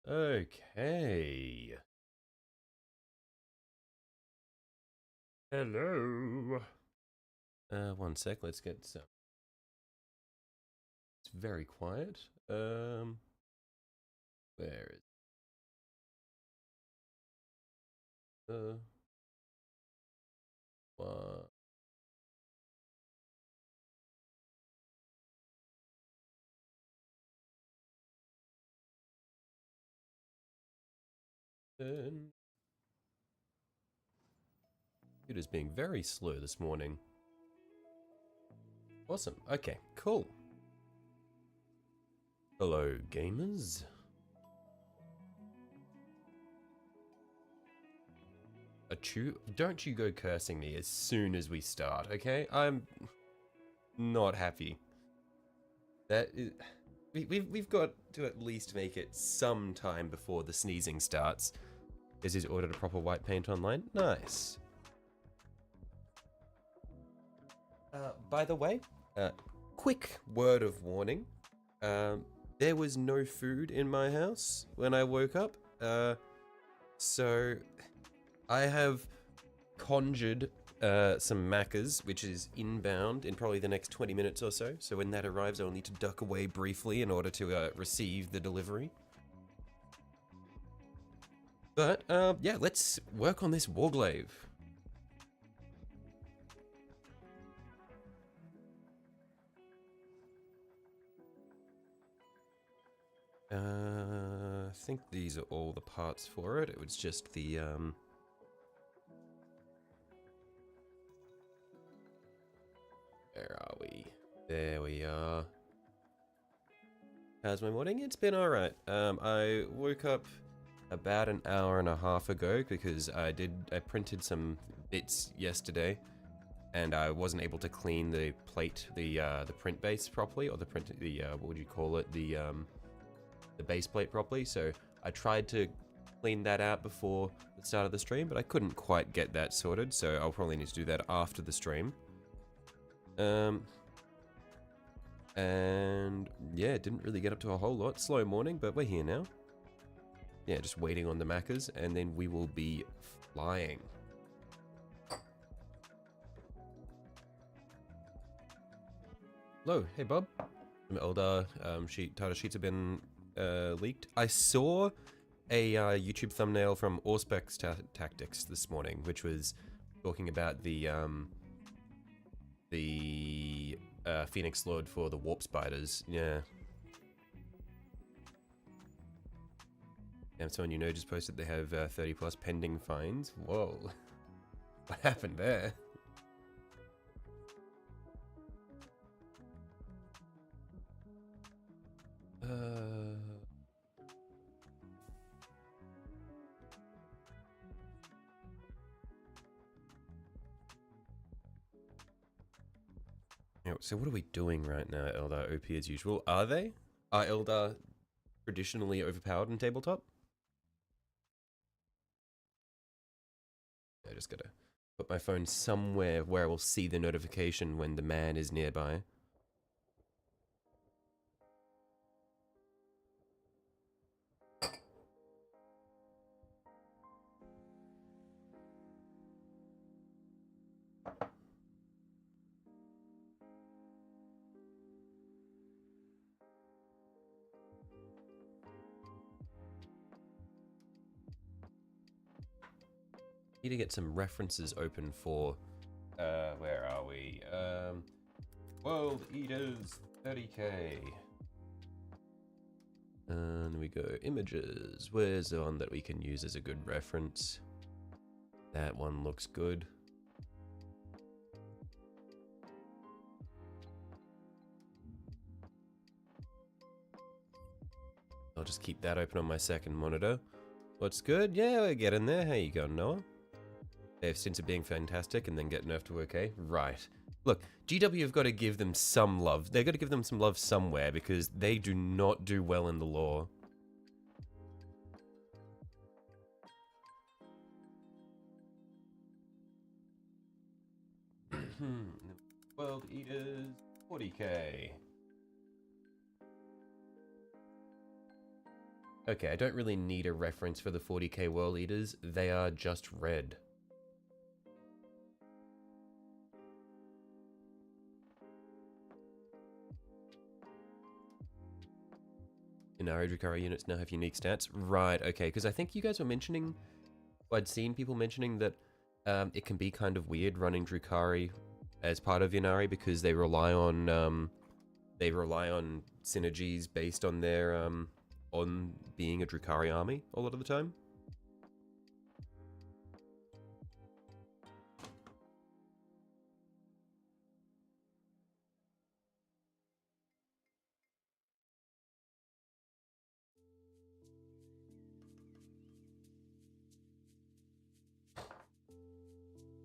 Okay. Hello. One sec. Let's get some. It's very quiet. Where is the one? It is being very slow this morning. Awesome. Okay. Cool. Hello, gamers. Don't you go cursing me as soon as we start, okay? I'm not happy. That is, we've got to at least make it some time before the sneezing starts. Is he's ordered a proper white paint online? Nice. By the way, quick word of warning. There was no food in my house when I woke up. So I have conjured some macas, which is inbound in probably the next 20 minutes or so. So when that arrives, I'll need to duck away briefly in order to receive the delivery. But yeah, let's work on this warglaive. I think these are all the parts for it. It was just the where are we? There we are. How's my morning? It's been alright. I woke up about an hour and a half ago because I printed some bits yesterday and I wasn't able to clean the plate, the print base properly, or what would you call it? The base plate properly. So I tried to clean that out before the start of the stream, but I couldn't quite get that sorted, so I'll probably need to do that after the stream. And yeah, didn't really get up to a whole lot. Slow morning, but we're here now. Yeah, just waiting on the macas, and then we will be flying. Hello, hey Bob. Some older title sheets have been leaked. I saw a YouTube thumbnail from Auspex Tactics this morning, which was talking about the Phoenix Lord for the warp spiders. Yeah. And someone you know just posted they have 30 plus pending fines. Whoa. What happened there? So what are we doing right now, Eldar OP as usual? Are they? Are Eldar traditionally overpowered in tabletop? I just gotta put my phone somewhere where I will see the notification when the man is nearby. Need to get some references open for, where are we? World Eaters 30k. And we go images. Where's the one that we can use as a good reference? That one looks good. I'll just keep that open on my second monitor. What's good? Yeah, we're getting there. How you going, Noah? They have stints of being fantastic and then get nerfed to okay? Right. Look, GW have got to give them some love. They've got to give them some love somewhere because they do not do well in the lore. World Eaters 40k. Okay, I don't really need a reference for the 40k world leaders. They are just red. Inari Drukhari units now have unique stats. Right, okay, because I think you guys were mentioning, I'd seen people mentioning that it can be kind of weird running Drukhari as part of Inari because they rely on synergies based on their on being a Drukhari army a lot of the time.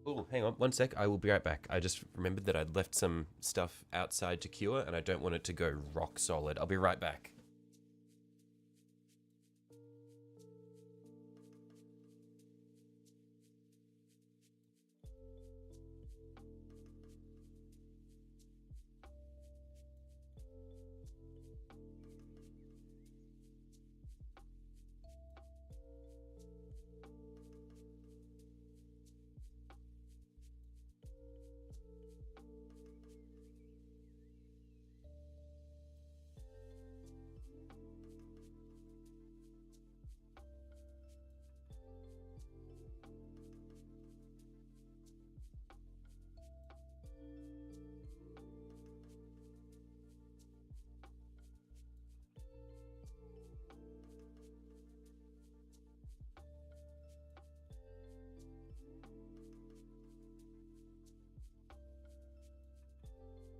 Oh, hang on, one sec. I will be right back. I just remembered that I'd left some stuff outside to cure, and I don't want it to go rock solid. I'll be right back.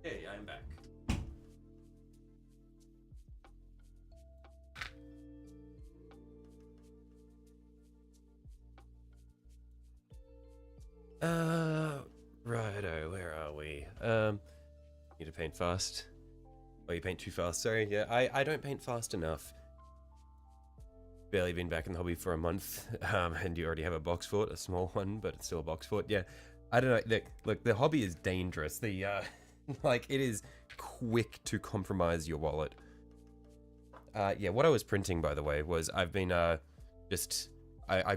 Hey, I'm back. Righto, where are we? Need to paint fast. Oh, you paint too fast, sorry. Yeah, I don't paint fast enough. Barely been back in the hobby for a month, and you already have a box fort, a small one, but it's still a box fort. Yeah, I don't know. Look, the hobby is dangerous. The, like, it is quick to compromise your wallet. Yeah, what I was printing, by the way, was I've been, I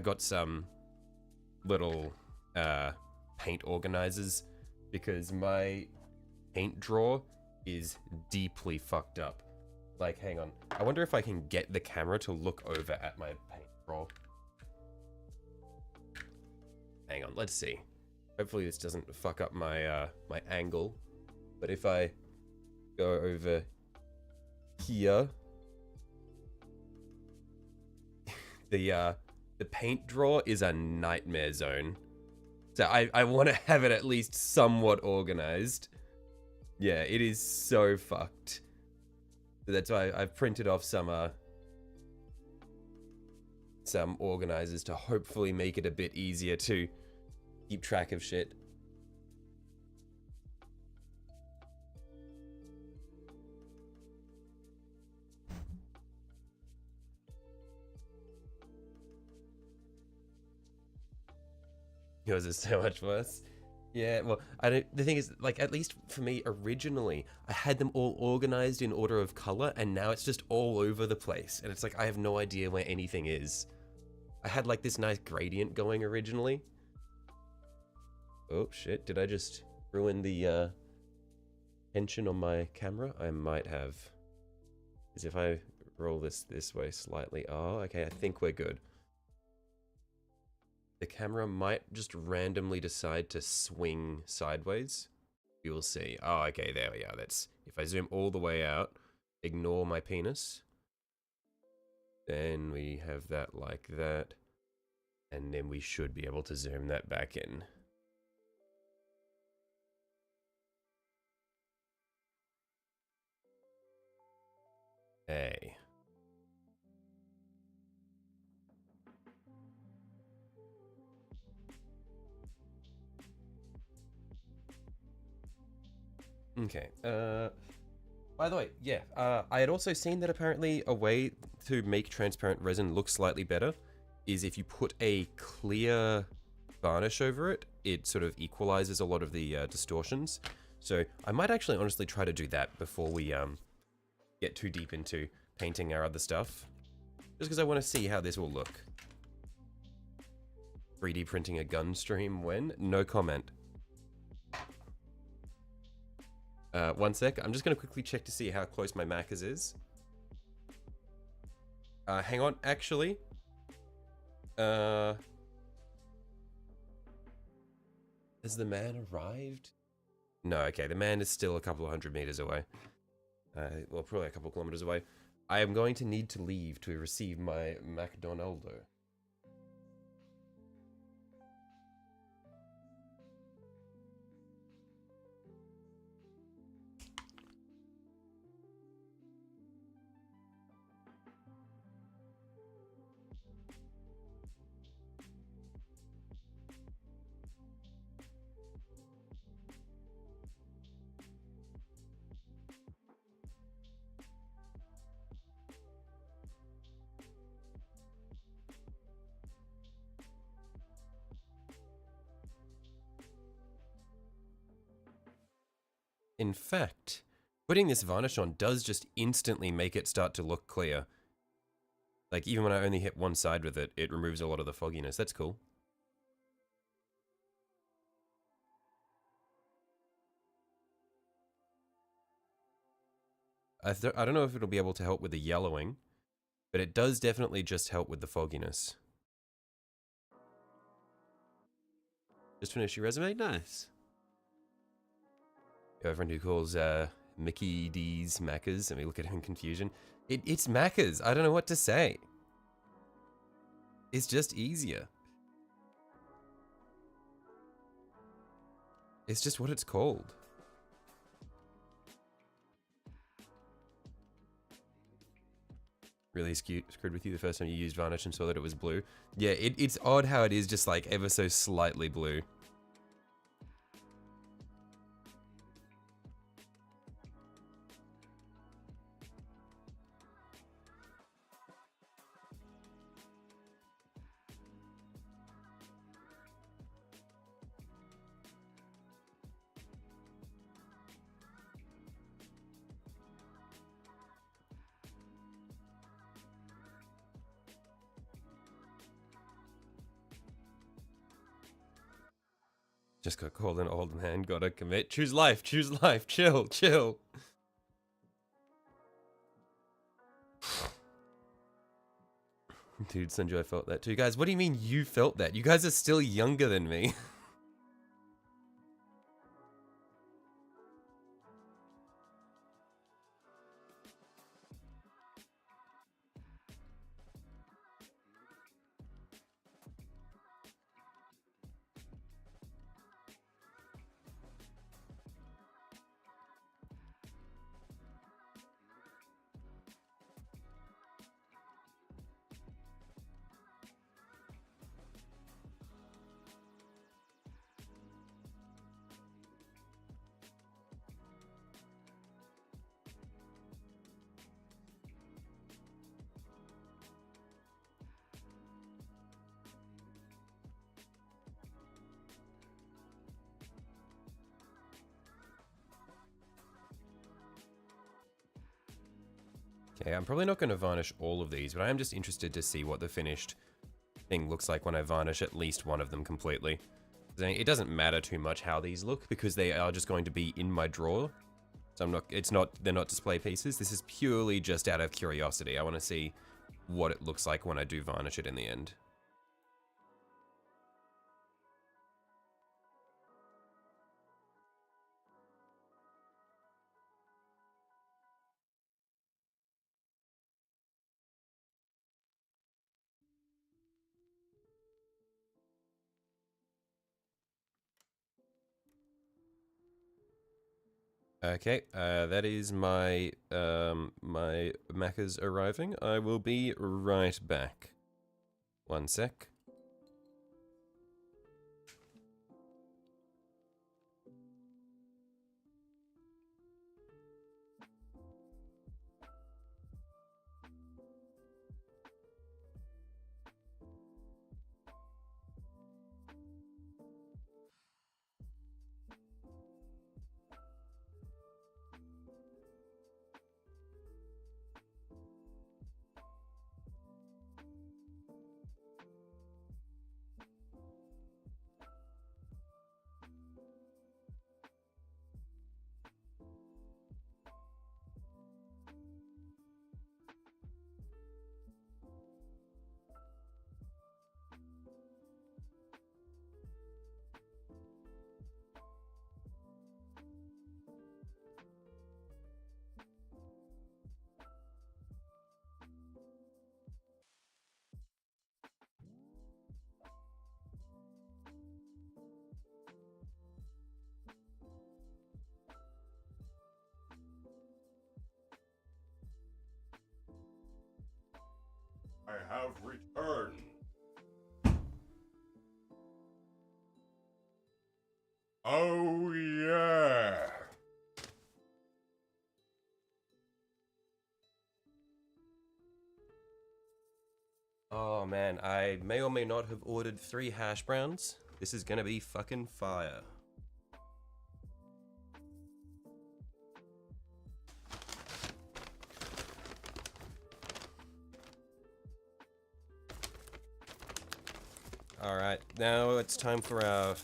got some little, paint organizers because my paint drawer is deeply fucked up. Like, hang on. I wonder if I can get the camera to look over at my paint drawer. Hang on, let's see. Hopefully this doesn't fuck up my my angle. But if I go over here, the paint drawer is a nightmare zone. So I want to have it at least somewhat organized. Yeah, it is so fucked. So that's why I've printed off some organizers to hopefully make it a bit easier to keep track of shit. Yours is so much worse. Yeah, well, the thing is, like, at least for me, originally, I had them all organized in order of color, and now it's just all over the place. And it's like, I have no idea where anything is. I had, like, this nice gradient going originally. Oh, shit, did I just ruin the, tension on my camera? I might have. Because if I roll this way slightly, oh, okay, I think we're good. The camera might just randomly decide to swing sideways. We will see. Oh, okay, there we are. That's, if I zoom all the way out, ignore my penis. Then we have that like that. And then we should be able to zoom that back in. Hey. Okay, by the way, yeah, I had also seen that apparently a way to make transparent resin look slightly better is if you put a clear varnish over it, it sort of equalizes a lot of the distortions. So I might actually honestly try to do that before we get too deep into painting our other stuff. Just because I want to see how this will look. 3D printing a gun stream when? No comment. 1 sec. I'm just going to quickly check to see how close my Macca's is. Hang on. Actually. Has the man arrived? No, okay. The man is still a couple of 100 meters away. Well, probably a couple of kilometers away. I am going to need to leave to receive my McDonaldo. In fact, putting this varnish on does just instantly make it start to look clear. Like, even when I only hit one side with it, it removes a lot of the fogginess. That's cool. I don't know if it'll be able to help with the yellowing, but it does definitely just help with the fogginess. Just finished your resume? Nice. Girlfriend who calls Mickey D's Macca's. Let me look at him in confusion. It's Macca's. I don't know what to say. It's just easier. It's just what it's called. Really screwed with you the first time you used varnish and saw that it was blue. Yeah, it's odd how it is just like ever so slightly blue. Just got called an old man, gotta commit. Choose life, chill, chill. Dude, Sanju, I felt that too. Guys, what do you mean you felt that? You guys are still younger than me. Okay, I'm probably not going to varnish all of these, but I am just interested to see what the finished thing looks like when I varnish at least one of them completely. It doesn't matter too much how these look because they are just going to be in my drawer. So they're not display pieces. This is purely just out of curiosity. I want to see what it looks like when I do varnish it in the end. Okay, that is my my Macca's arriving. I will be right back. 1 sec. I have returned. Oh yeah. Oh man, I may or may not have ordered 3 hash browns. This is gonna be fucking fire. Alright, now it's time for our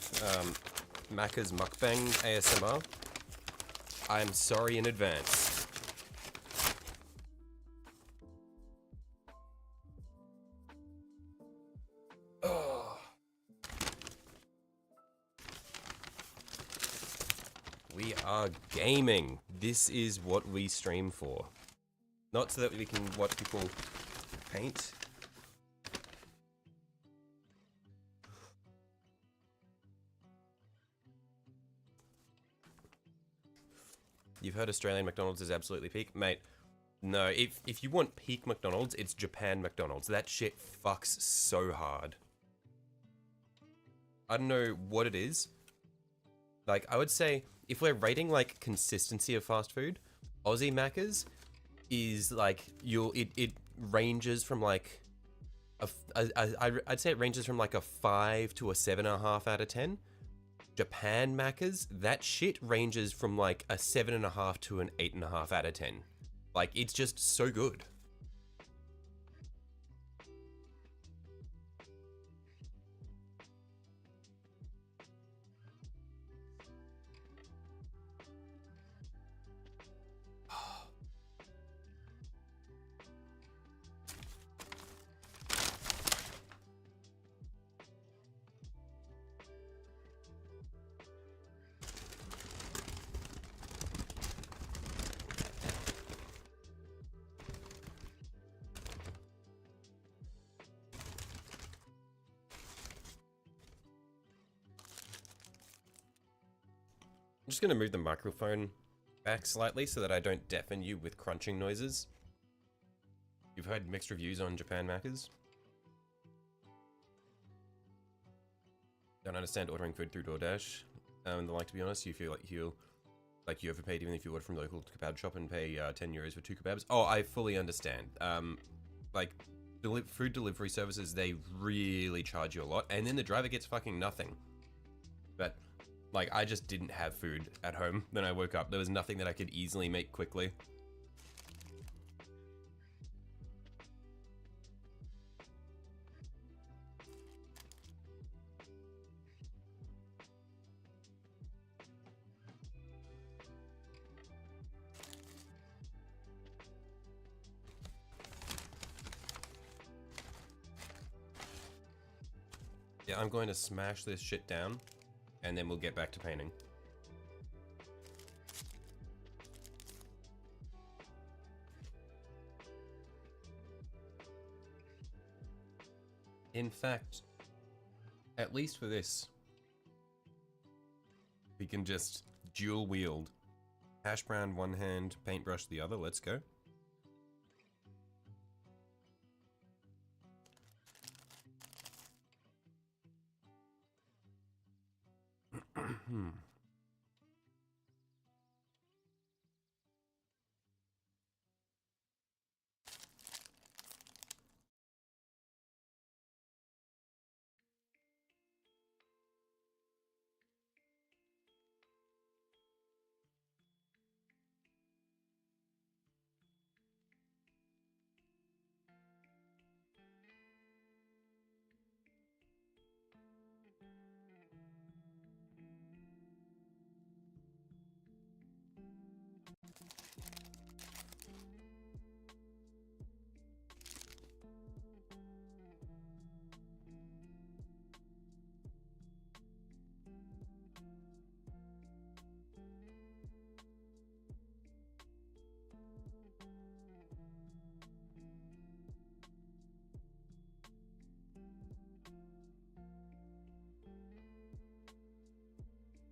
Macca's Mukbang ASMR. I'm sorry in advance. Oh. We are gaming. This is what we stream for. Not so that we can watch people paint. You've heard Australian McDonald's is absolutely peak? Mate, no, if you want peak McDonald's, it's Japan McDonald's. That shit fucks so hard. I don't know what it is. Like, I would say, if we're rating, like, consistency of fast food, Aussie Macca's is, like, it ranges from, like, I'd say it ranges from, like, a 5 to a 7.5 out of 10. Japan Macca's, that shit ranges from like a 7.5 to an 8.5 out of 10. Like, it's just so good. I'm just going to move the microphone back slightly so that I don't deafen you with crunching noises. You've heard mixed reviews on Japan Macca's. Don't understand ordering food through DoorDash. Like, to be honest, you feel like you overpaid even if you order from the local kebab shop and pay 10 euros for 2 kebabs. Oh, I fully understand. Like, food delivery services, they really charge you a lot, and then the driver gets fucking nothing. But like, I just didn't have food at home when I woke up. There was nothing that I could easily make quickly. Yeah, I'm going to smash this shit down, and then we'll get back to painting. In fact, at least for this, we can just dual wield. Hash brown one hand, paintbrush the other, let's go.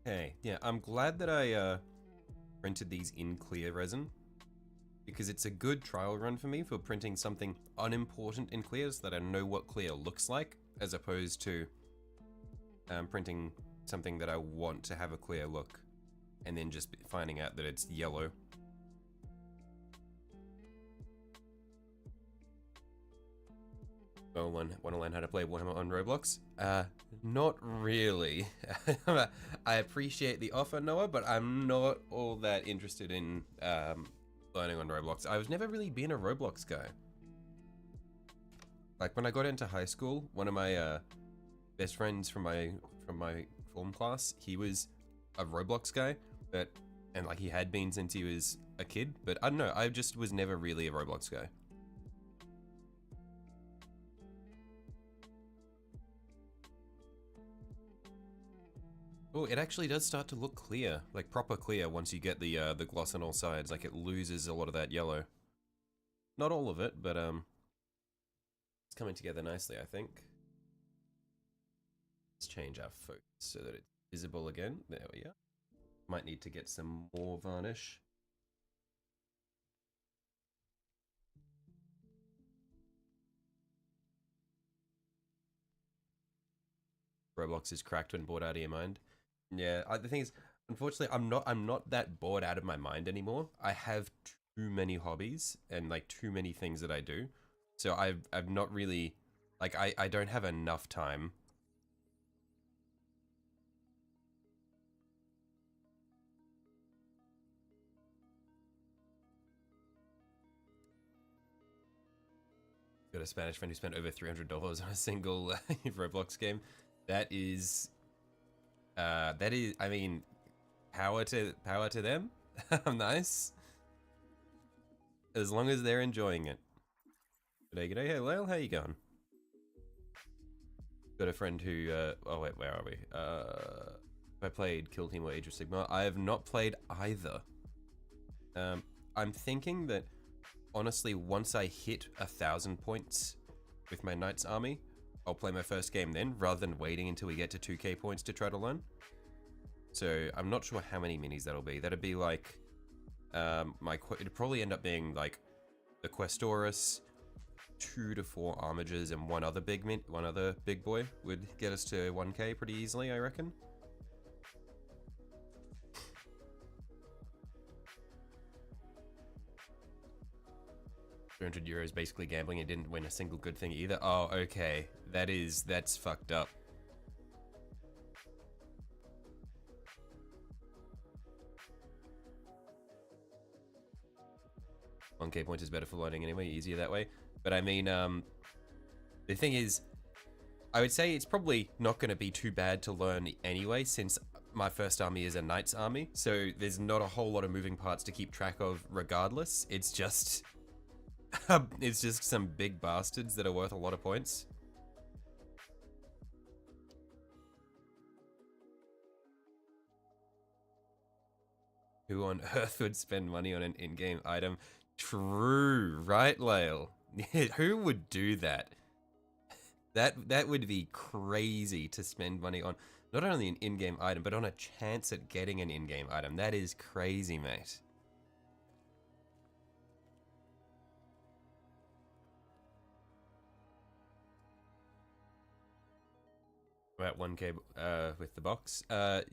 Okay, yeah, I'm glad that I printed these in clear resin. because it's a good trial run for me for printing something unimportant in clear so that I know what clear looks like, as opposed to printing something that I want to have a clear look and then just finding out that it's yellow. Oh, want to learn how to play Warhammer on Roblox? Not really. I appreciate the offer, Noah, but I'm not all that interested in learning on Roblox. I've never really been a Roblox guy. Like when I got into high school, one of my best friends from my form class, he was a Roblox guy, and like he had been since he was a kid, but I don't know, I just was never really a Roblox guy. Oh, it actually does start to look clear, like proper clear once you get the gloss on all sides. Like it loses a lot of that yellow. Not all of it, but it's coming together nicely, I think. Let's change our focus so that it's visible again. There we are. Might need to get some more varnish. Roblox is cracked when bored out of your mind. Yeah, the thing is, unfortunately, I'm not that bored out of my mind anymore. I have too many hobbies and like too many things that I do. So I've not really, like I don't have enough time. Got a Spanish friend who spent over $300 on a single Roblox game. That is, I mean, power to them. Nice. As long as they're enjoying it. G'day, hey Lyle, how you going? Got a friend who, oh wait, where are we? I played Kill Team or Age of Sigmar. I have not played either. I'm thinking that, honestly, once I hit 1,000 points with my Knight's Army, I'll play my first game then, rather than waiting until we get to 2k points to try to learn. So I'm not sure how many minis that'll be. That'd be like, it'd probably end up being like the Questoris, 2 to 4 armigers, and one other big boy would get us to 1k pretty easily, I reckon. €300 basically gambling and didn't win a single good thing either. Oh, okay. That's fucked up. $1k points is better for learning anyway, easier that way. But I mean, the thing is, I would say it's probably not going to be too bad to learn anyway, since my first army is a Knight's army, so there's not a whole lot of moving parts to keep track of regardless. It's just it's just some big bastards that are worth a lot of points. Who on earth would spend money on an in-game item? True, right, Lael? Who would do that? That would be crazy to spend money on not only an in-game item, but on a chance at getting an in-game item. That is crazy, mate. About 1k with the box.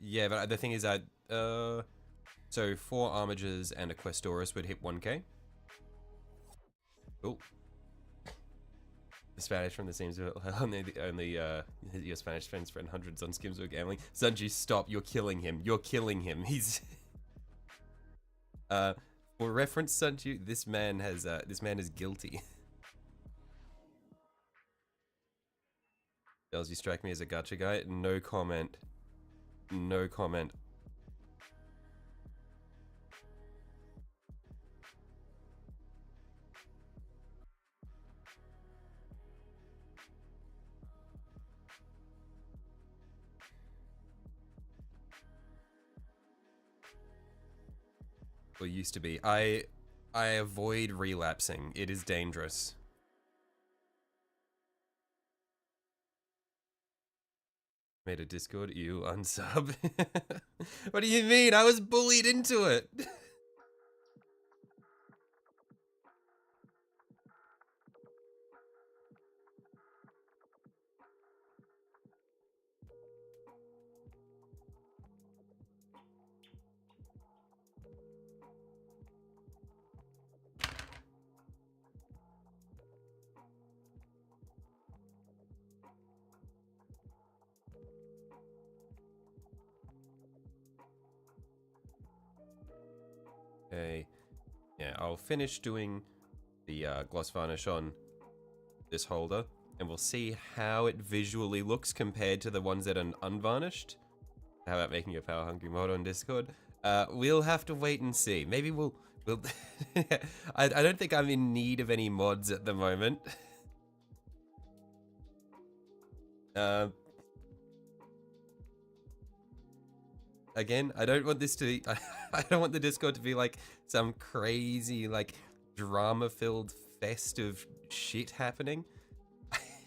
Yeah, but the thing is that so 4 armigers and a Questoris would hit 1k. Cool. The Spanish from the Sims only your Spanish friends spend hundreds on skims or gambling. Sanji, stop! You're killing him. You're killing him. He's for reference, Sanji, this man is guilty. Does you strike me as a gacha guy? No comment. No comment. Well, used to be. I avoid relapsing. It is dangerous. Made a Discord, you unsub. What do you mean? I was bullied into it. Okay. Yeah, I'll finish doing the gloss varnish on this holder, and we'll see how it visually looks compared to the ones that are unvarnished. How about making a power hungry mod on Discord? We'll have to wait and see. Maybe we'll I don't think I'm in need of any mods at the moment. Again, I don't want this to be, I don't want the Discord to be like some crazy, like, drama-filled fest of shit happening.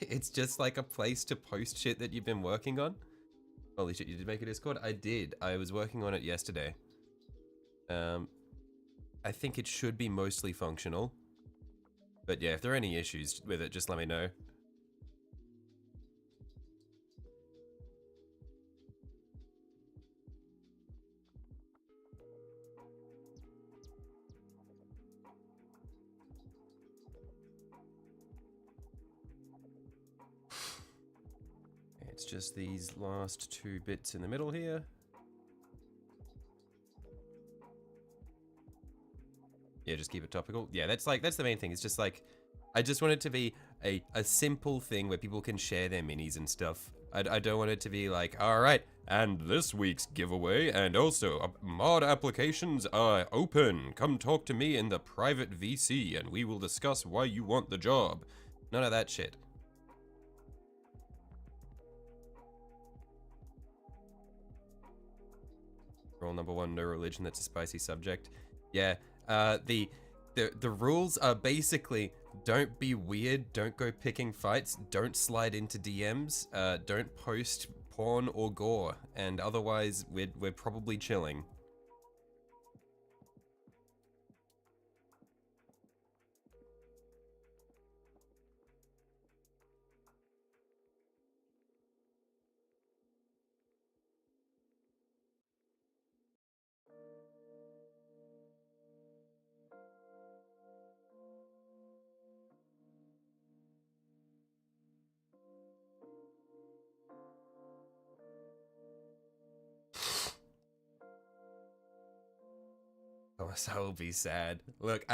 It's just like a place to post shit that you've been working on. Holy shit, you did make a Discord? I did. I was working on it yesterday. I think it should be mostly functional. But yeah, if there are any issues with it, just let me know. It's just these last 2 bits in the middle here. Yeah, just keep it topical. Yeah, that's the main thing. It's just like, I just want it to be a simple thing where people can share their minis and stuff. I don't want it to be like, all right, and this week's giveaway, and also mod applications are open. Come talk to me in the private VC, and we will discuss why you want the job. None of that shit. Rule number 1, no religion. That's a spicy subject. Yeah, the rules are basically, don't be weird, don't go picking fights, don't slide into DMs, don't post porn or gore, and otherwise we're probably chilling. Oh, so I'll be sad. Look,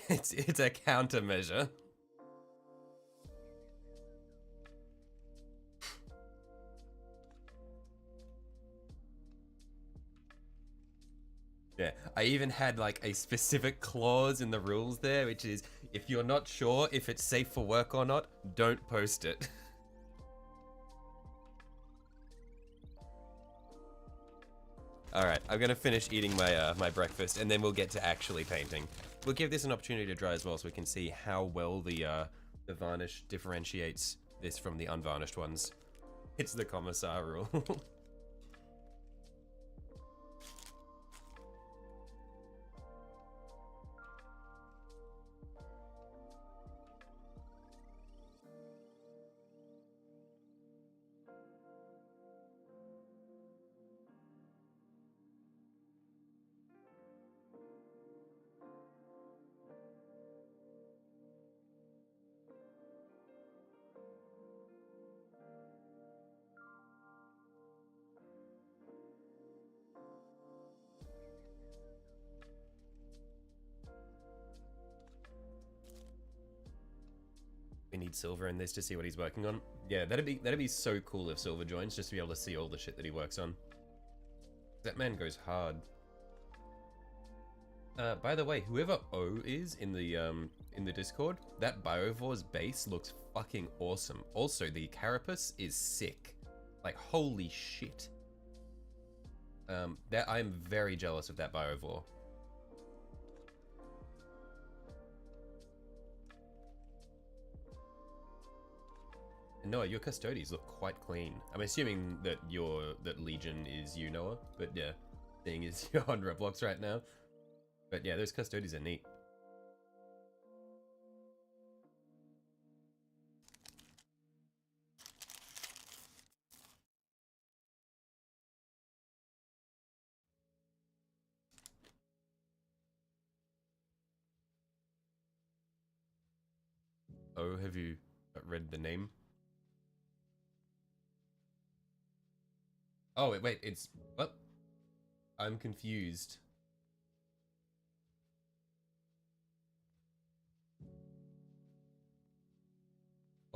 it's a countermeasure. Yeah, I even had like a specific clause in the rules there, which is, if you're not sure if it's safe for work or not, don't post it. Alright, I'm gonna finish eating my my breakfast, and then we'll get to actually painting. We'll give this an opportunity to dry as well, so we can see how well the varnish differentiates this from the unvarnished ones. It's the commissar rule. We need Silver in this to see what he's working on. Yeah, that'd be so cool if Silver joins, just to be able to see all the shit that he works on. That man goes hard. By the way, whoever O is in the Discord, that Biovore's base looks fucking awesome. Also, the carapace is sick. Like, holy shit. That I'm very jealous of that Biovore. Noah, your custodies look quite clean. I'm assuming that that Legion is you, Noah, but yeah, seeing as you're on Roblox right now. But yeah, those custodies are neat. Oh, have you read the name? Oh, wait, it's what? I'm confused.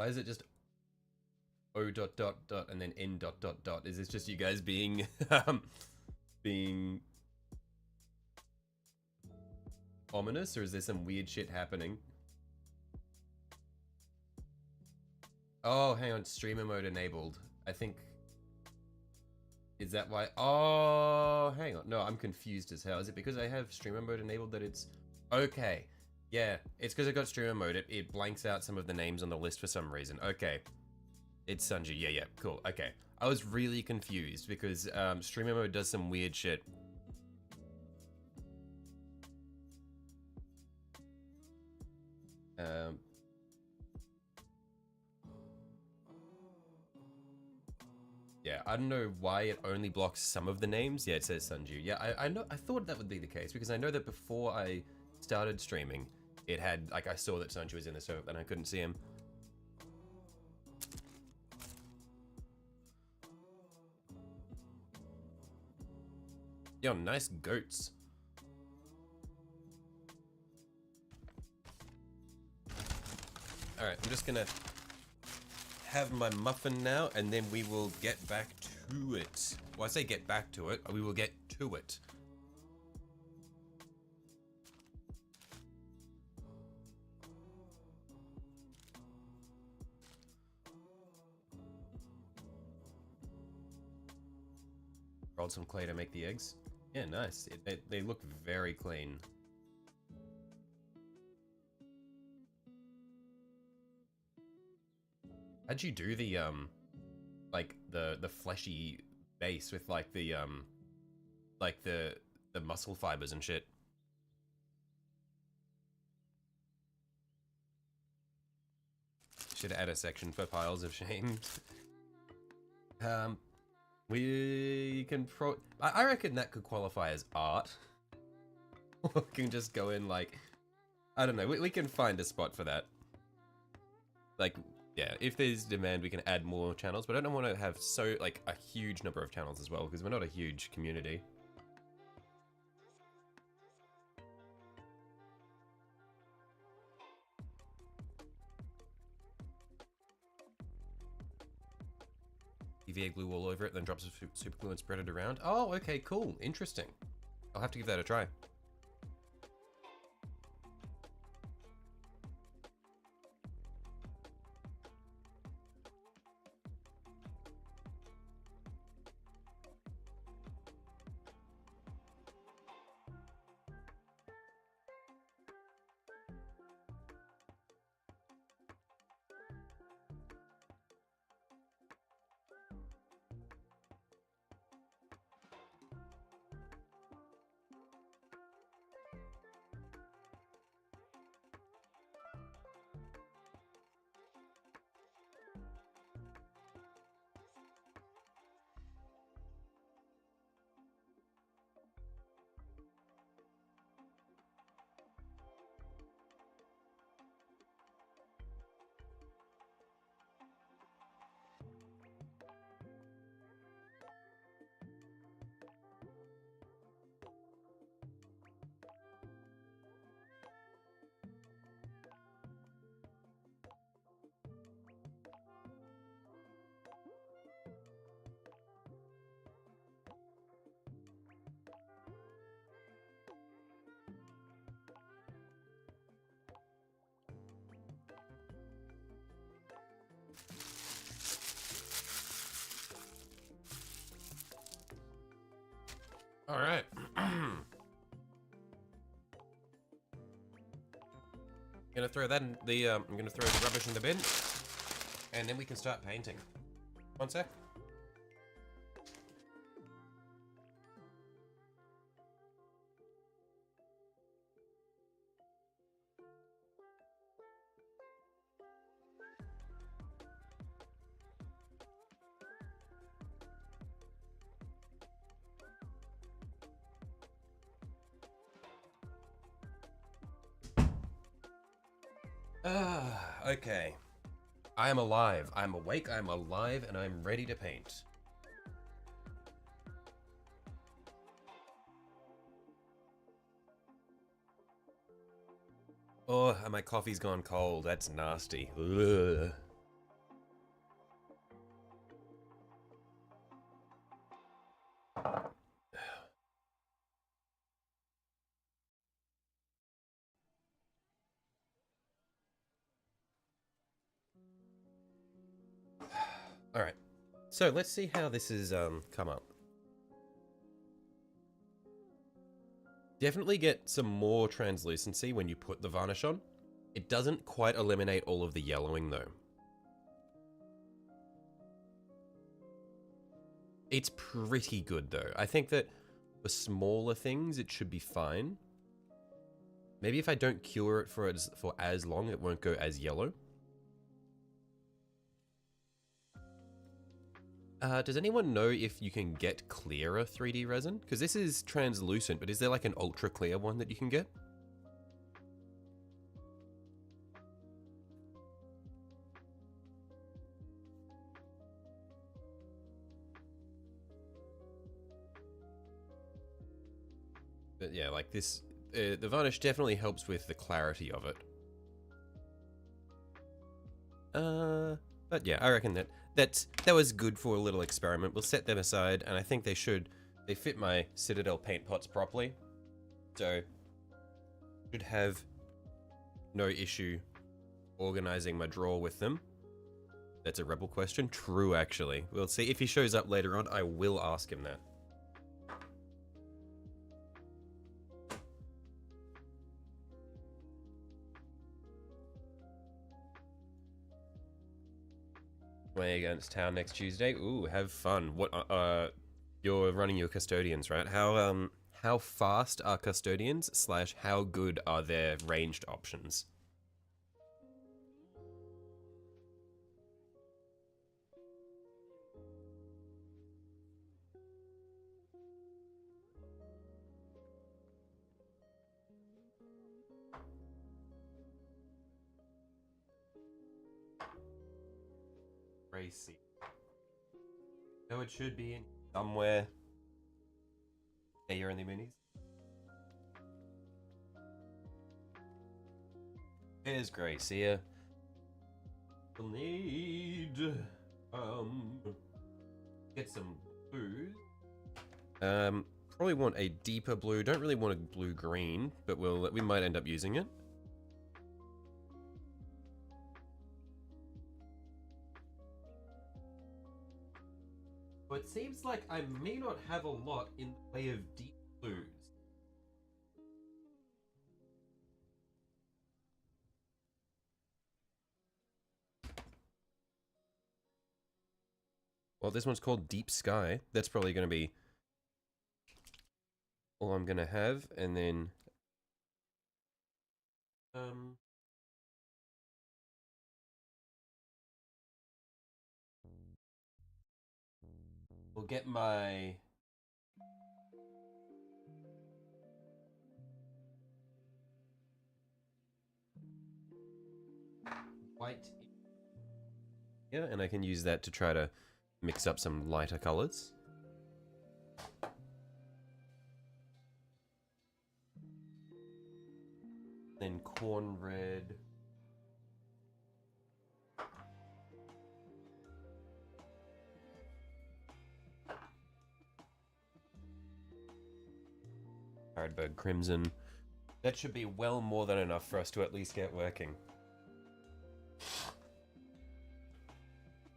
Why is it just O dot dot dot and then N dot dot dot? Is this just you guys being being ominous, or is there some weird shit happening? Oh, hang on, streamer mode enabled. I think... Is that why? Oh, hang on. No, I'm confused as hell. Is it because I have streamer mode enabled that it's... Okay. Yeah, it's because I got streamer mode. It blanks out some of the names on the list for some reason. Okay. It's Sanju. Yeah, cool. Okay. I was really confused because streamer mode does some weird shit. Yeah, I don't know why it only blocks some of the names. Yeah, it says Sanju. Yeah, I know. I thought that would be the case because I know that before I started streaming, it had, like, I saw that Sanju was in the server and I couldn't see him. Yo, nice goats. Alright, I'm just gonna have my muffin now, and then we will get back to it. Well, I say get back to it, we will get to it. Rolled some clay to make the eggs. Yeah, nice. They look very clean. How'd you do the like the fleshy base with like the muscle fibers and shit? Should add a section for piles of shame. We can I reckon that could qualify as art. We can just go in like, I don't know, we can find a spot for that. Like, yeah, if there's demand, we can add more channels, but I don't want to have like a huge number of channels as well, because we're not a huge community. EVA glue all over it, then drops of super glue and spread it around. Oh, okay, cool, interesting. I'll have to give that a try. All right. I'm gonna throw that in the. I'm gonna throw the rubbish in the bin, and then we can start painting. One sec. Okay. I am alive. I'm awake, I'm alive, and I'm ready to paint. Oh, and my coffee's gone cold. That's nasty. Ugh. All right. So let's see how this has come up. Definitely get some more translucency when you put the varnish on. It doesn't quite eliminate all of the yellowing though. It's pretty good though. I think that for smaller things, it should be fine. Maybe if I don't cure it for as long, it won't go as yellow. Does anyone know if you can get clearer 3D resin? Because this is translucent, but is there like an ultra clear one that you can get? But yeah, like this, the varnish definitely helps with the clarity of it. But yeah, I reckon that was good for a little experiment. We'll set them aside, and I think they fit my Citadel paint pots properly. So, should have no issue organizing my drawer with them. That's a Rebel question. True, actually. We'll see. If he shows up later on, I will ask him that. Way against town next Tuesday. Ooh, have fun. What? You're running your custodians, right? How fast are custodians / how good are their ranged options? Racy. No, it should be in somewhere. Hey, you're in the minis. Here's Gracia. We'll need get some blues. Probably want a deeper blue. Don't really want a blue green, but we might end up using it. But it seems like I may not have a lot in the way of deep blues. Well, this one's called Deep Sky. That's probably going to be all I'm going to have. And then... we'll get my... white... yeah, and I can use that to try to mix up some lighter colors. Then corn red. Hardberg crimson. That should be well more than enough for us to at least get working.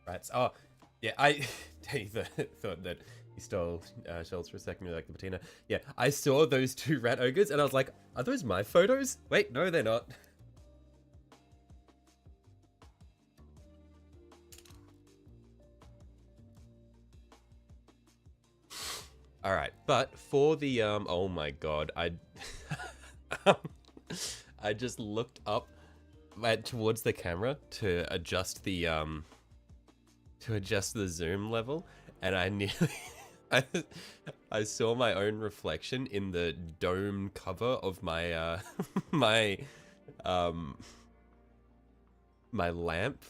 Right. Oh, yeah. I thought that he stole shells for a second. Like the patina. Yeah. I saw those two rat ogres, and I was like, "Are those my photos?" Wait, no, they're not. All right, but for the oh my god, I just looked up towards the camera to adjust the zoom level, and I nearly I saw my own reflection in the dome cover of my my my lamp.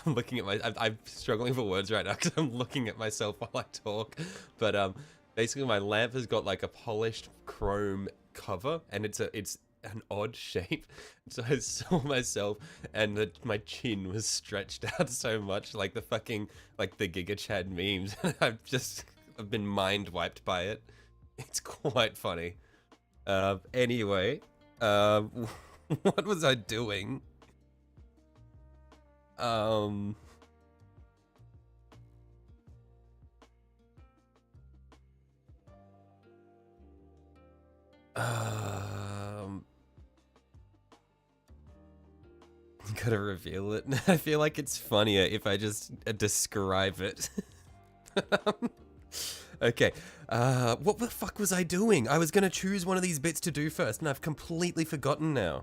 I'm looking at I'm struggling for words right now because I'm looking at myself while I talk, but basically my lamp has got like a polished chrome cover, and it's an odd shape. So I saw myself, and my chin was stretched out so much, like the fucking, like the Giga Chad memes. I've been mind wiped by it. It's quite funny. Anyway, what was I doing? gotta reveal it. I feel like it's funnier if I just describe it. Okay, what the fuck was I doing? I was gonna choose one of these bits to do first, and I've completely forgotten now.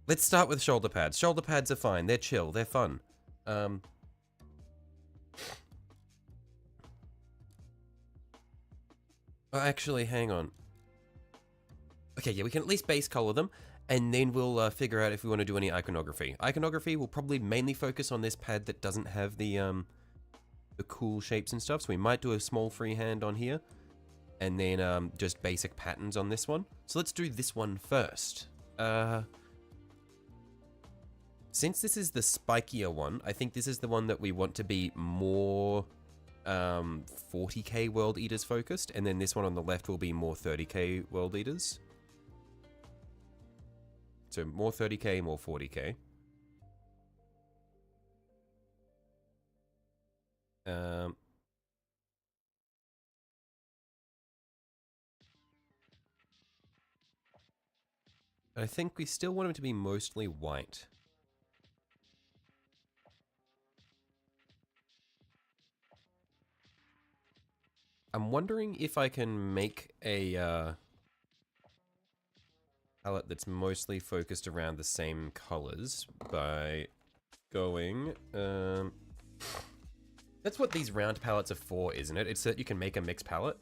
Let's start with shoulder pads. Shoulder pads are fine. They're chill. They're fun. Oh, actually, hang on. Okay, yeah, we can at least base color them, and then we'll figure out if we want to do any iconography. Iconography will probably mainly focus on this pad that doesn't have the cool shapes and stuff, so we might do a small freehand on here, and then just basic patterns on this one. So let's do this one first. Since this is the spikier one, I think this is the one that we want to be more 40k World Eaters focused, and then this one on the left will be more 30k World Eaters. So more 30k, more 40k. I think we still want them to be mostly white. I'm wondering if I can make a palette that's mostly focused around the same colors by going... that's what these round palettes are for, isn't it? It's that you can make a mixed palette.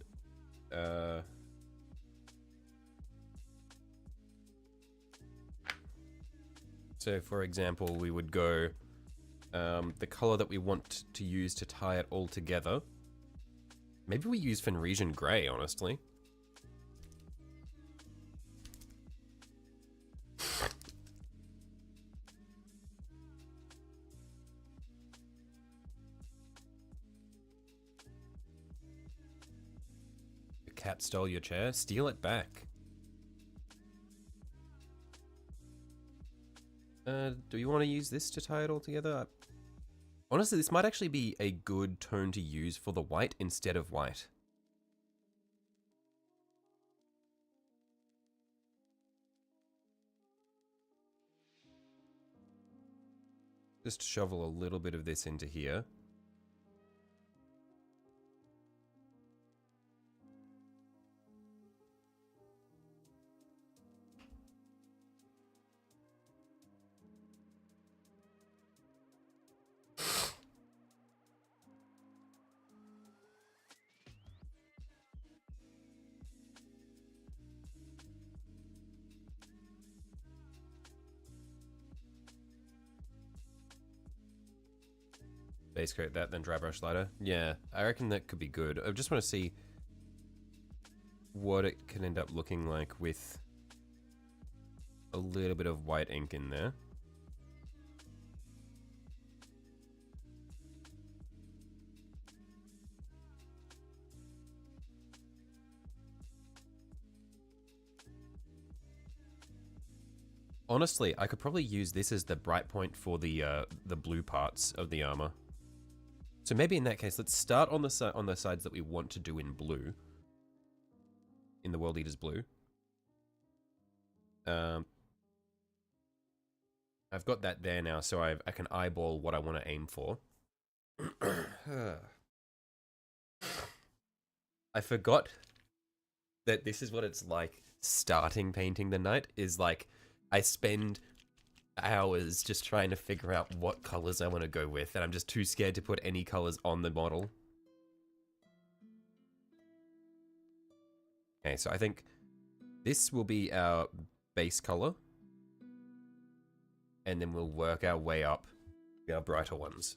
So for example, we would go the color that we want to use to tie it all together. Maybe we use Fenrisian Grey, honestly. The cat stole your chair. Steal it back. Do you want to use this to tie it all together? Honestly, this might actually be a good tone to use for the white instead of white. Just shovel a little bit of this into here. Base coat that, then dry brush lighter. Yeah, I reckon that could be good. I just want to see what it can end up looking like with a little bit of white ink in there. Honestly, I could probably use this as the bright point for the blue parts of the armor. So maybe in that case, let's start on the sides that we want to do in blue, in the World Eaters blue. I've got that there now, so I can eyeball what I want to aim for. I forgot that this is what it's like starting painting the knight, is like I spend hours just trying to figure out what colors I want to go with, and I'm just too scared to put any colors on the model. Okay, so I think this will be our base color, and then we'll work our way up to our brighter ones.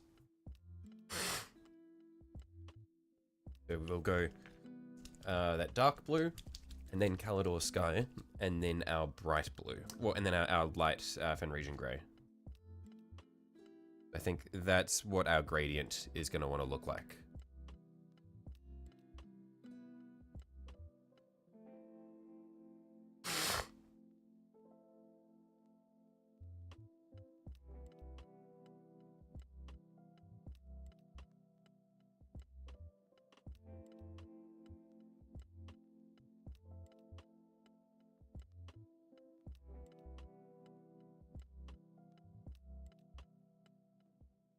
So we'll go that dark blue, and then Calidor Sky, and then our bright blue. Well, and then our light Fenrisian Grey. I think that's what our gradient is going to want to look like.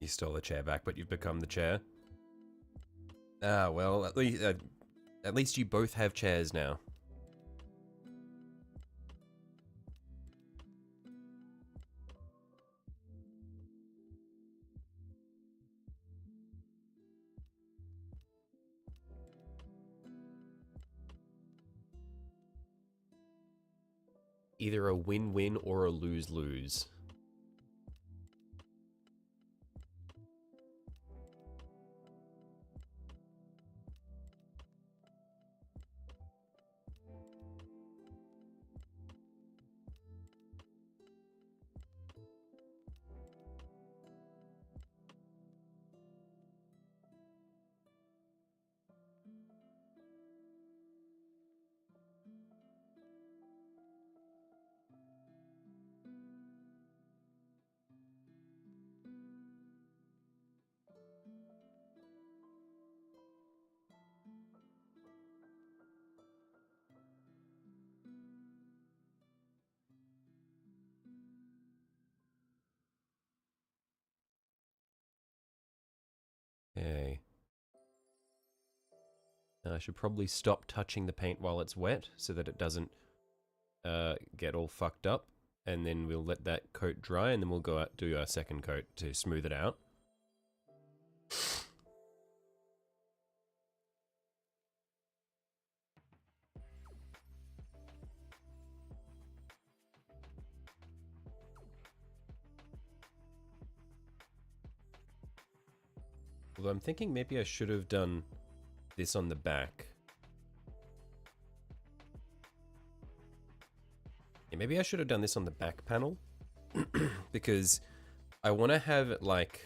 You stole the chair back, but you've become the chair. Ah, well, at least you both have chairs now. Either a win-win or a lose-lose. Okay. Now I should probably stop touching the paint while it's wet so that it doesn't get all fucked up. And then we'll let that coat dry and then we'll go out do our second coat to smooth it out. Although I'm thinking maybe I should have done this on the back. Yeah, maybe I should have done this on the back panel. Because I want to have it like...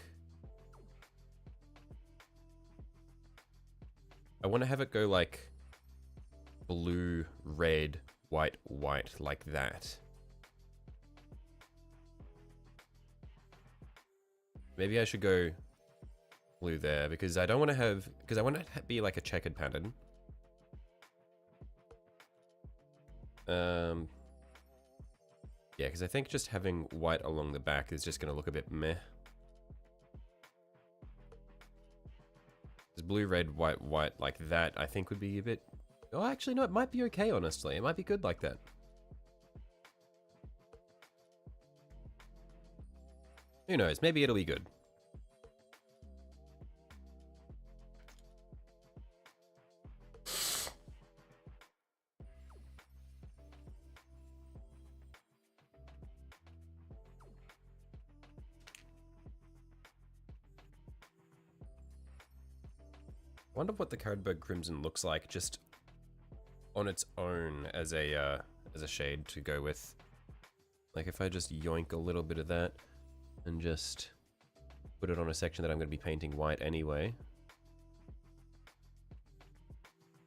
I want to have it go like blue, red, white, white, like that. Maybe I should go blue there because I don't want to have, because I want it to be like a checkered pattern. Yeah, because I think just having white along the back is just going to look a bit meh. Because blue, red, white, white like that, I think would be a bit... Oh, actually, no, it might be okay, honestly. It might be good like that. Who knows? Maybe it'll be good. I wonder what the Carradburg Crimson looks like just on its own as a shade to go with. Like if I just yoink a little bit of that and just put it on a section that I'm going to be painting white anyway.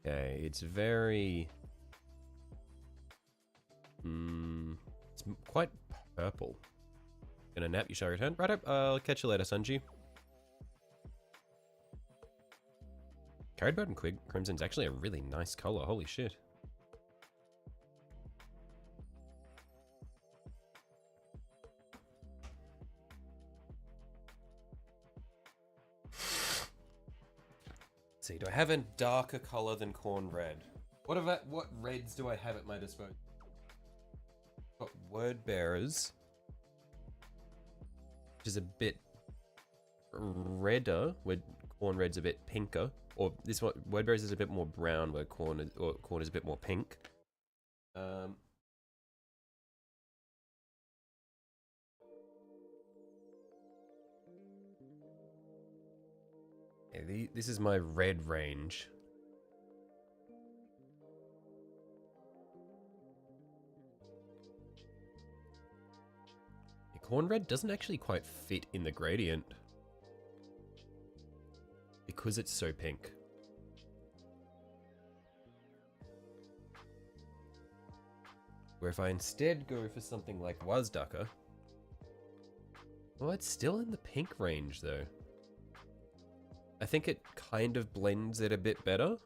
Okay, it's very... it's quite purple. Gonna nap, you shall return. Right up, I'll catch you later, Sanji. Carradburg and Crimson's actually a really nice color, holy shit. Let's see, do I have a darker color than corn red? What reds do I have at my disposal? Got Word Bearers, which is a bit redder, where corn red's a bit pinker. Or this one, Word Bearers is a bit more brown, where corn is a bit more pink. Yeah, this is my red range. Yeah, corn red doesn't actually quite fit in the gradient. Because it's so pink. Where if I instead go for something like Wazdaka, well, it's still in the pink range though. I think it kind of blends it a bit better.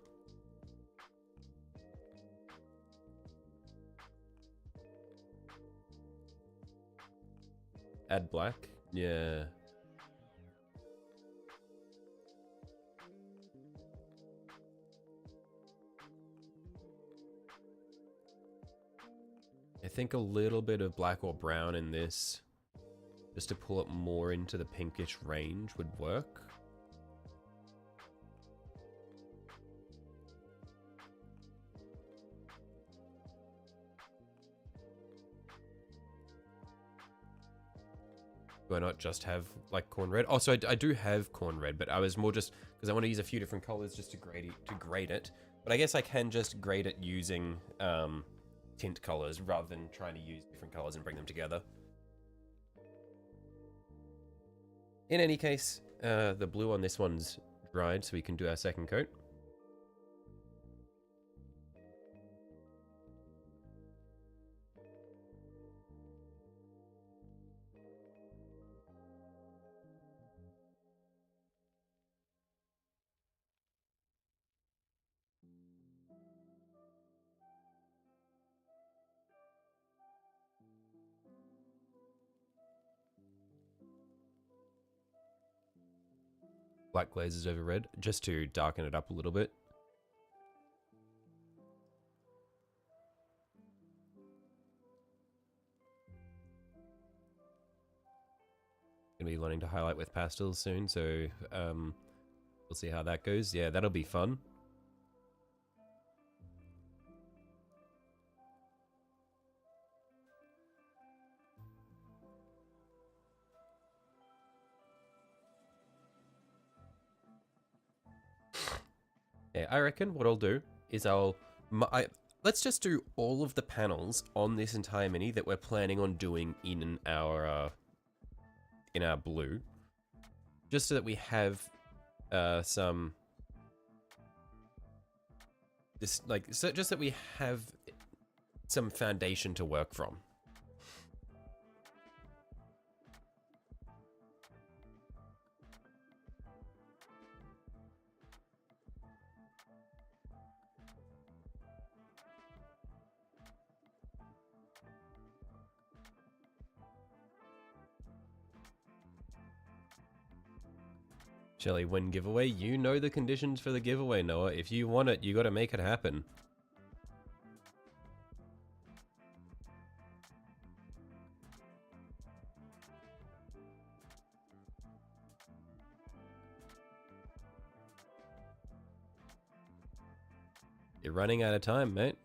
Add black, yeah. think a little bit of black or brown in this, just to pull it more into the pinkish range, would work. Do I not just have like corn red? Oh, so I do have corn red, but I was more just because I want to use a few different colors just to grade it. But I guess I can just grade it using tint colors rather than trying to use different colors and bring them together. In any case, the blue on this one's dried, so we can do our second coat. Black glazes over red, just to darken it up a little bit. Gonna be learning to highlight with pastels soon, so we'll see how that goes. Yeah, that'll be fun. Yeah, I reckon what I'll do is let's just do all of the panels on this entire mini that we're planning on doing in our blue, just so that we have some just that we have some foundation to work from. Shelly, win giveaway. You know the conditions for the giveaway, Noah. If you want it, you got to make it happen. You're running out of time, mate.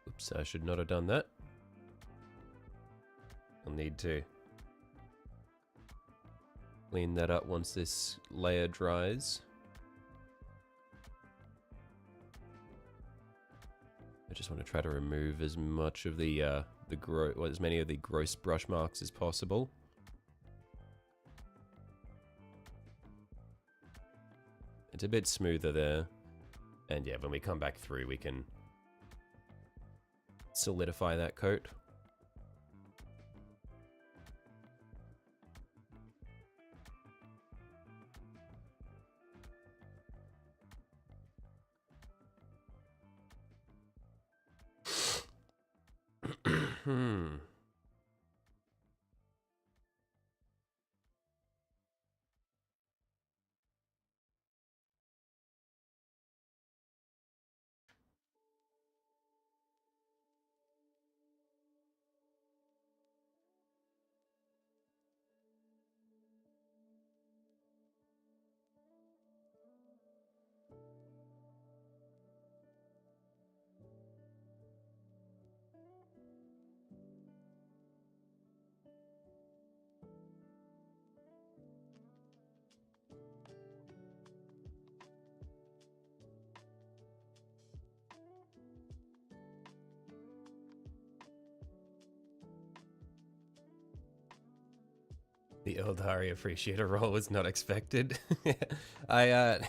Oops, I should not have done that. I'll need to clean that up once this layer dries. I just want to try to remove as much of as many of the gross brush marks as possible. It's a bit smoother there. And yeah, when we come back through, we can solidify that coat. The Eldari Appreciator roll was not expected. I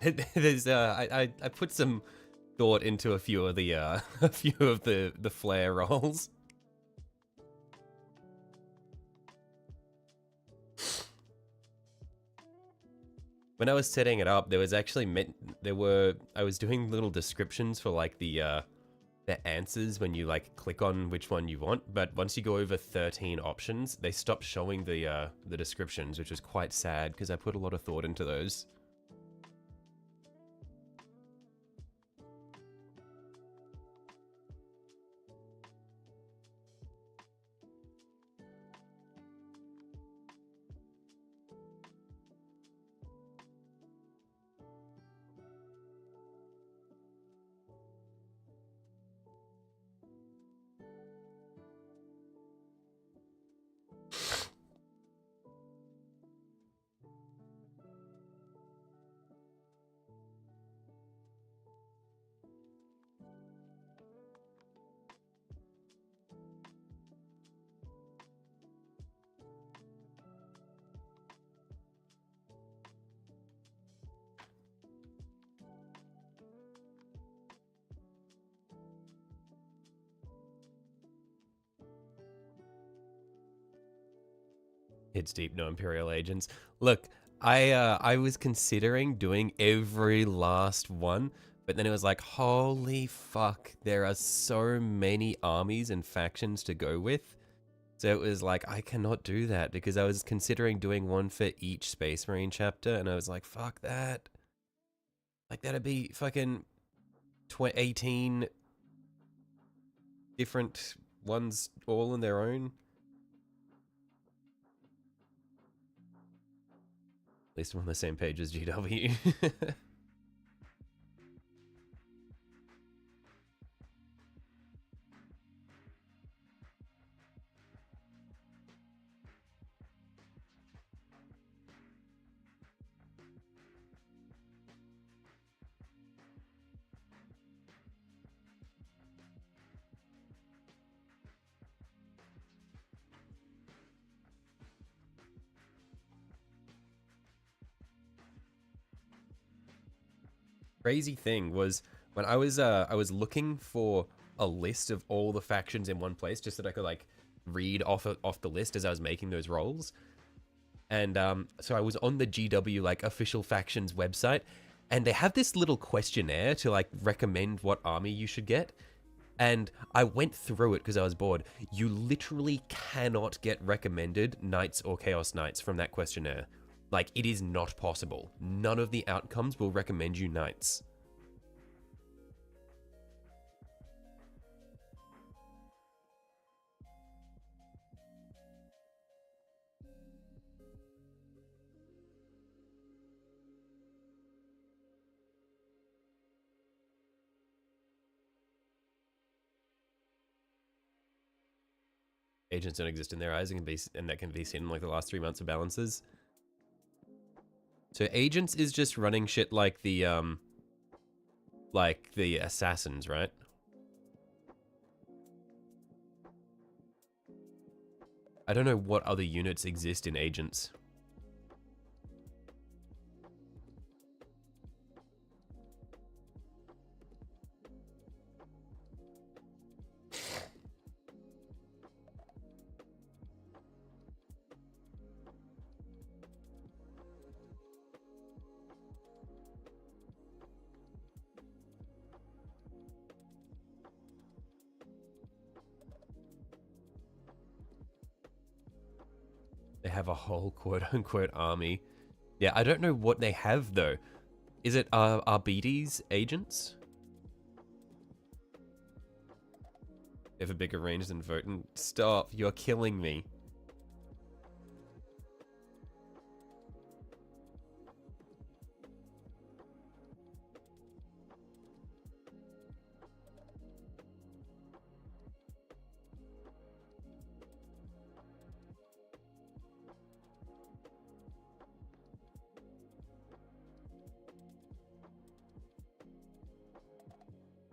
I put some thought into a few of the the flare rolls. When I was setting it up, there was actually I was doing little descriptions for like the answers when you like click on which one you want, but once you go over 13 options, they stop showing the descriptions, which was quite sad because I put a lot of thought into those. It's deep, no Imperial agents. Look, I was considering doing every last one, but then it was like, holy fuck, there are so many armies and factions to go with. So it was like, I cannot do that because I was considering doing one for each Space Marine chapter, and I was like, fuck that. Like, that'd be fucking 18 different ones all on their own. At least I'm on the same page as GW. Crazy thing was when I was looking for a list of all the factions in one place just so that I could like read off the list as I was making those rolls. And so I was on the GW like official factions website, and they have this little questionnaire to like recommend what army you should get. And I went through it because I was bored. You literally cannot get recommended Knights or Chaos Knights from that questionnaire. Like, it is not possible. None of the outcomes will recommend you Knights. Agents don't exist in their eyes, and that can be seen in like the last 3 months of balances. So agents is just running shit like the assassins, right? I don't know what other units exist in agents. They have a whole quote-unquote army. Yeah, I don't know what they have, though. Is it Arbites agents? They have a bigger range than Votan. Stop, you're killing me.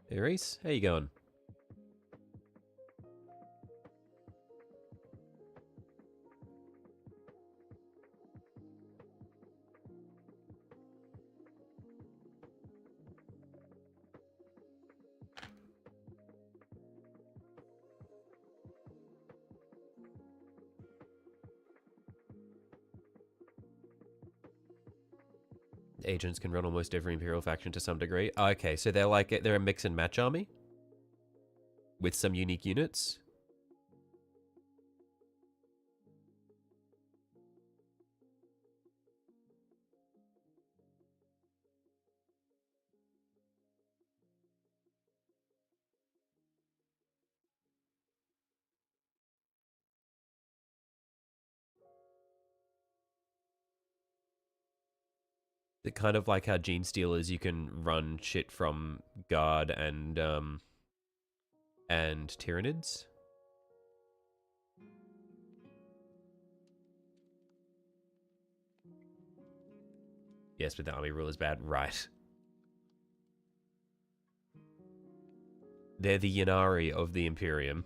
Hey, Reese, how you going? Agents can run almost every Imperial faction to some degree. Okay, so they're a mix and match army with some unique units. It kind of like how Gene Stealers, you can run shit from Guard and Tyranids. Yes, but the army rule is bad. Right. They're the Yanari of the Imperium.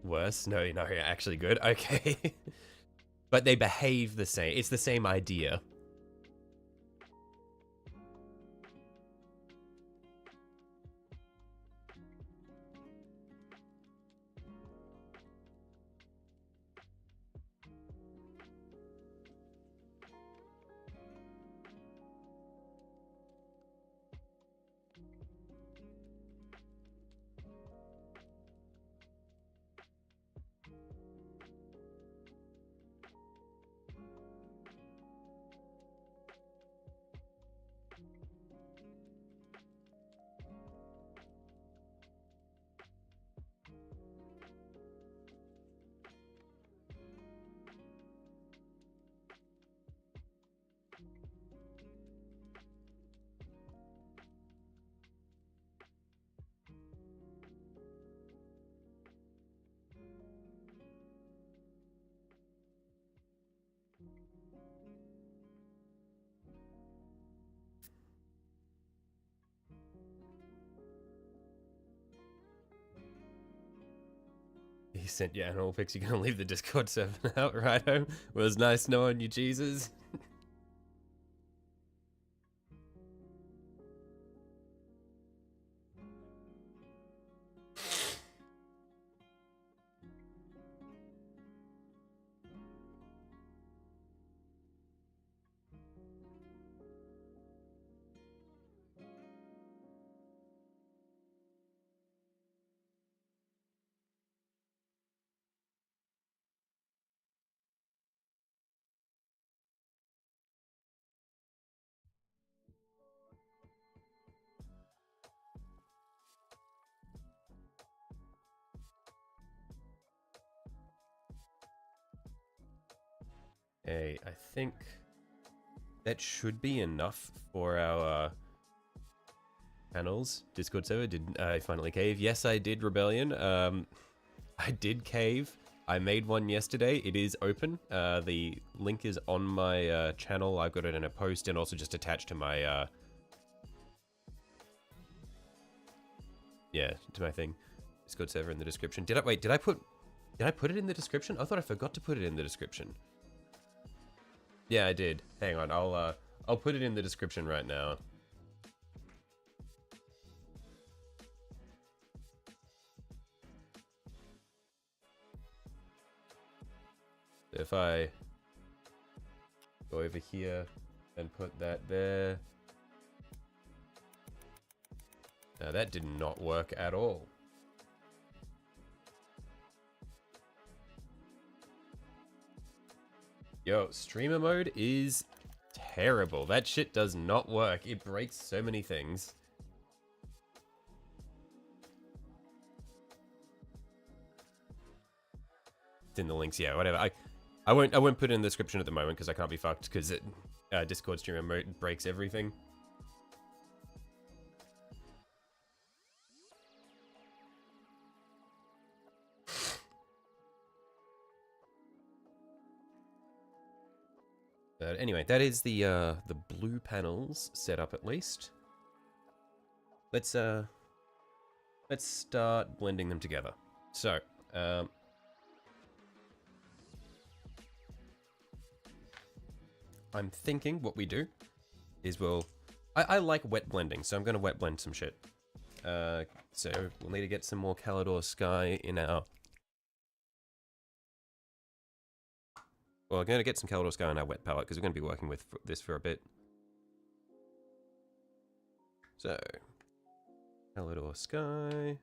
Worse? No, you're actually good. Okay. But they behave the same. It's the same idea. He sent you animal pics. You're gonna leave the Discord server out, right? Well, it was nice knowing you, Jesus. Hey, I think that should be enough for our panels. Discord server, did I finally cave? Yes, I did, Rebellion. I did cave. I made one yesterday. It is open. The link is on my channel. I've got it in a post and also just attached to my yeah, to my thing. Discord server in the description. Did I put it in the description? I thought I forgot to put it in the description. Yeah, I did. Hang on, I'll put it in the description right now. If I go over here and put that there. Now that did not work at all. Yo, streamer mode is terrible. That shit does not work. It breaks so many things. It's in the links, yeah, whatever. I won't put it in the description at the moment because I can't be fucked because Discord streamer mode breaks everything. But anyway, that is the blue panels set up at least. Let's start blending them together. So, I'm thinking what we do is I like wet blending, so I'm going to wet blend some shit. So we'll need to get some more Calidor Sky in our... Well, I'm going to get some Calidor Sky in our wet palette, because we're going to be working with this for a bit. So, Calidor Sky...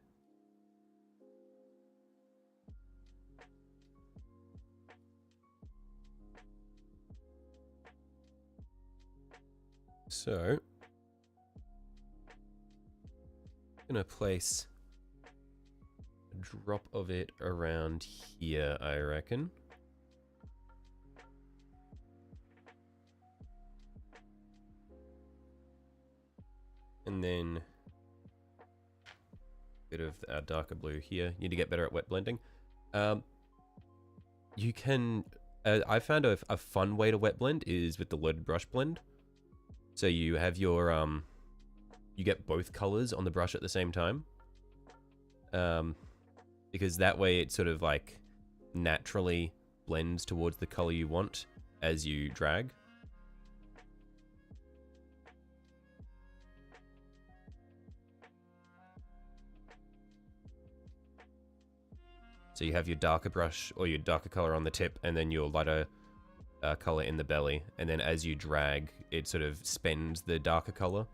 So, I'm going to place a drop of it around here, I reckon. And then a bit of our darker blue here. You need to get better at wet blending. You can... I found a fun way to wet blend is with the loaded brush blend. So you have your... you get both colors on the brush at the same time. Because that way it sort of like naturally blends towards the color you want as you drag. So you have your darker brush or your darker color on the tip and then your lighter color in the belly. And then as you drag, it sort of spends the darker color.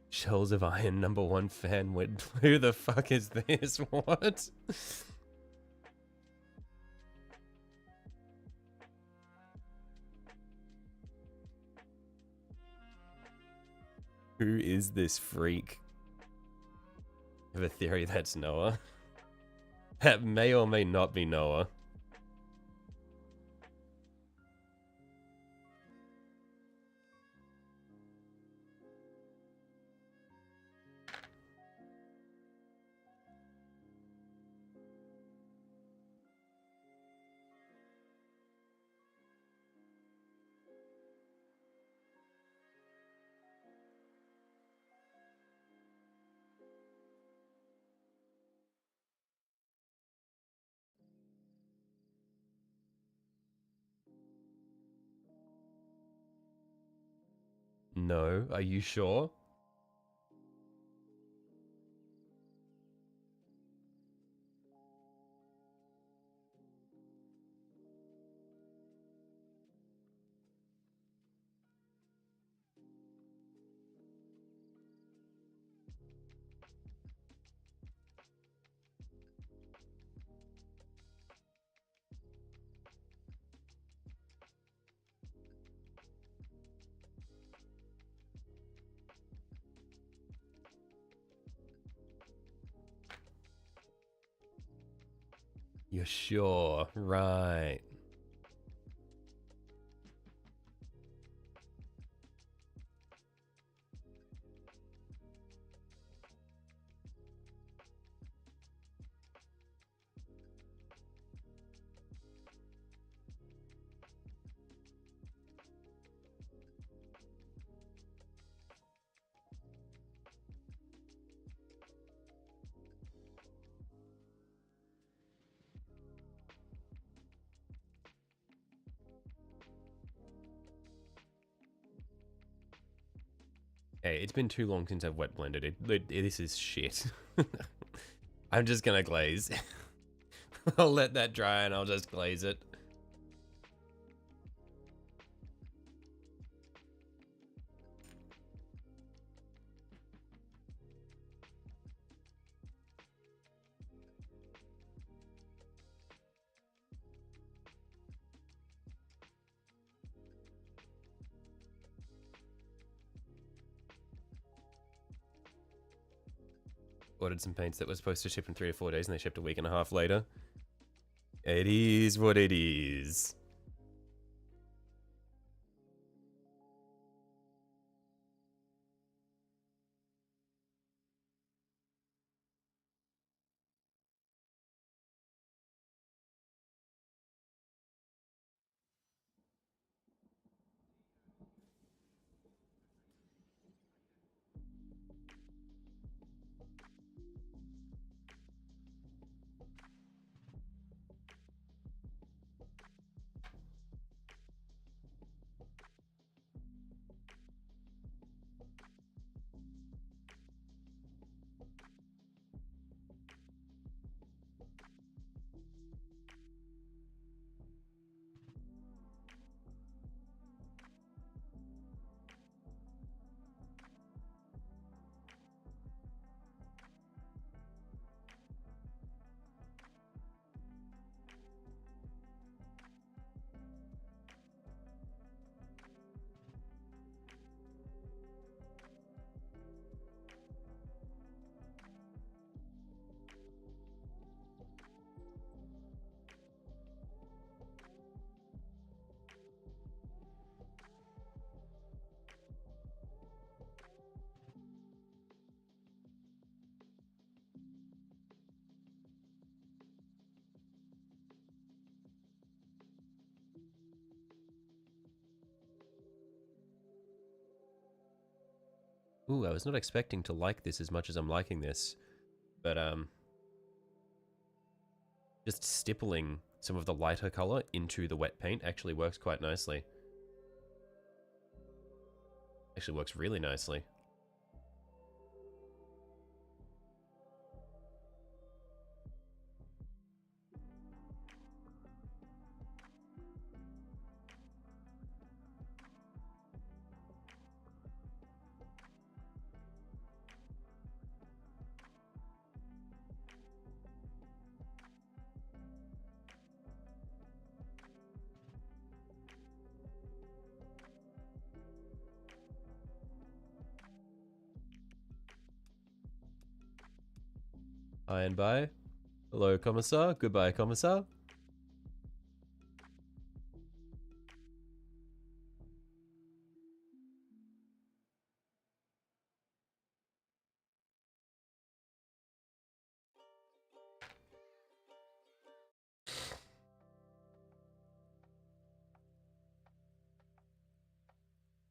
Shells of Iron #1 fan. Who the fuck is this? What? Who is this freak? I have a theory that's Noah. That may or may not be Noah. No, are you sure? You're sure, right. Hey, it's been too long since I've wet blended it. This is shit. I'm just gonna glaze. I'll let that dry and I'll just glaze it. Ordered some paints that were supposed to ship in 3 to 4 days and they shipped a week and a half later. It is what it is. Ooh, I was not expecting to like this as much as I'm liking this. But, just stippling some of the lighter color into the wet paint actually works quite nicely. Actually works really nicely. Hi and bye. Hello, Commissar. Goodbye, Commissar.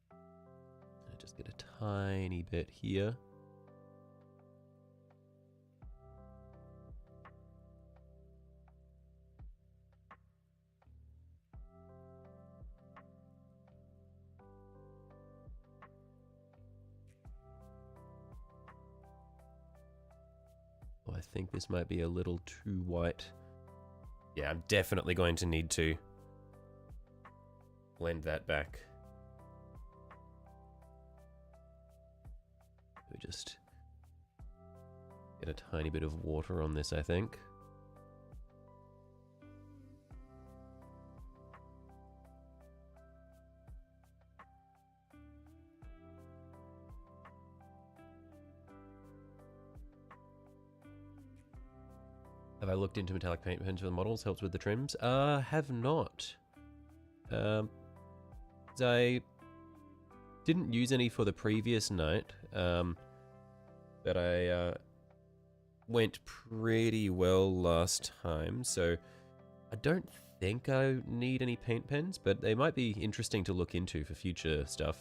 I just get a tiny bit here. Oh, I think this might be a little too white. Yeah, I'm definitely going to need to blend that back. We just get a tiny bit of water on this, I think. Have I looked into metallic paint pens for the models? Helps with the trims? Have not. I didn't use any for the previous night, but I went pretty well last time, so I don't think I need any paint pens, but they might be interesting to look into for future stuff.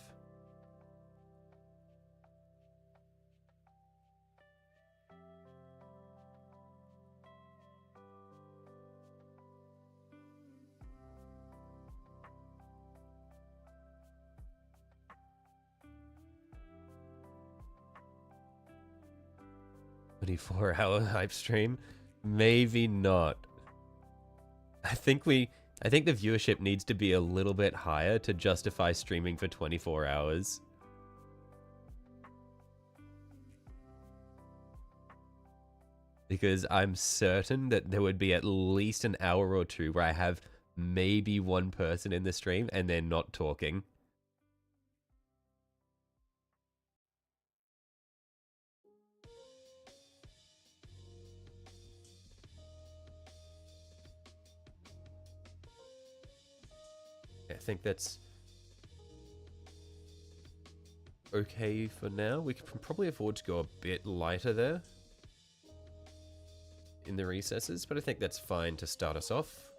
"24-hour hype stream? Maybe not. I think the viewership needs to be a little bit higher to justify streaming for 24 hours. Because I'm certain that there would be at least an hour or two where I have maybe one person in the stream and they're not talking. I think that's okay for now. We can probably afford to go a bit lighter there in the recesses, but I think that's fine to start us off.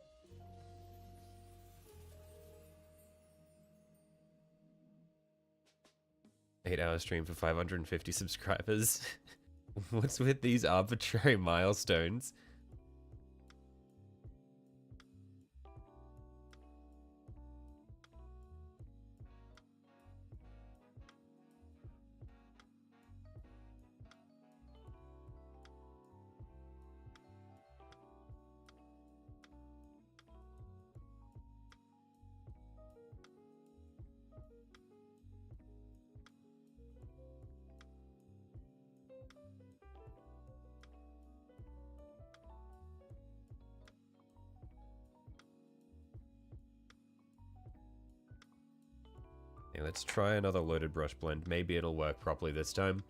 Eight-hour stream for 550 subscribers. What's with these arbitrary milestones? Yeah, let's try another loaded brush blend. Maybe it'll work properly this time.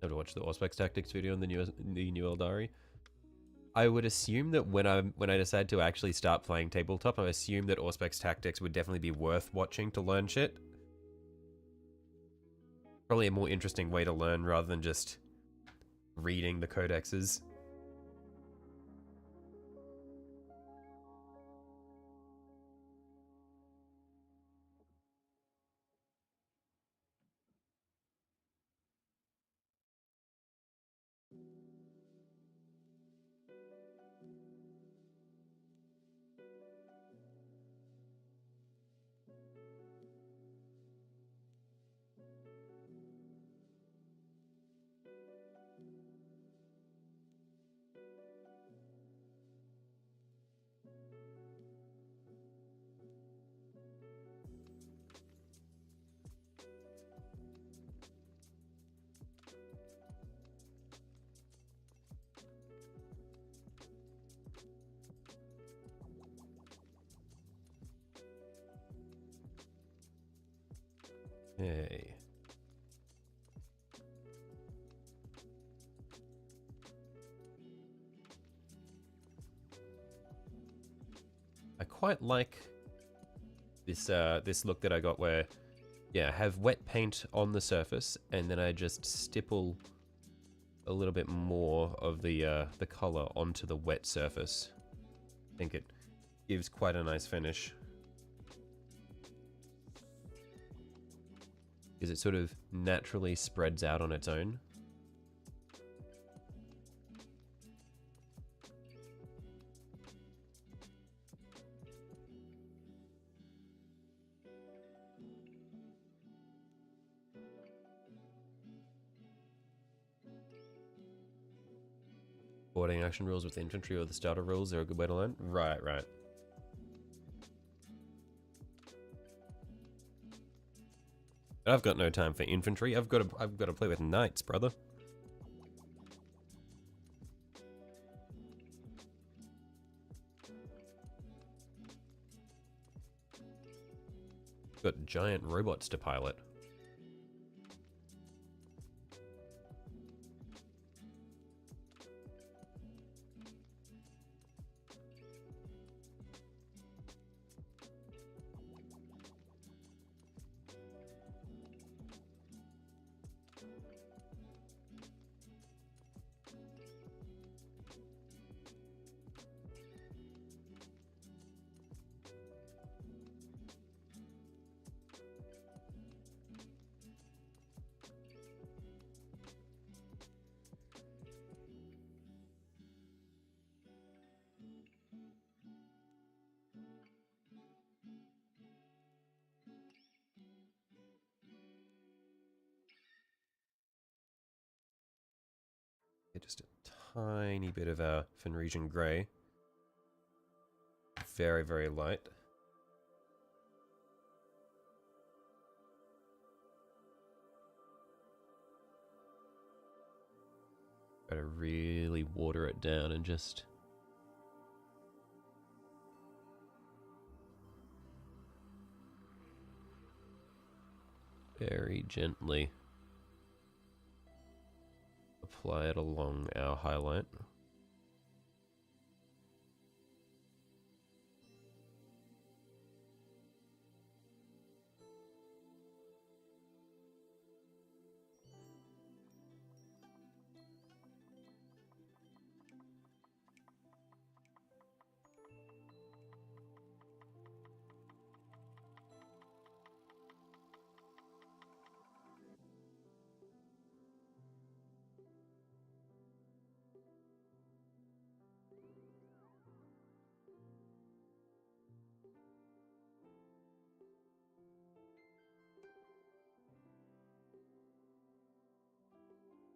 Have to watch the Auspex Tactics video in the new Eldari. I would assume that when I decide to actually start playing tabletop, I assume that Auspex Tactics would definitely be worth watching to learn shit. Probably a more interesting way to learn rather than just reading the codexes. Hey. I quite like this look that I got where, yeah, I have wet paint on the surface and then I just stipple a little bit more of the color onto the wet surface. I think it gives quite a nice finish. Because it sort of naturally spreads out on its own. Boarding action rules with infantry or the starter rules are a good way to learn. Right. I've got no time for infantry. I've got to play with knights, brother. Got giant robots to pilot. Just a tiny bit of our Fenrisian grey. Very, very light. Gotta really water it down and just... very gently apply it along our highlight.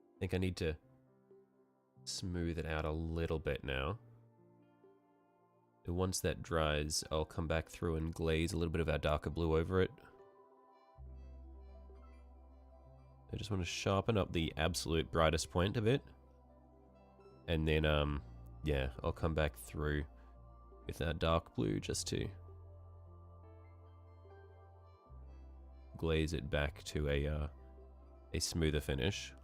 I think I need to smooth it out a little bit now. And once that dries, I'll come back through and glaze a little bit of our darker blue over it. I just want to sharpen up the absolute brightest point of it. And then, yeah, I'll come back through with our dark blue just to glaze it back to a smoother finish.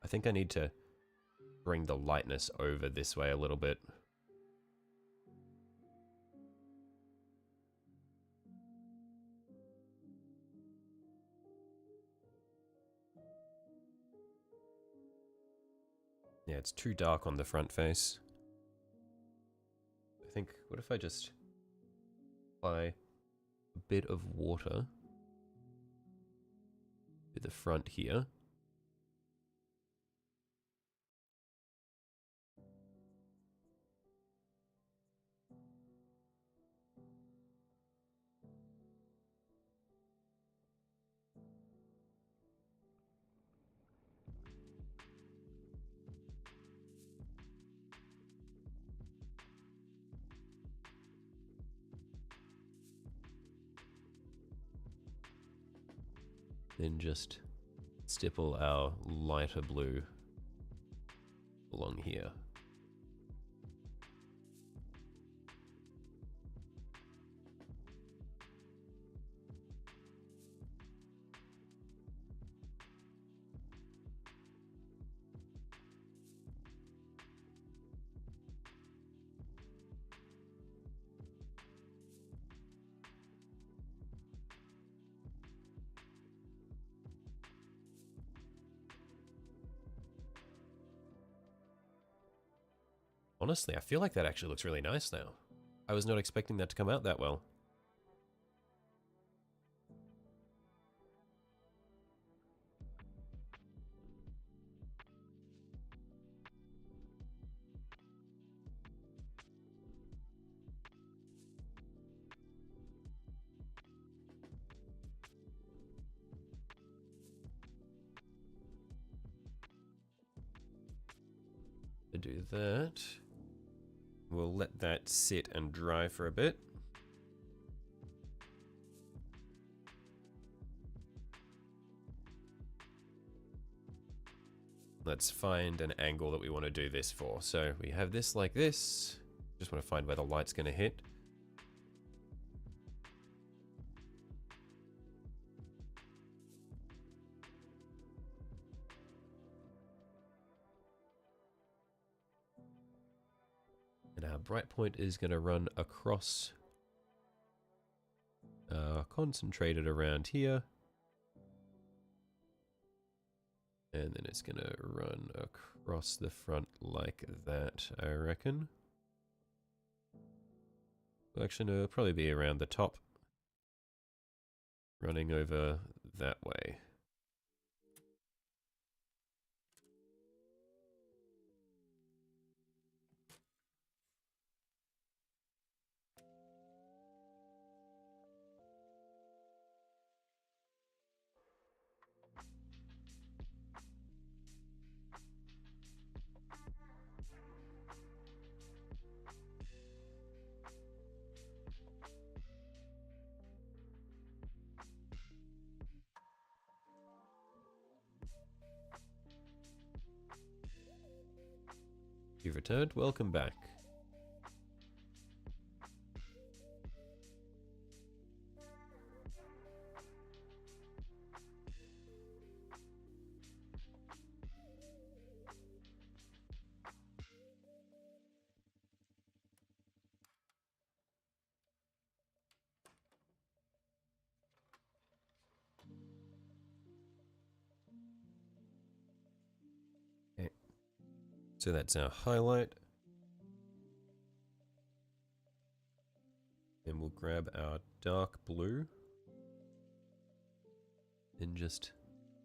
I think I need to bring the lightness over this way a little bit. Yeah, it's too dark on the front face. I think, what if I just apply a bit of water to the front here? Then just stipple our lighter blue along here. Honestly, I feel like that actually looks really nice now. I was not expecting that to come out that well. To do that, we'll let that sit and dry for a bit. Let's find an angle that we want to do this for. So we have this like this. Just want to find where the light's going to hit. And our bright point is going to run across, concentrated around here. And then it's going to run across the front like that, I reckon. Actually, no, it'll probably be around the top. Running over that way. You've returned. Welcome back. Okay. So that's our highlight. And we'll grab our dark blue and just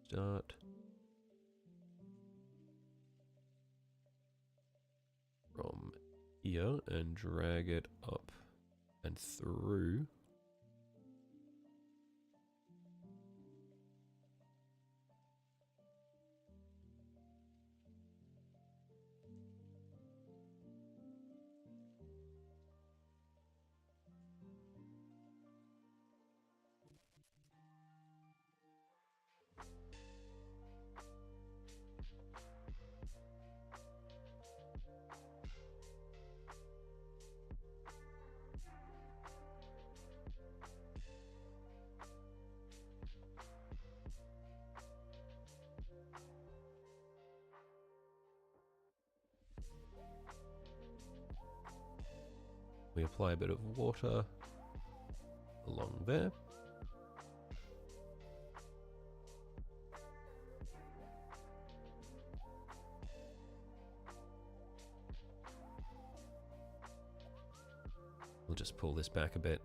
start from here and drag it up and through. We apply a bit of water along there. We'll just pull this back a bit.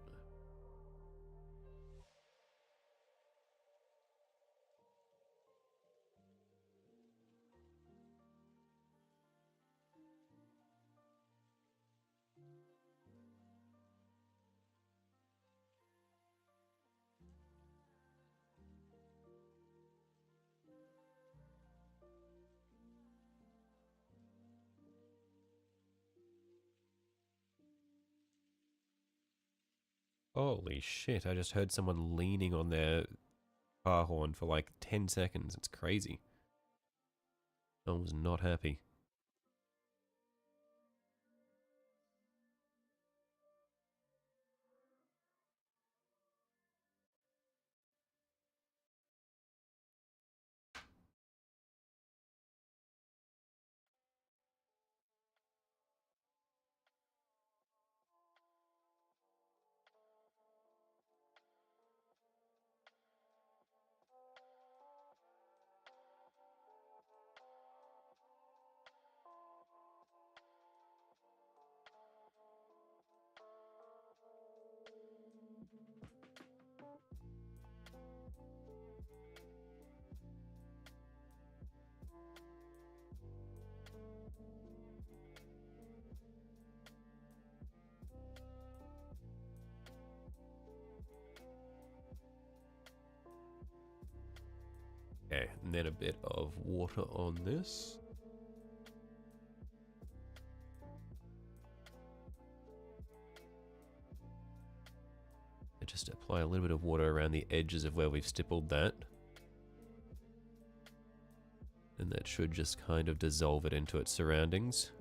Holy shit, I just heard someone leaning on their car horn for like 10 seconds. It's crazy. I was not happy. Okay, and then a bit of water on this. I just apply a little bit of water around the edges of where we've stippled that. And that should just kind of dissolve it into its surroundings.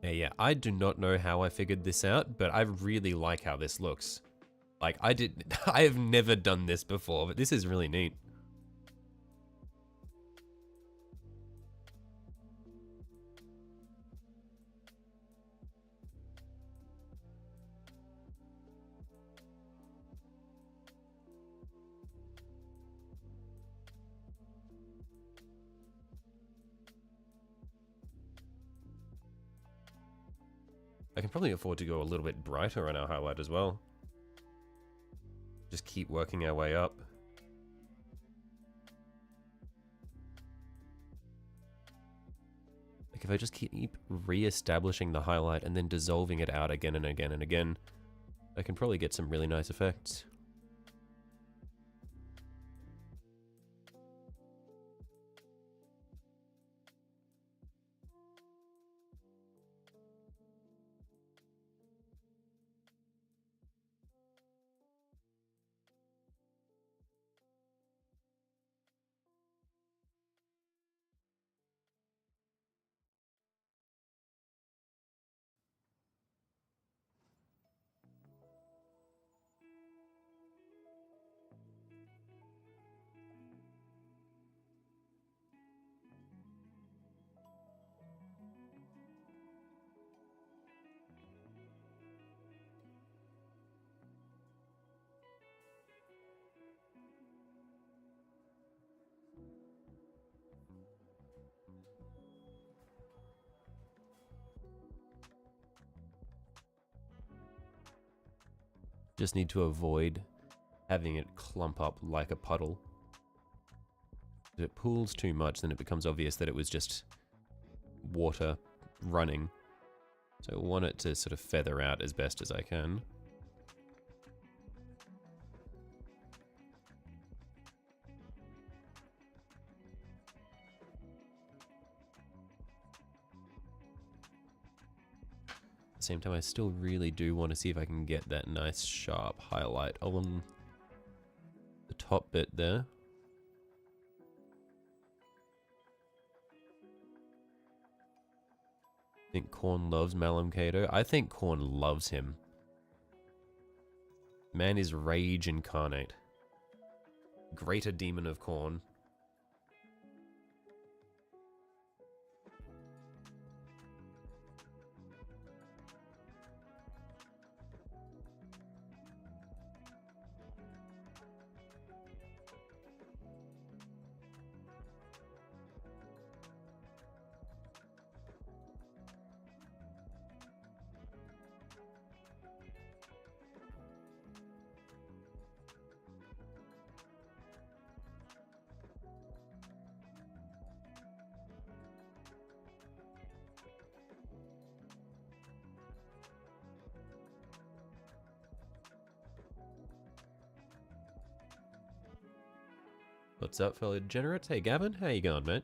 Yeah, I do not know how I figured this out, but I really like how this looks. Like, I have never done this before, but this is really neat. I can probably afford to go a little bit brighter on our highlight as well. Just keep working our way up. Like if I just keep re-establishing the highlight and then dissolving it out again and again and again, I can probably get some really nice effects. Just need to avoid having it clump up like a puddle. If it pools too much, then it becomes obvious that it was just water running. So I want it to sort of feather out as best as I can. same time, I still really do want to see if I can get that nice sharp highlight along the top bit there. I think Korn loves Malum Cato. I think Korn loves him. Man is rage incarnate. Greater demon of Korn. What's up, fellow degenerates? Hey, Gavin, how you going, mate?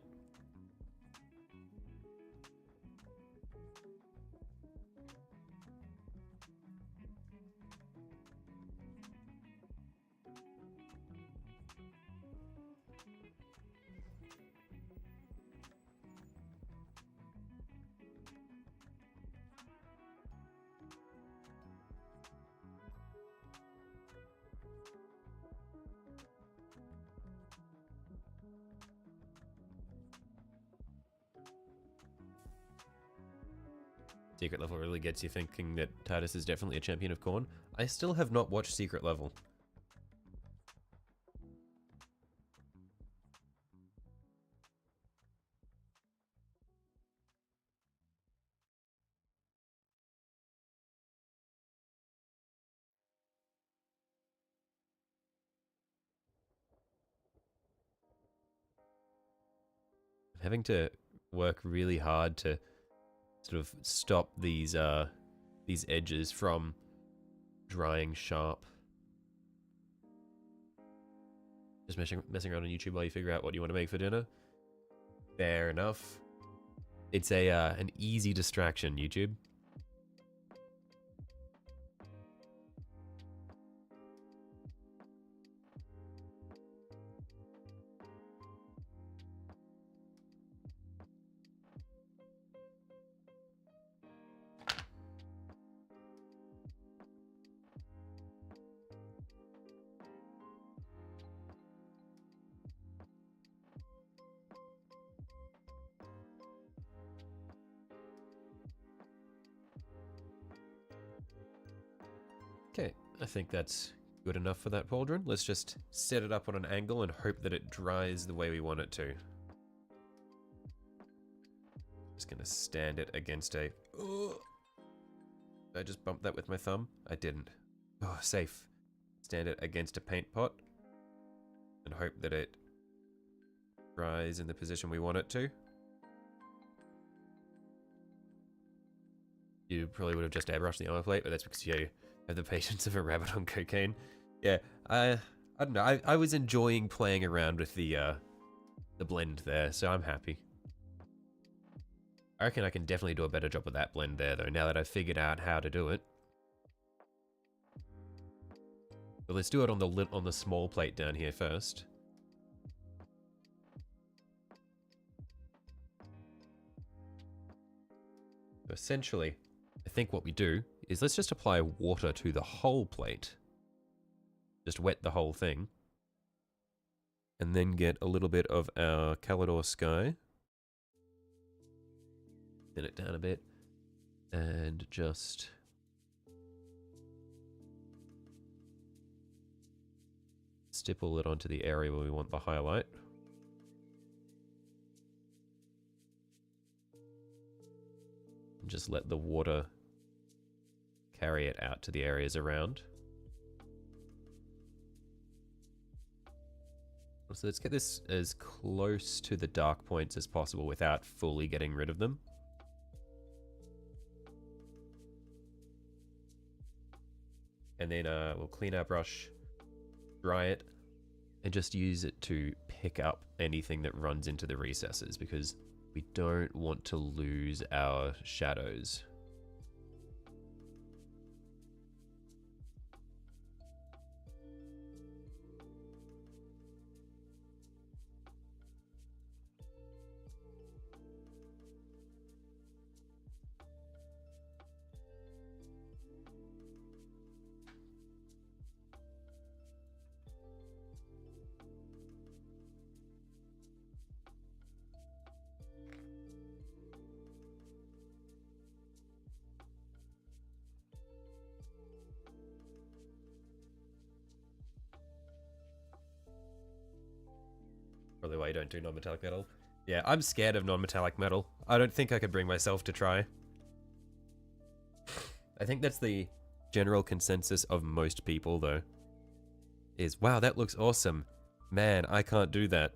Secret Level really gets you thinking that Titus is definitely a champion of Korn. I still have not watched Secret Level. I'm having to work really hard to sort of stop these edges from drying sharp. Just messing around on YouTube while you figure out what you want to make for dinner. Fair enough. It's an easy distraction, YouTube. Okay, I think that's good enough for that pauldron. Let's just set it up on an angle and hope that it dries the way we want it to. Just gonna stand it against a... Oh, did I just bump that with my thumb? I didn't. Oh, safe. Stand it against a paint pot and hope that it dries in the position we want it to. You probably would have just airbrushed the armor plate, but that's because you have the patience of a rabbit on cocaine. Yeah, I don't know. I was enjoying playing around with the blend there, so I'm happy. I reckon I can definitely do a better job with that blend there, though, now that I've figured out how to do it. But let's do it on the small plate down here first. So essentially, I think what we do is let's just apply water to the whole plate. Just wet the whole thing. And then get a little bit of our Calidor Sky. Thin it down a bit. And just... stipple it onto the area where we want the highlight. And just let the water carry it out to the areas around. So let's get this as close to the dark points as possible without fully getting rid of them. And then we'll clean our brush, dry it, and just use it to pick up anything that runs into the recesses, because we don't want to lose our shadows. Probably why you don't do non-metallic metal. Yeah, I'm scared of non-metallic metal. I don't think I could bring myself to try. I think that's the general consensus of most people, though. Is, wow, that looks awesome. Man, I can't do that.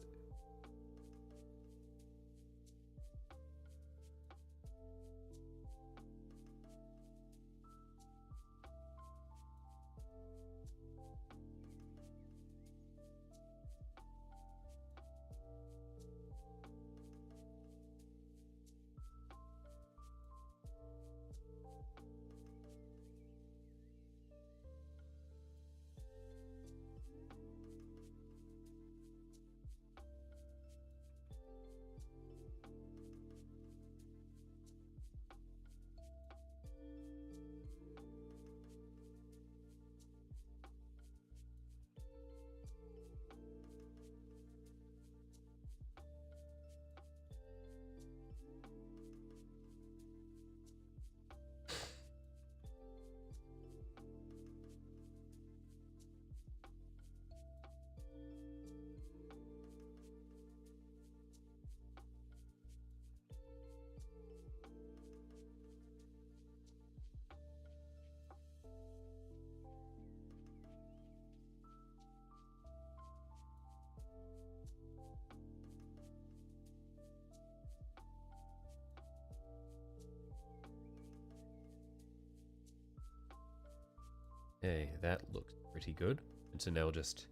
Hey, that looks pretty good. And so now we'll just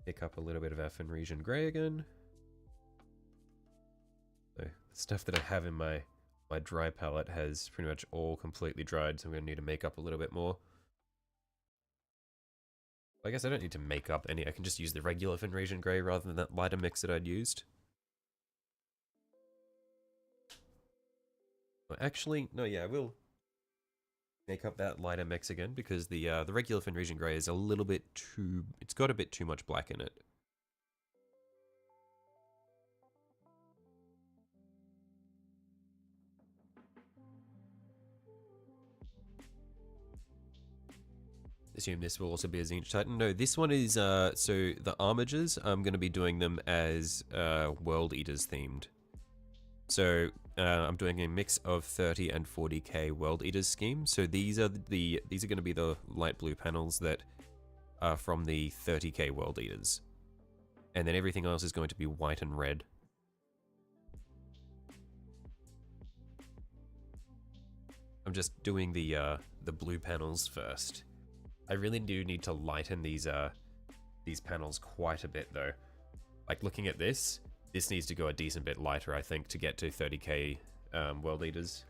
pick up a little bit of our Fenrisian Grey again. So the stuff that I have in my dry palette has pretty much all completely dried, so I'm going to need to make up a little bit more. I guess I don't need to make up any, I can just use the regular Fenrisian Grey rather than that lighter mix that I'd used. Well, actually, no, yeah, I will make up that lighter mix again, because the regular Fenrisian Grey is a little bit too, it's got a bit too much black in it. Assume this will also be a Zinch Titan. No, this one is, so the armigers, I'm going to be doing them as World Eaters themed. So I'm doing a mix of 30 and 40k World Eaters scheme. So these are going to be the light blue panels that are from the 30k World Eaters. And then everything else is going to be white and red. I'm just doing the blue panels first. I really do need to lighten these panels quite a bit though. Like looking at this needs to go a decent bit lighter, I think, to get to 30k World Eaters.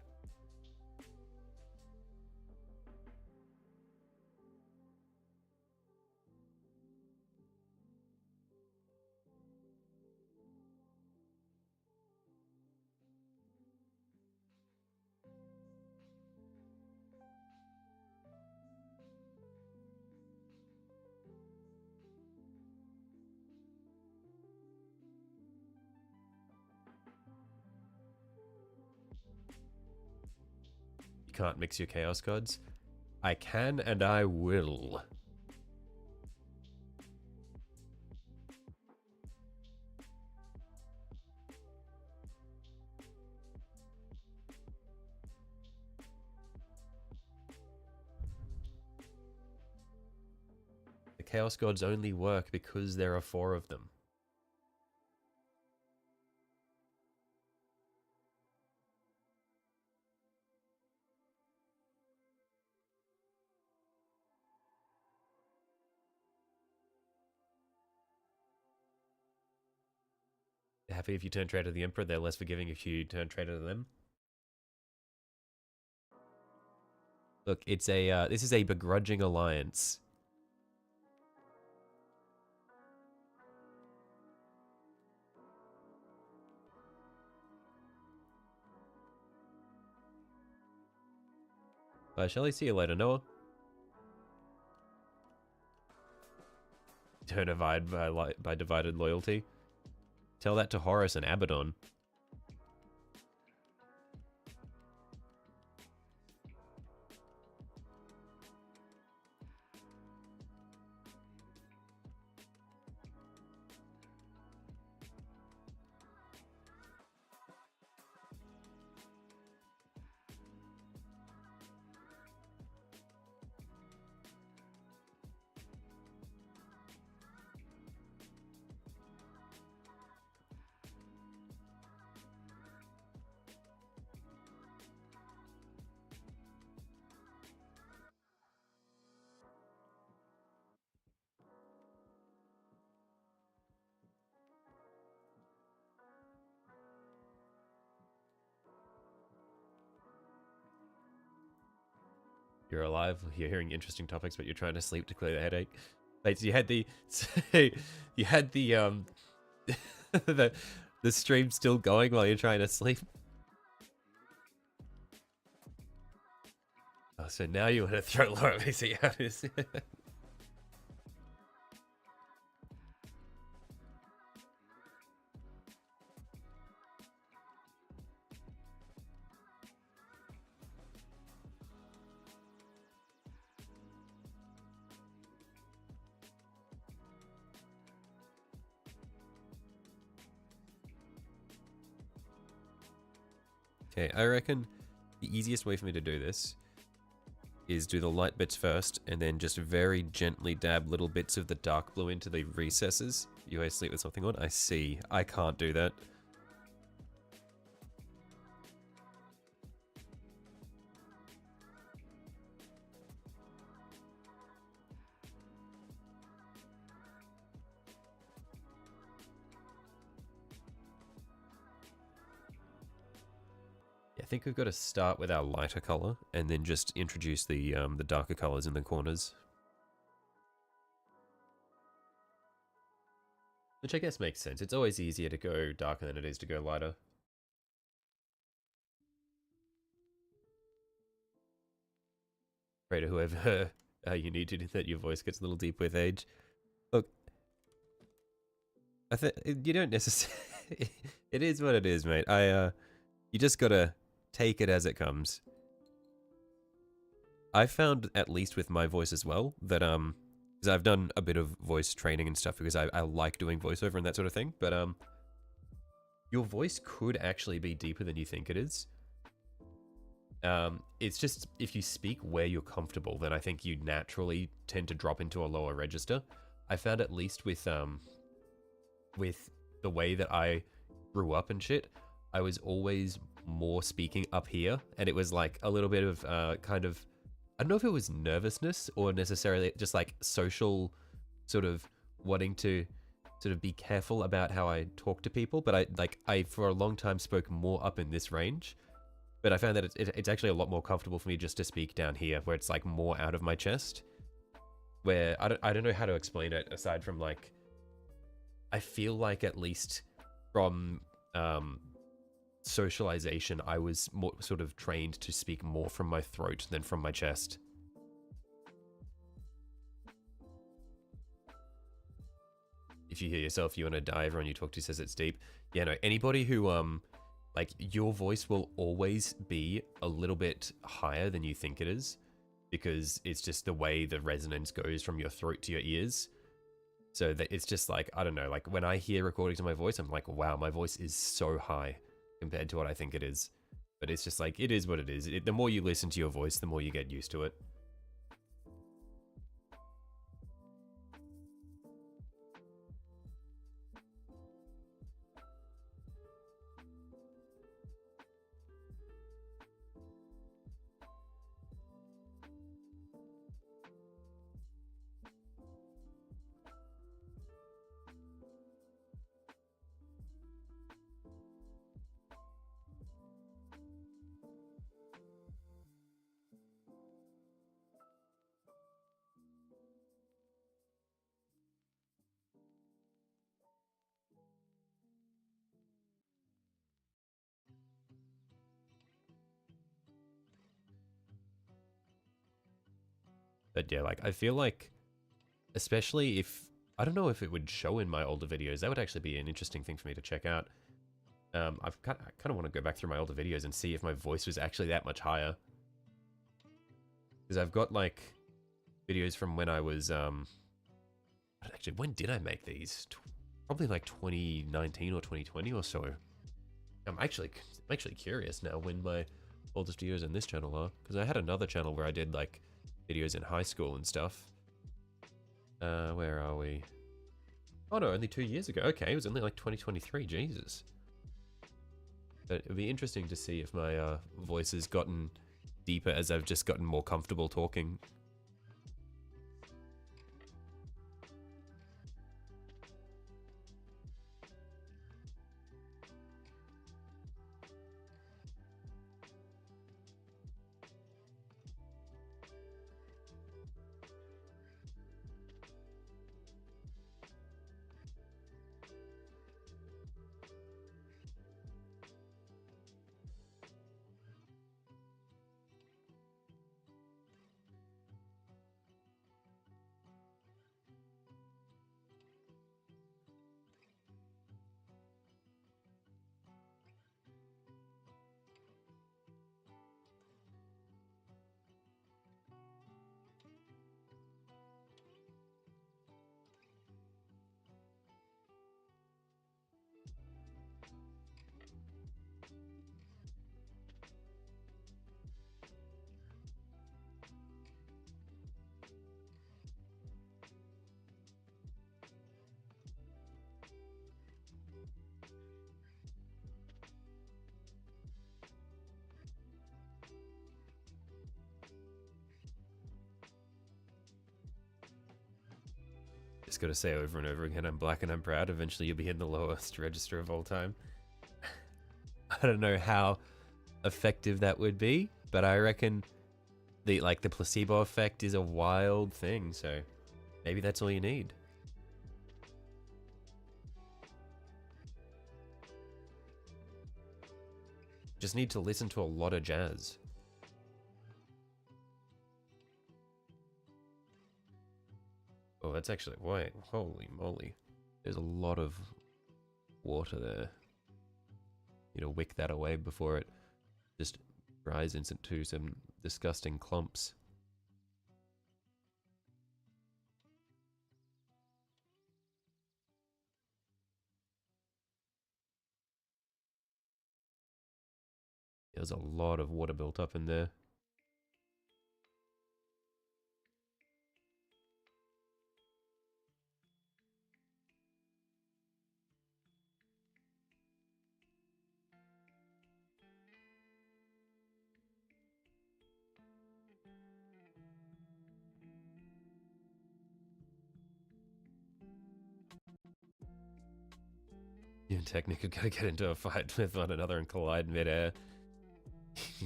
Can't mix your chaos gods. I can and I will. The chaos gods only work because there are 4 of them. Happy if you turn traitor to the Emperor, they're less forgiving if you turn traitor to them. Look, it's a, this is a begrudging alliance. Shall I see you later, Noah? Don't abide by divided loyalty. Tell that to Horus and Abaddon. you're alive, you're hearing interesting topics, but you're trying to sleep to clear the headache. Wait, so you had the the stream still going while you're trying to sleep. Oh, so now you want to throw Laura VC out. Okay, I reckon the easiest way for me to do this is do the light bits first, and then just very gently dab little bits of the dark blue into the recesses. You always sleep with something on? I see. I can't do that. I think we've got to start with our lighter color and then just introduce the darker colors in the corners. Which I guess makes sense. It's always easier to go darker than it is to go lighter. Pray to whoever you need to, that your voice gets a little deep with age. Look, I think you don't necessarily... It is what it is, mate. You just gotta take it as it comes. I found, at least with my voice as well, that because I've done a bit of voice training and stuff because I like doing voiceover and that sort of thing, but your voice could actually be deeper than you think it is. It's just, if you speak where you're comfortable, then I think you naturally tend to drop into a lower register. I found, at least with the way that I grew up and shit, I was always more speaking up here, and it was like a little bit of kind of, I don't know if it was nervousness or necessarily just like social sort of wanting to sort of be careful about how I talk to people, but I for a long time spoke more up in this range, but I found that it's actually a lot more comfortable for me just to speak down here, where it's like more out of my chest, where I don't know how to explain it aside from like, I feel like, at least from socialization, I was more sort of trained to speak more from my throat than from my chest. If you hear yourself, you want to die, everyone you talk to says it's deep. Yeah, no, anybody who, like, your voice will always be a little bit higher than you think it is, because it's just the way the resonance goes from your throat to your ears. So that it's just like, I don't know, like when I hear recordings of my voice, I'm like, wow, my voice is so high compared to what I think it is. But it's just like, it is what it is. The more you listen to your voice, the more you get used to it. But yeah, like, I feel like, especially if, I don't know if it would show in my older videos, that would actually be an interesting thing for me to check out. I kind of want to go back through my older videos and see if my voice was actually that much higher. Because I've got, like, videos from when I was, actually, when did I make these? Probably like 2019 or 2020 or so. I'm actually curious now when my oldest videos in this channel are, because I had another channel where I did like videos in high school and stuff. Where are we? Oh no, only 2 years ago. Okay, it was only like 2023. Jesus. But it'd be interesting to see if my voice has gotten deeper as I've just gotten more comfortable talking. just gotta say over and over again, I'm black and I'm proud. Eventually you'll be in the lowest register of all time. I don't know how effective that would be, but I reckon the placebo effect is a wild thing, so maybe that's all you need. Just need to listen to a lot of jazz. Oh, that's actually, wait, holy moly. There's a lot of water there. Need to wick that away before it just dries into some disgusting clumps. There's a lot of water built up in there. You and Technic are gonna get into a fight with one another and collide midair.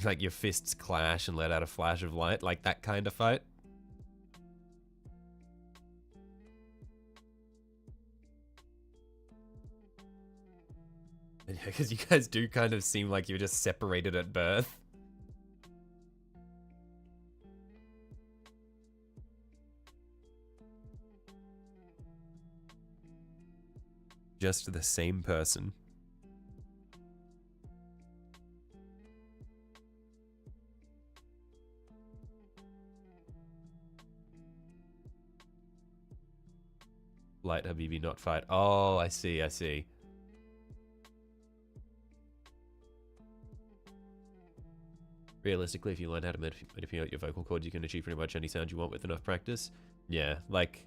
Like your fists clash and let out a flash of light, like that kind of fight. Yeah, because you guys do kind of seem like you're just separated at birth. Just the same person. Light Habibi, not fight. Oh, I see, I see. Realistically, if you learn how to manipulate your vocal cords, you can achieve pretty much any sound you want with enough practice. Yeah, like...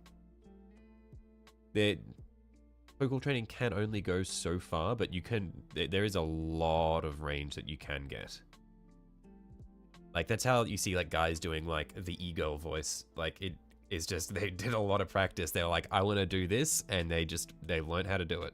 vocal training can only go so far, but you can... There is a lot of range that you can get. Like, that's how you see, like, guys doing, like, the ego voice. Like, it is just... They did a lot of practice. They're like, I want to do this, and they learned how to do it.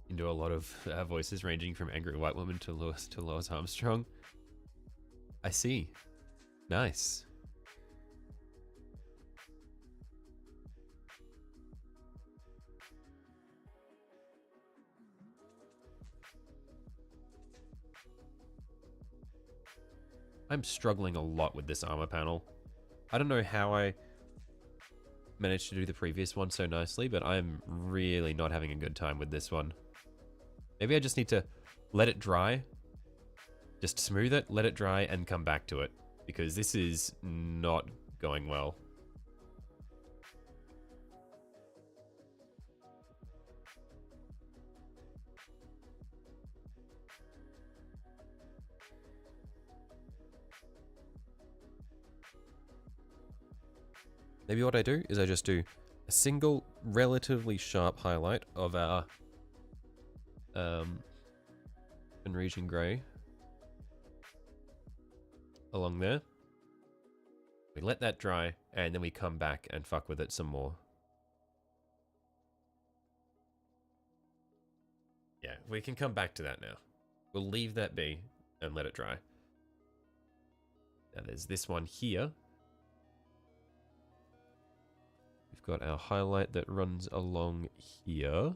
You can do a lot of voices ranging from Angry White Woman to Lois Armstrong. I see. Nice. I'm struggling a lot with this armor panel. I don't know how I managed to do the previous one so nicely, but I'm really not having a good time with this one. Maybe I just need to let it dry. Just smooth it, let it dry, and come back to it. Because this is not going well. Maybe what I do is I just do a single relatively sharp highlight of our Region Grey along there. We let that dry, and then we come back and fuck with it some more. Yeah, we can come back to that now. We'll leave that be and let it dry. Now there's this one here. We've got our highlight that runs along here.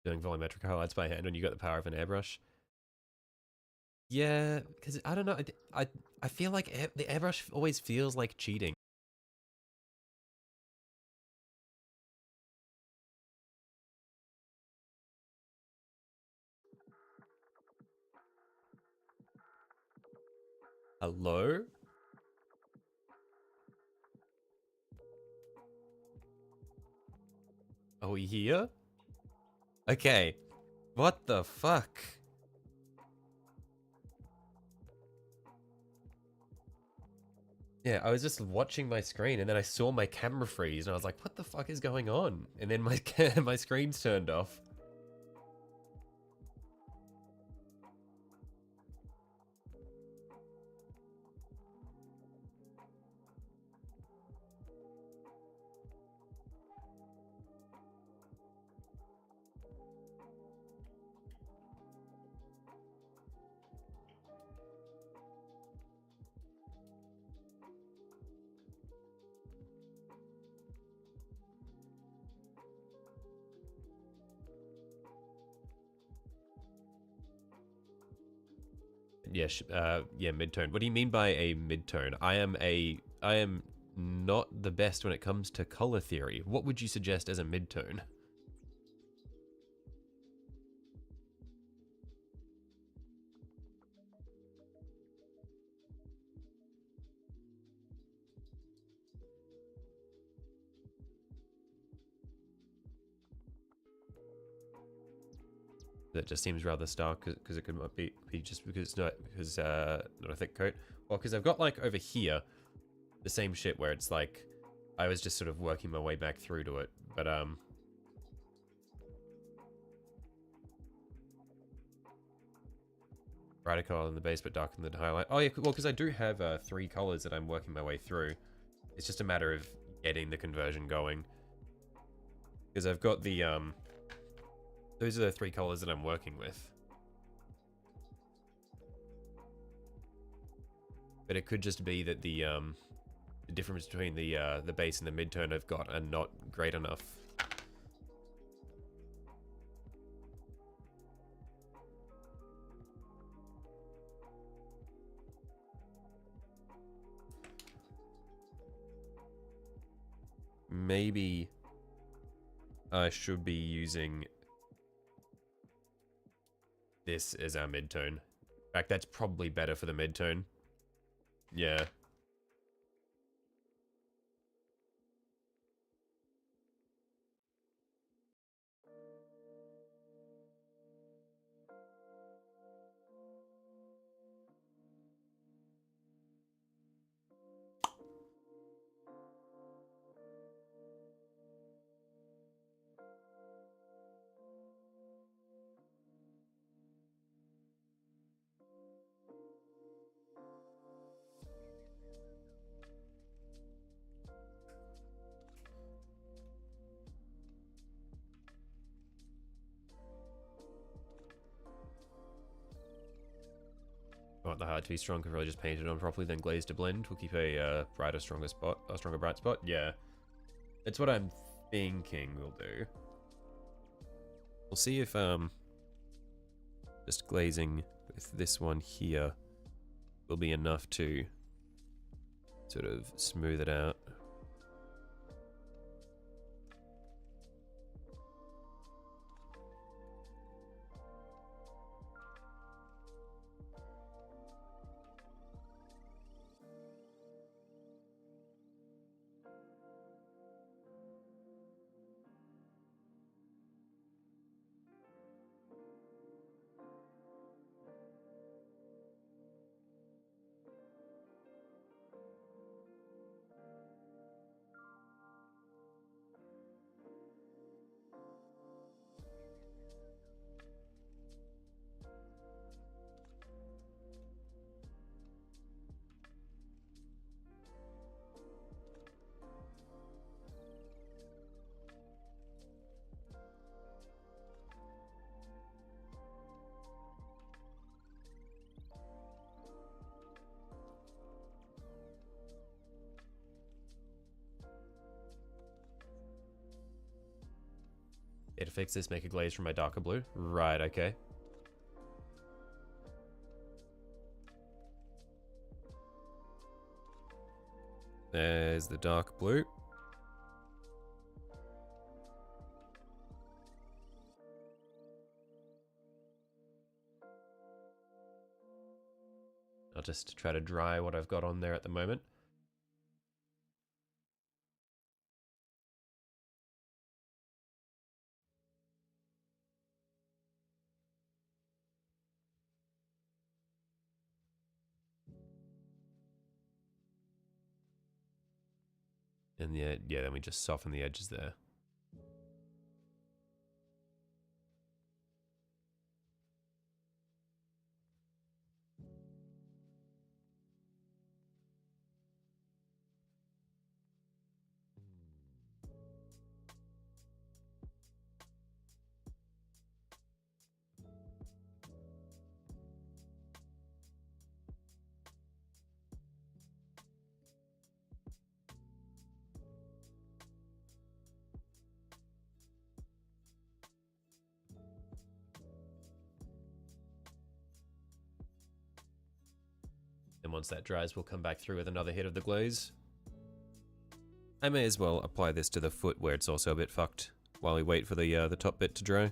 Doing volumetric highlights by hand when you got the power of an airbrush. Yeah, because I don't know. I feel like the airbrush always feels like cheating. Hello? Are we here? Okay. What the fuck? Yeah, I was just watching my screen and then I saw my camera freeze and I was like, what the fuck is going on? And then my my screen's turned off. Yes, yeah, midtone. What do you mean by a midtone? I am not the best when it comes to color theory. What would you suggest as a midtone? That just seems rather stark because it could be just because it's not a thick coat. Well, because I've got like over here the same shit where it's like I was just sort of working my way back through to it, but brighter color in the base but darker in the highlight. Oh yeah, well because I do have 3 colors that I'm working my way through. It's just a matter of getting the conversion going. Because I've got the those are the 3 colors that I'm working with. But it could just be that the difference between the base and the midtone I've got are not great enough. Maybe I should be using this as our midtone. In fact, that's probably better for the midtone. Yeah. want the heart to be strong, could probably just paint it on properly, then glaze to blend. We'll keep a brighter, stronger spot, a stronger bright spot. Yeah, it's what I'm thinking we'll do. We'll see if just glazing with this one here will be enough to sort of smooth it out. To fix this, make a glaze from my darker blue. Right, okay. There's the dark blue. I'll just try to dry what I've got on there at the moment. And yeah, then we just soften the edges there. And once that dries, we'll come back through with another hit of the glaze. I may as well apply this to the foot where it's also a bit fucked while we wait for the top bit to dry.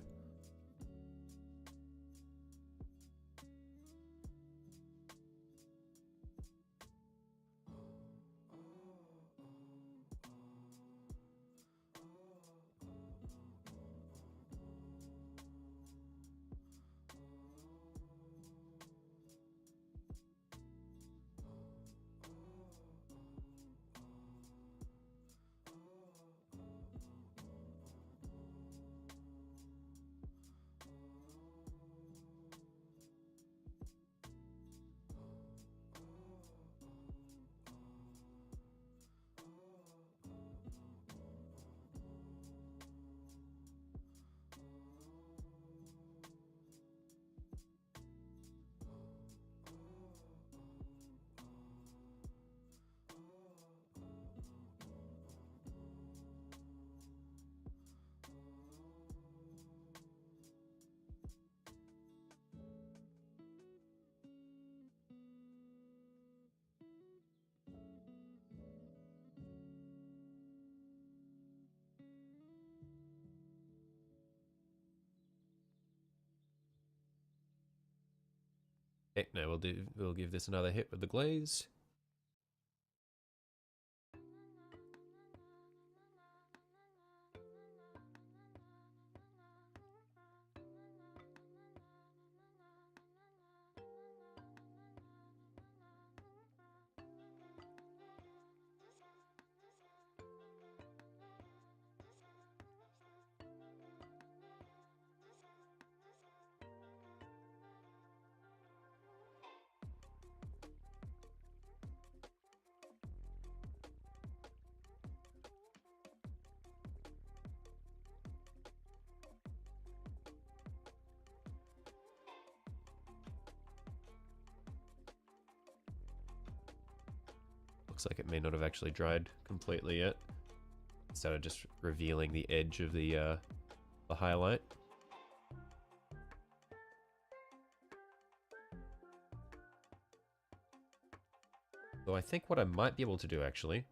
Okay, now we'll give this another hit with the glaze. Looks like it may not have actually dried completely yet. Instead of just revealing the edge of the highlight. So I think what I might be able to do actually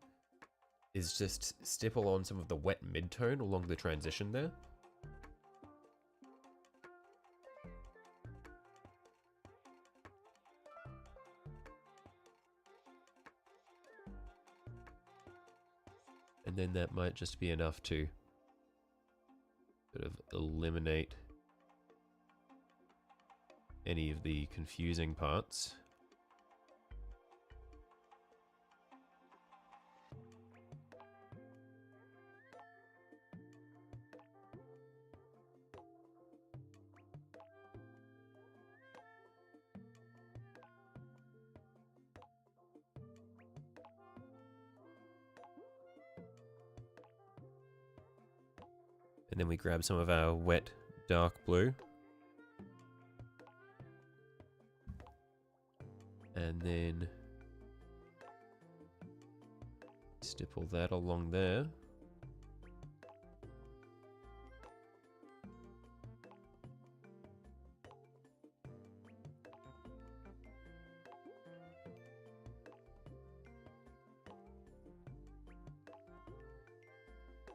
is just stipple on some of the wet mid-tone along the transition there. And then that might just be enough to sort of eliminate any of the confusing parts. And then we grab some of our wet dark blue. And then stipple that along there.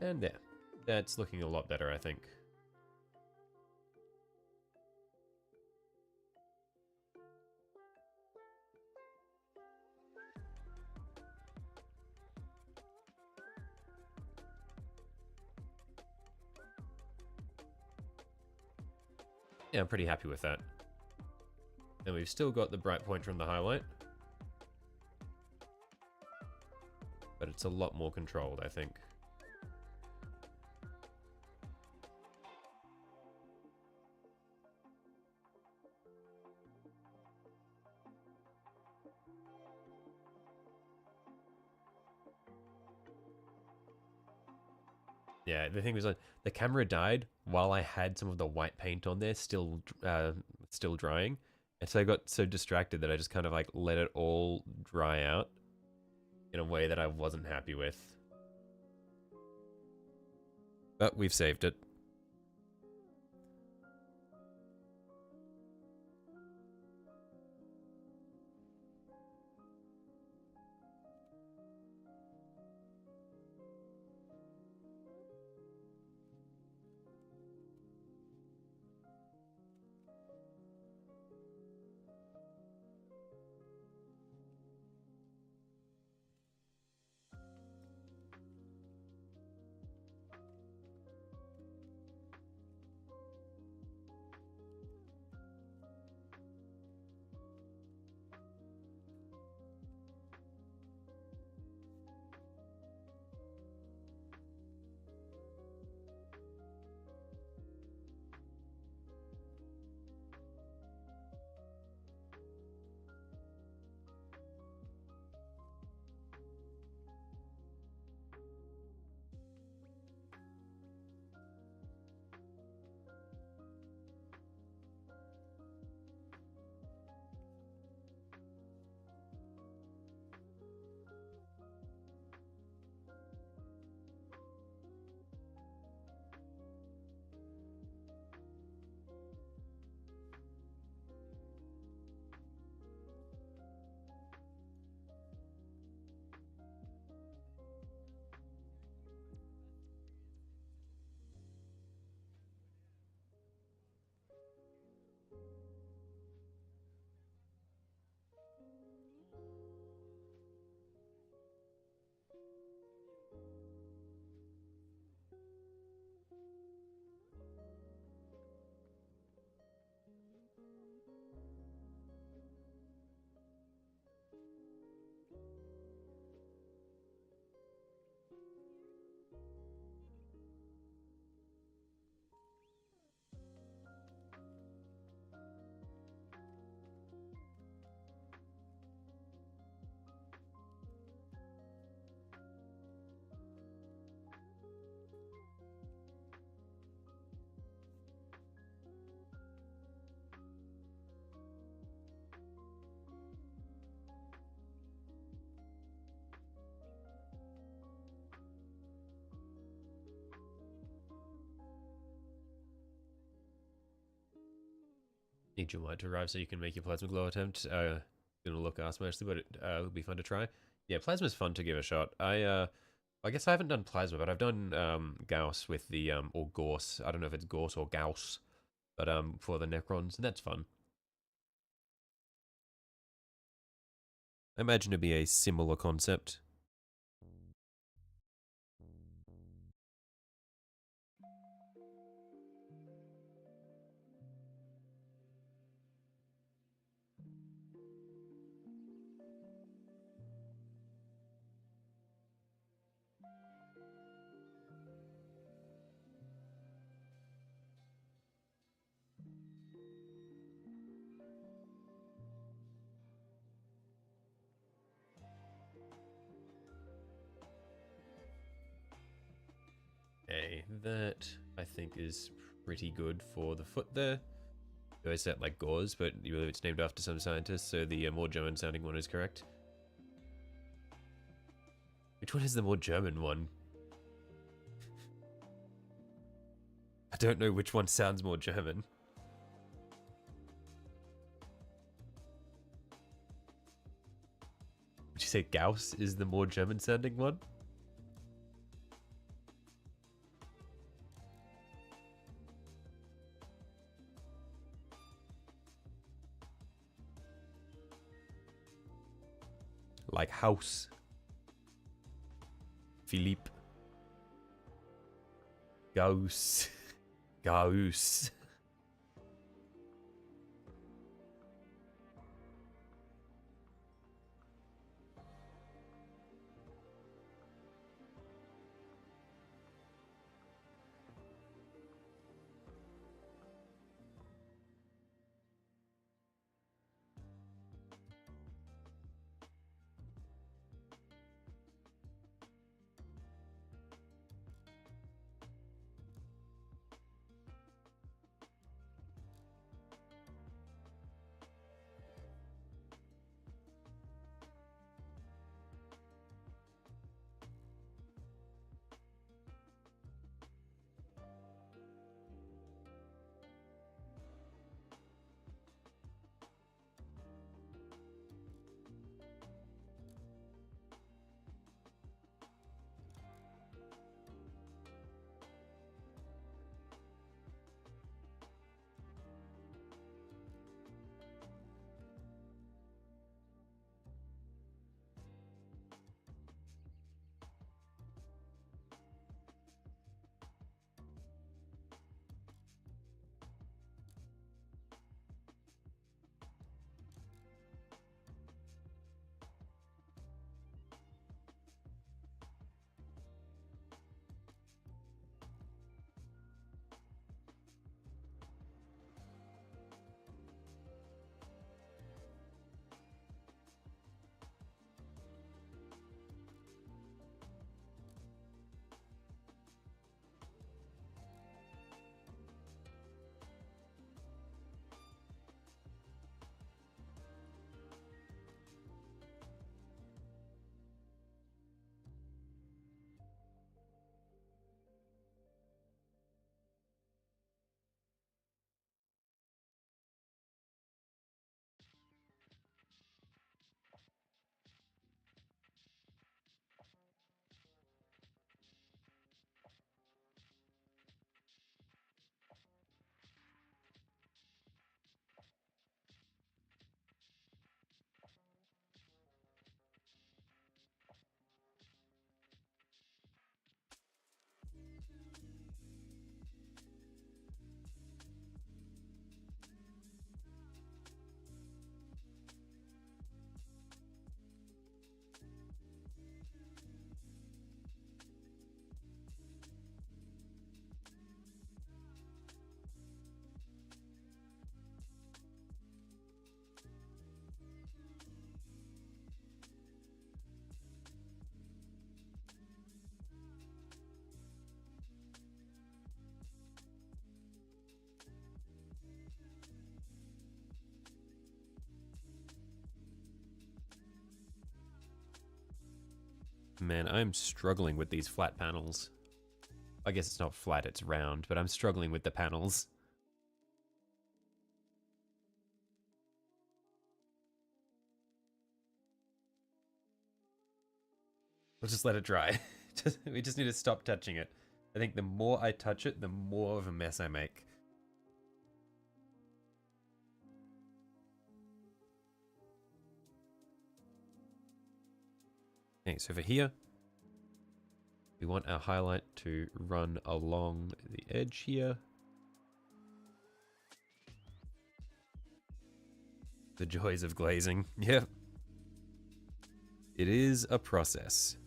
And there. That's looking a lot better, I think. Yeah, I'm pretty happy with that. And we've still got the bright point from the highlight. But it's a lot more controlled, I think. Yeah, the thing was, the camera died while I had some of the white paint on there still drying. And so I got so distracted that I just kind of like let it all dry out in a way that I wasn't happy with. But we've saved it. Need your might to arrive so you can make your plasma glow attempt. Gonna look ass mostly, but it'll be fun to try. Yeah, plasma's fun to give a shot. I guess I haven't done plasma, but I've done Gauss with the or Gauss. I don't know if it's Gauss or Gauss, but for the Necrons, and that's fun. I imagine it'd be a similar concept. Okay, that I think is pretty good for the foot there. I always said like gauze, but it's named after some scientist, so the more German sounding one is correct. Which one is the more German one? I don't know which one sounds more German. Would you say Gauss is the more German sounding one? Like house. Philippe. Gauss. Gauss. Man, I'm struggling with these flat panels. I guess it's not flat, it's round, but I'm struggling with the panels. We'll just let it dry. We just need to stop touching it. I think the more I touch it, the more of a mess I make. Okay, so for here, we want our highlight to run along the edge here. The joys of glazing. Yep. It is a process.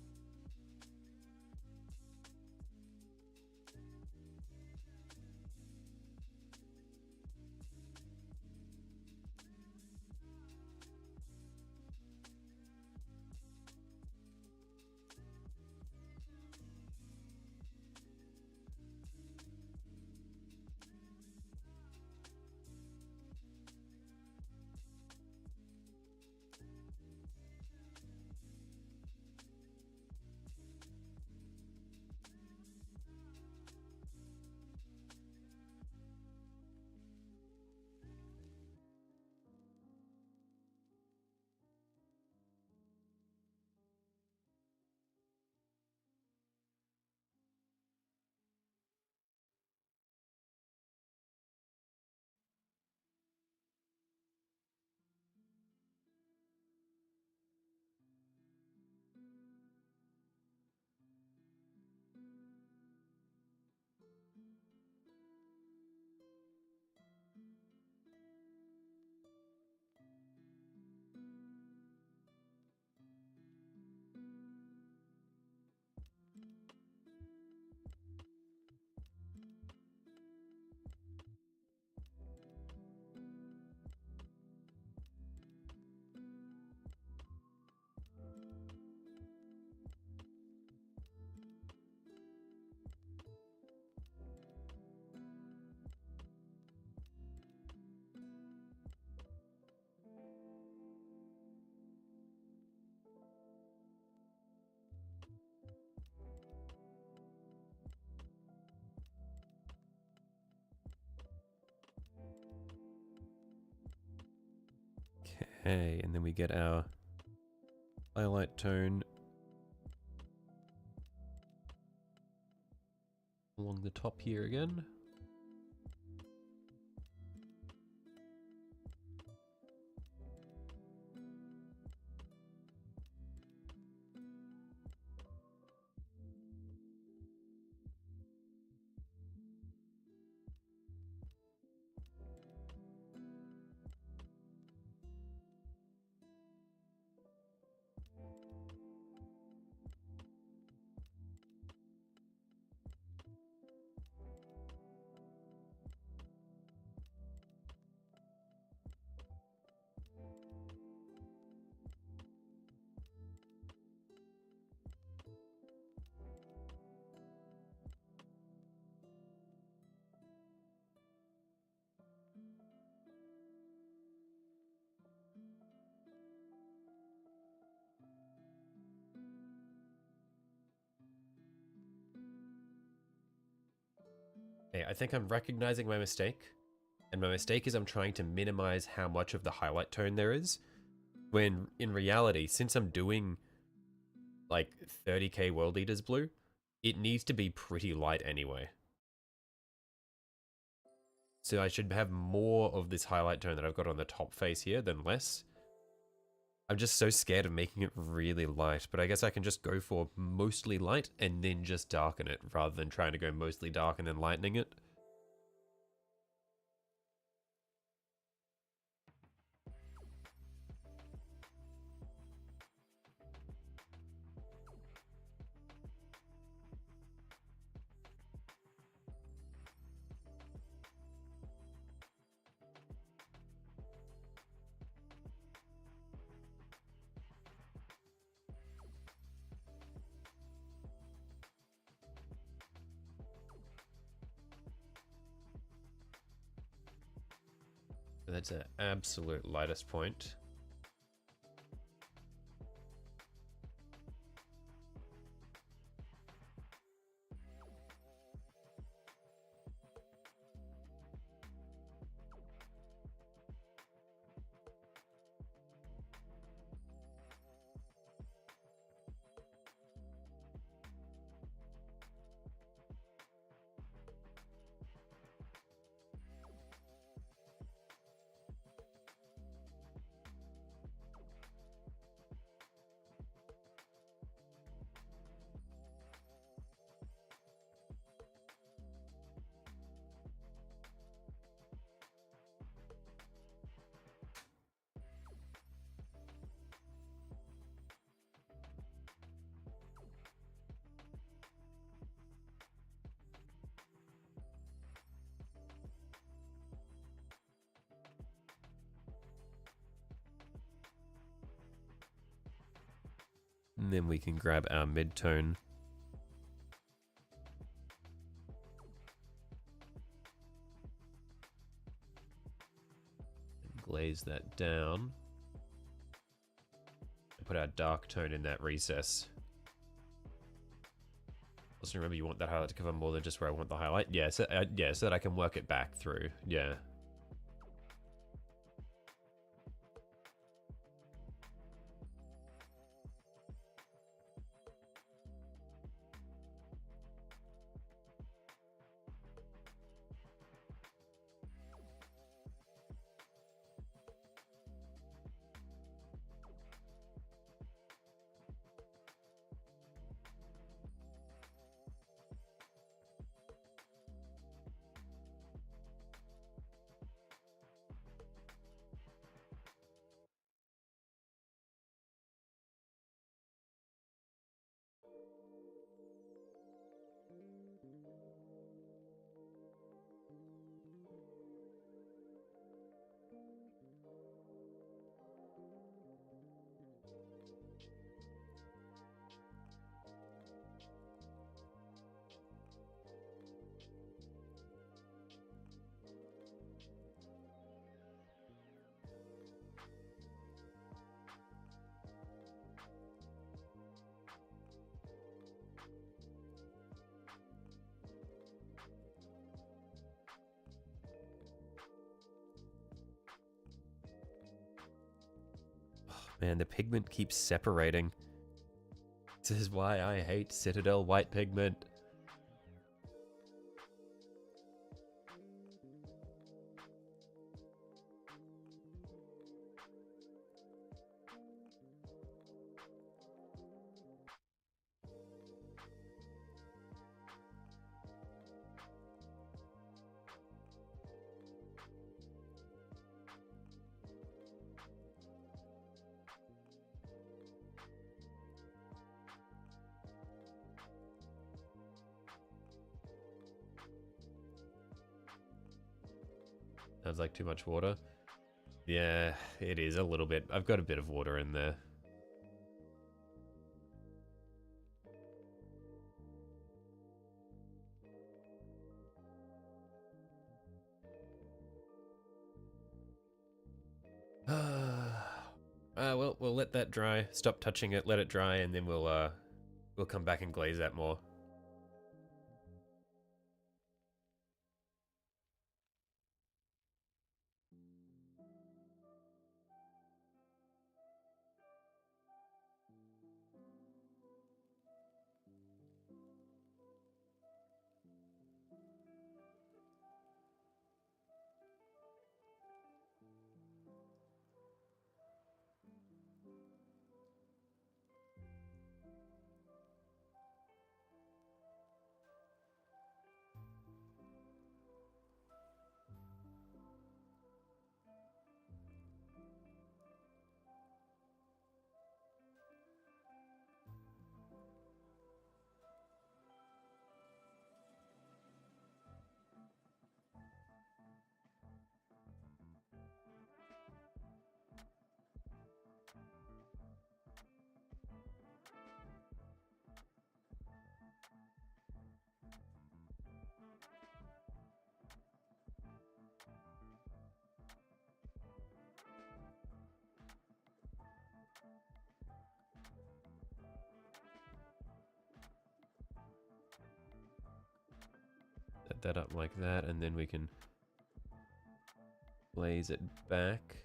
Okay, and then we get our highlight tone along the top here again. Okay, I think I'm recognizing my mistake. And my mistake is I'm trying to minimize how much of the highlight tone there is. When in reality, since I'm doing like 30k World Eaters blue, it needs to be pretty light anyway. So I should have more of this highlight tone that I've got on the top face here than less. I'm just so scared of making it really light, but I guess I can just go for mostly light and then just darken it rather than trying to go mostly dark and then lightening it. That's an absolute lightest point. And then we can grab our mid-tone. And glaze that down. And put our dark tone in that recess. Also remember, you want that highlight to cover more than just where I want the highlight. Yeah, so that I can work it back through. Yeah. Man, the pigment keeps separating. This is why I hate Citadel white pigment. Sounds like too much water. Yeah, it is a little bit. I've got a bit of water in there. Well, we'll let that dry. Stop touching it, let it dry, and then we'll come back and glaze that more. Set that up like that, and then we can glaze it back.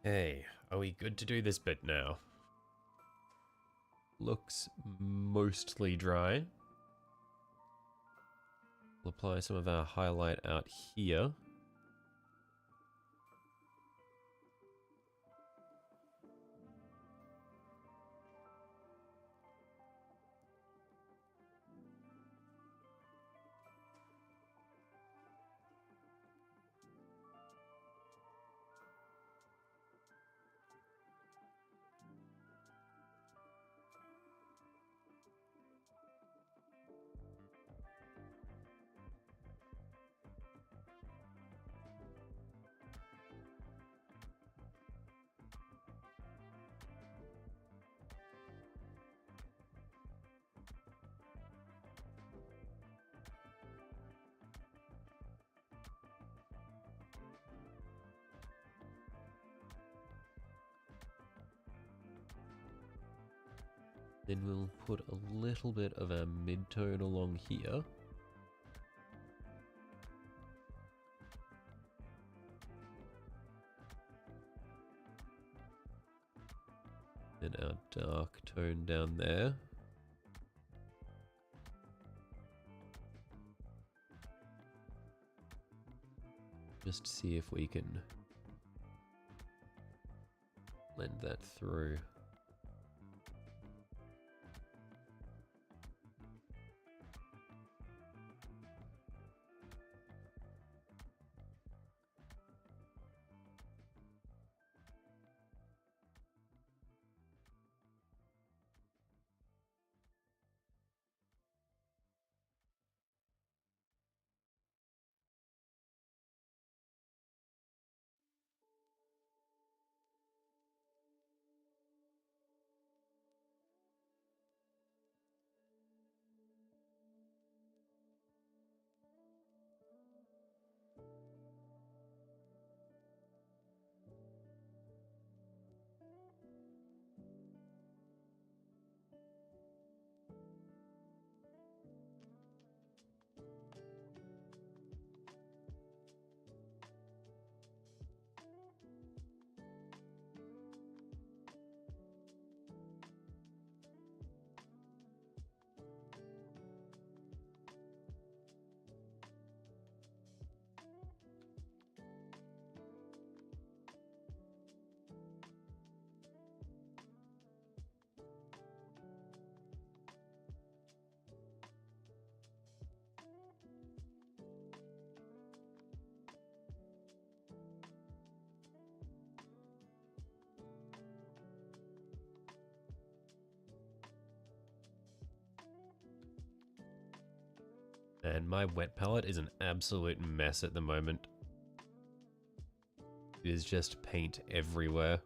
Hey, are we good to do this bit now? Looks mostly dry. We'll apply some of our highlight out here. Then we'll put a little bit of our mid-tone along here. And our dark tone down there. Just see if we can blend that through. And my wet palette is an absolute mess at the moment. It is just paint everywhere.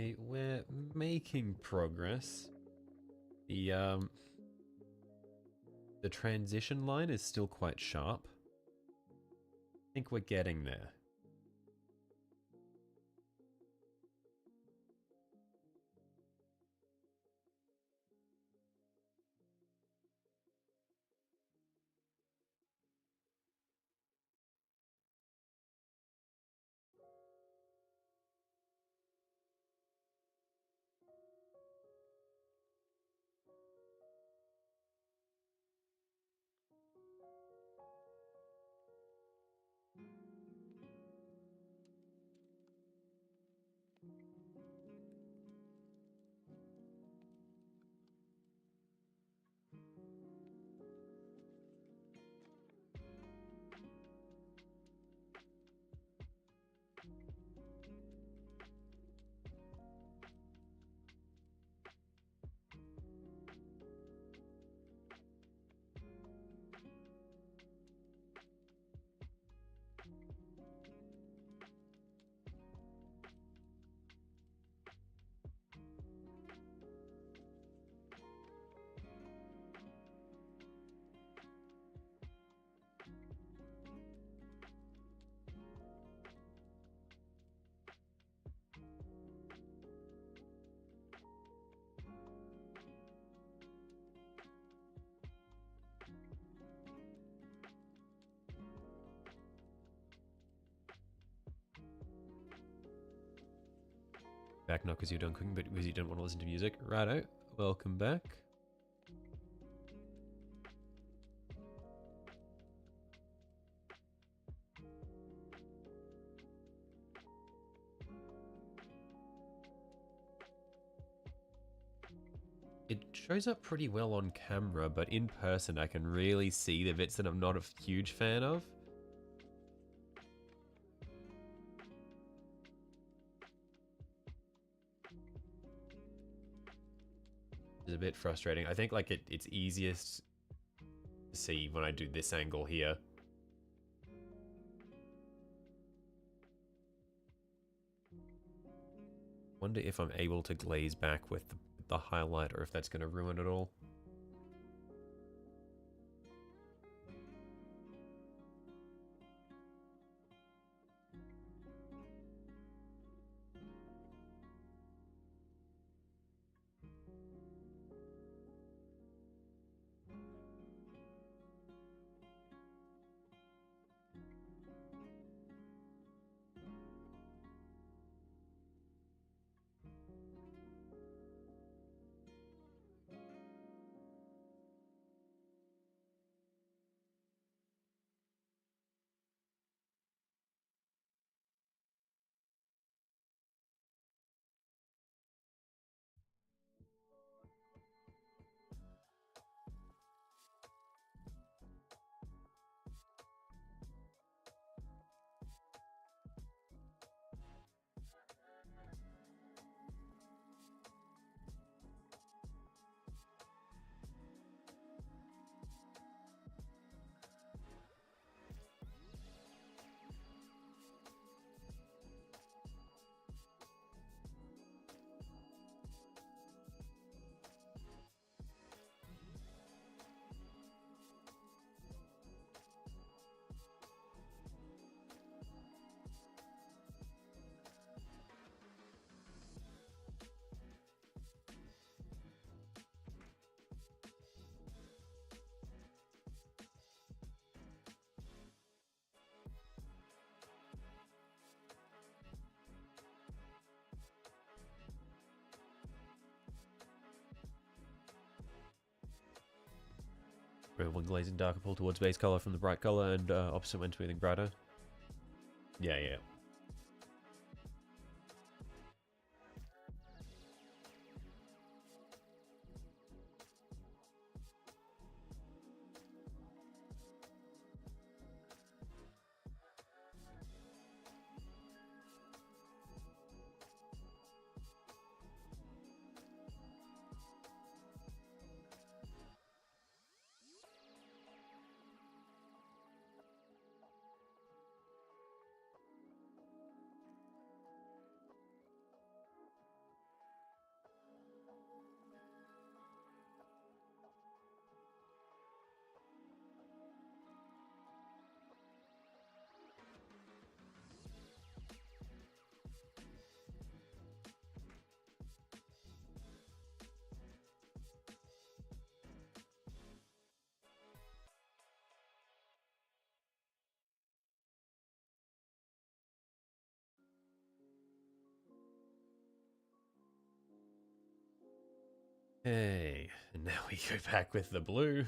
Okay, we're making progress. The transition line is still quite sharp. I think we're getting there. Back not because you're done cooking, but because you don't want to listen to music. Righto, welcome back. It shows up pretty well on camera, but in person I can really see the bits that I'm not a huge fan of. It's a bit frustrating. I think like it's easiest to see when I do this angle here. Wonder if I'm able to glaze back with the highlight or if that's going to ruin it all. One glazing darker pull towards base color from the bright color and opposite when smoothing brighter. Yeah, yeah. Hey, and now we go back with the blue.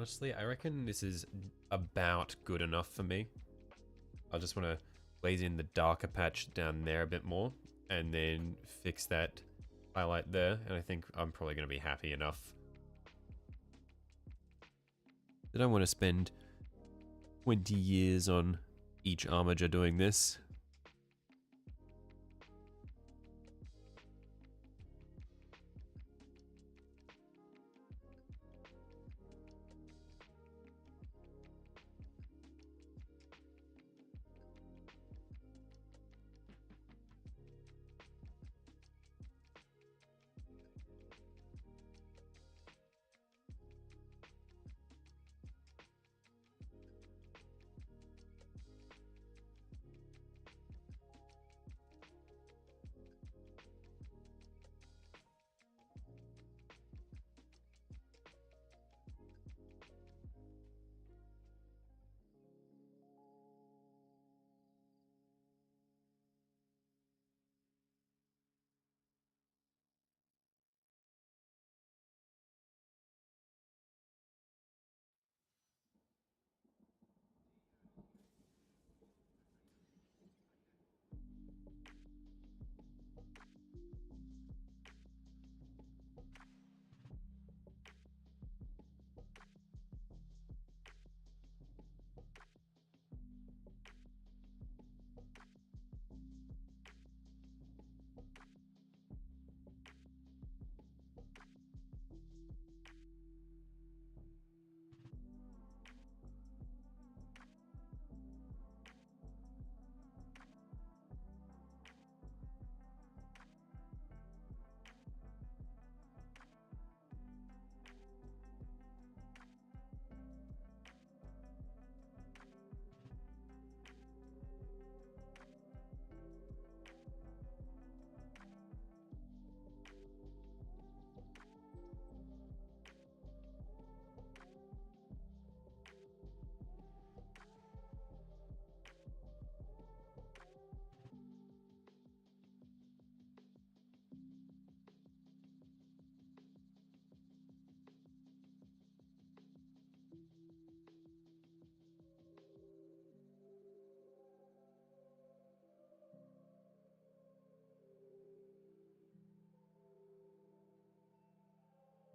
Honestly, I reckon this is about good enough for me. I just want to blaze in the darker patch down there a bit more and then fix that highlight there, and I think I'm probably going to be happy enough. I don't want to spend 20 years on each armiger doing this.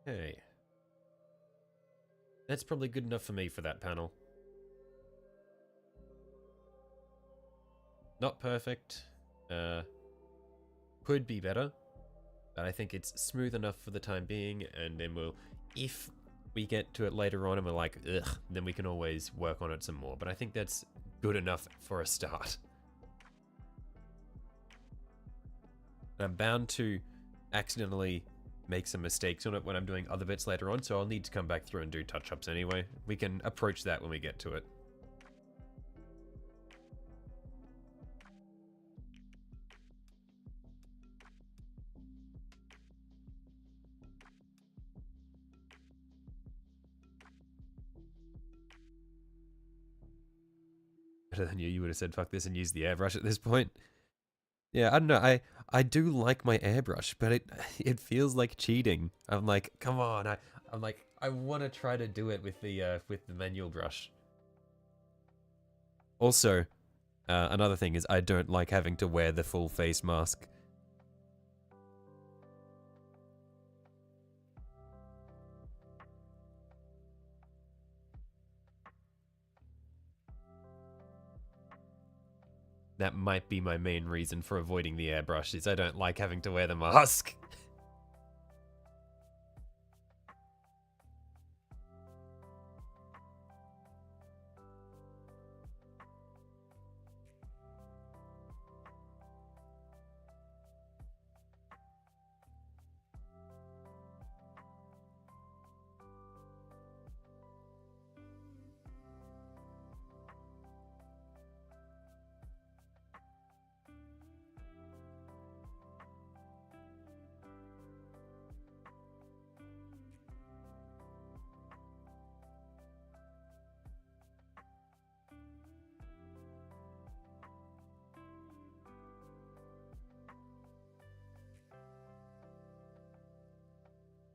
Okay. That's probably good enough for me for that panel. Not perfect. Could be better. But I think it's smooth enough for the time being, and then we'll, if we get to it later on and we're like, ugh, then we can always work on it some more. But I think that's good enough for a start. I'm bound to accidentally make some mistakes on it when I'm doing other bits later on, so I'll need to come back through and do touch-ups anyway. We can approach that when we get to it. Better than you would have said fuck this and use the airbrush at this point. Yeah, I don't know. I do like my airbrush, but it feels like cheating. I'm like, come on. I'm like, I want to try to do it with the manual brush. Also, another thing is I don't like having to wear the full face mask. That might be my main reason for avoiding the airbrush, is I don't like having to wear the mask.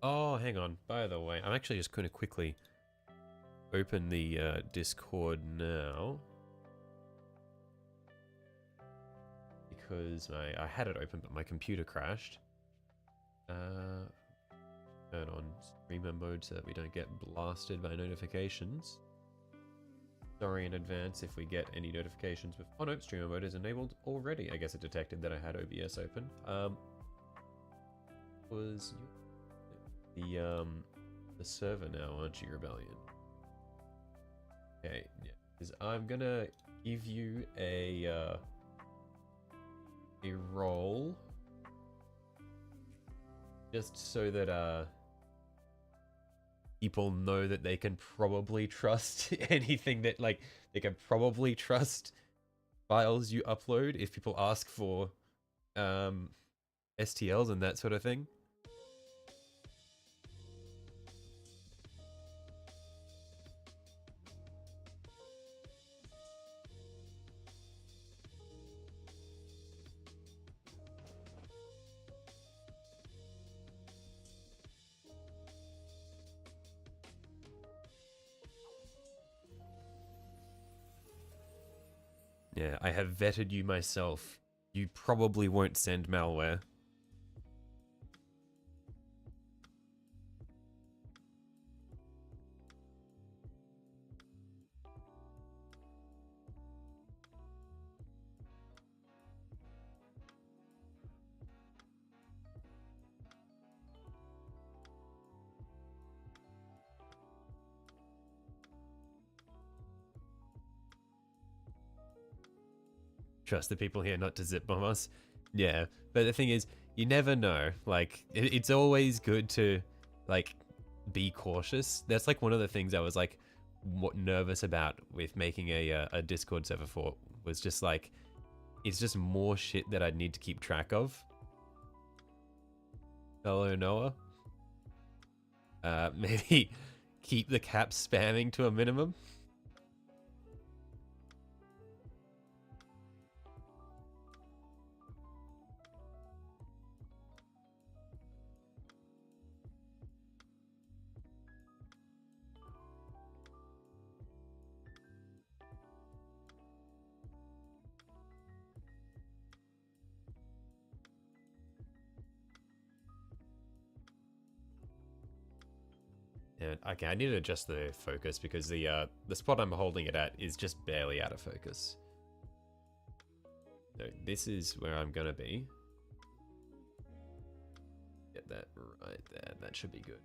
Oh, hang on. By the way, I'm actually just going to quickly open the Discord now. Because I had it open, but my computer crashed. Turn on streamer mode so that we don't get blasted by notifications. Sorry in advance if we get any notifications with... Oh no, streamer mode is enabled already. I guess it detected that I had OBS open. Was the server now, aren't you, Rebellion? Okay, yeah. Because I'm gonna give you a role just so that people know that they can probably trust anything that, like, they can probably trust files you upload if people ask for STLs and that sort of thing. Yeah, I have vetted you myself. You probably won't send malware. Trust the people here not to zip bomb us. Yeah, but the thing is, you never know. Like, it's always good to, like, be cautious. That's like one of the things I was like nervous about with making a Discord server for, was just like, it's just more shit that I'd need to keep track of. Hello, Noah. Maybe keep the cap spamming to a minimum. And okay, I need to adjust the focus because the spot I'm holding it at is just barely out of focus. So this is where I'm gonna be. Get that right there. That should be good.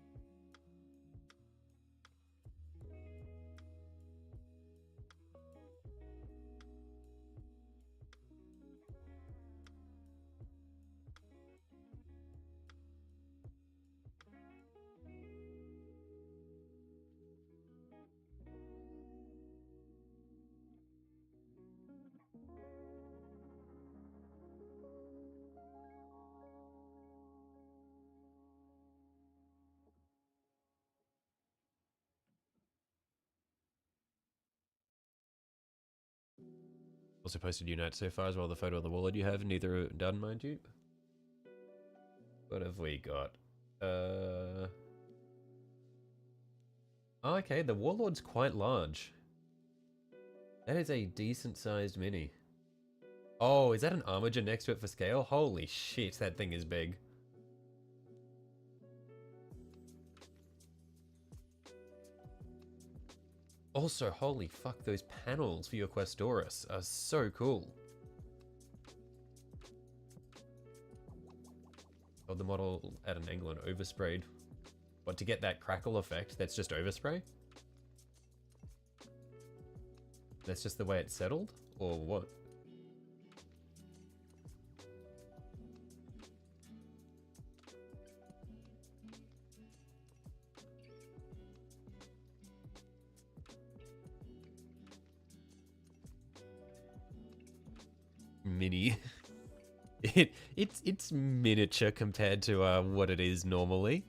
Also posted unite so far as well. The photo of the warlord you have, neither done, mind you. What have we got? Oh, okay, the warlord's quite large. That is a decent sized mini. Oh, is that an armiger next to it for scale? Holy shit, that thing is big. Also, holy fuck, those panels for your Questoris are so cool. Hold the model at an angle and oversprayed. What, to get that crackle effect, that's just overspray? That's just the way it's settled? Or what? Mini. It's miniature compared to what it is normally.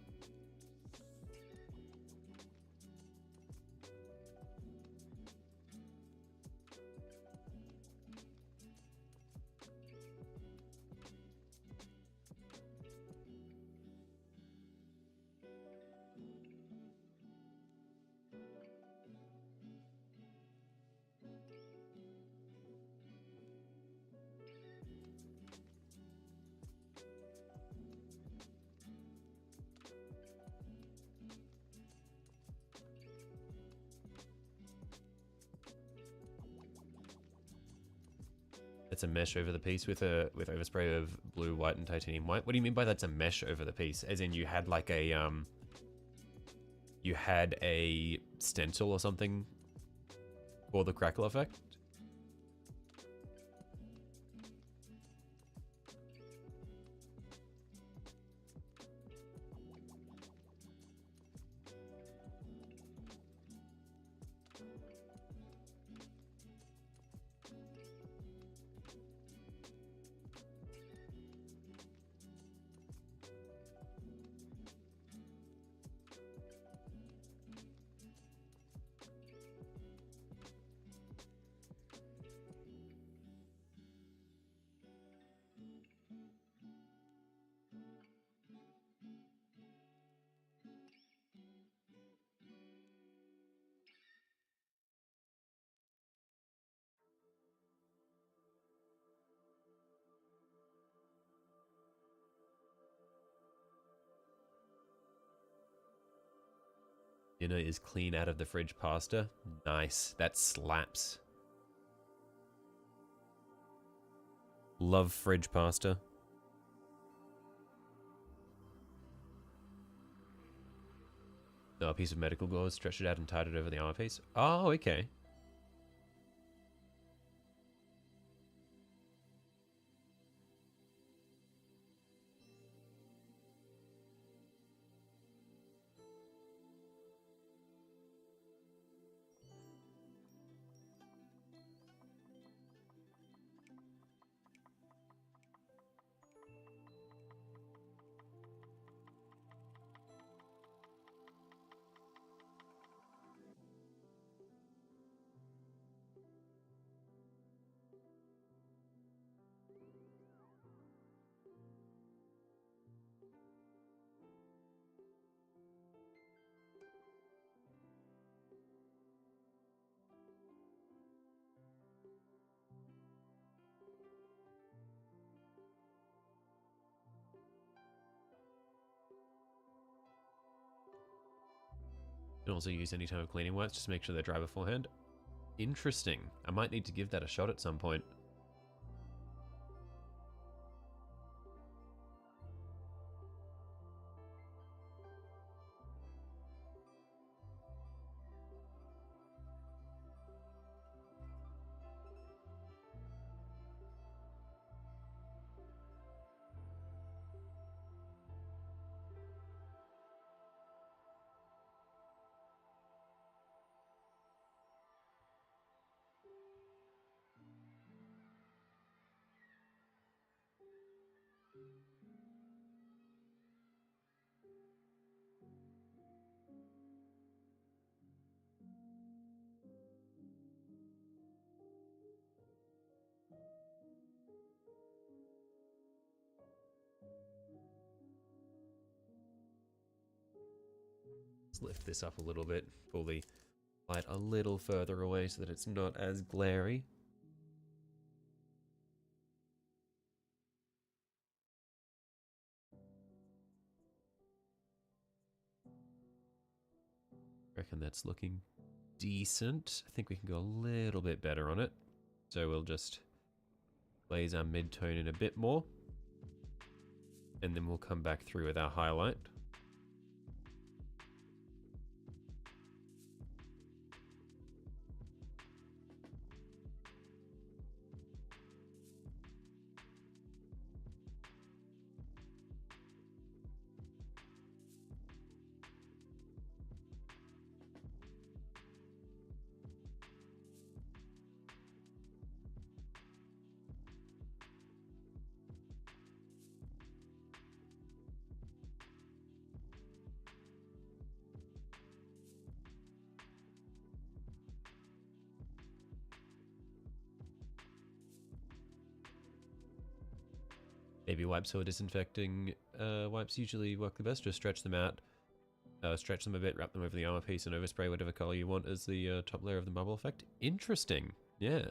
It's a mesh over the piece with overspray of blue, white, and titanium white. What do you mean by that's a mesh over the piece? As in you had like a you had a stencil or something for the crackle effect? Dinner is clean out of the fridge pasta. Nice. That slaps. Love fridge pasta. No, a piece of medical gauze, stretched it out and tied it over the armor piece. Oh, okay. can also use any time of cleaning wipes just to make sure they're dry beforehand. Interesting. I might need to give that a shot at some point. Let's lift this up a little bit, pull the light a little further away so that it's not as glary. Reckon that's looking decent. I think we can go a little bit better on it. So we'll just blaze our mid-tone in a bit more. And then we'll come back through with our highlight. Baby wipes or disinfecting wipes usually work the best. Just stretch them out, stretch them a bit, wrap them over the armor piece, and overspray whatever color you want as the top layer of the bubble effect. Interesting. Yeah.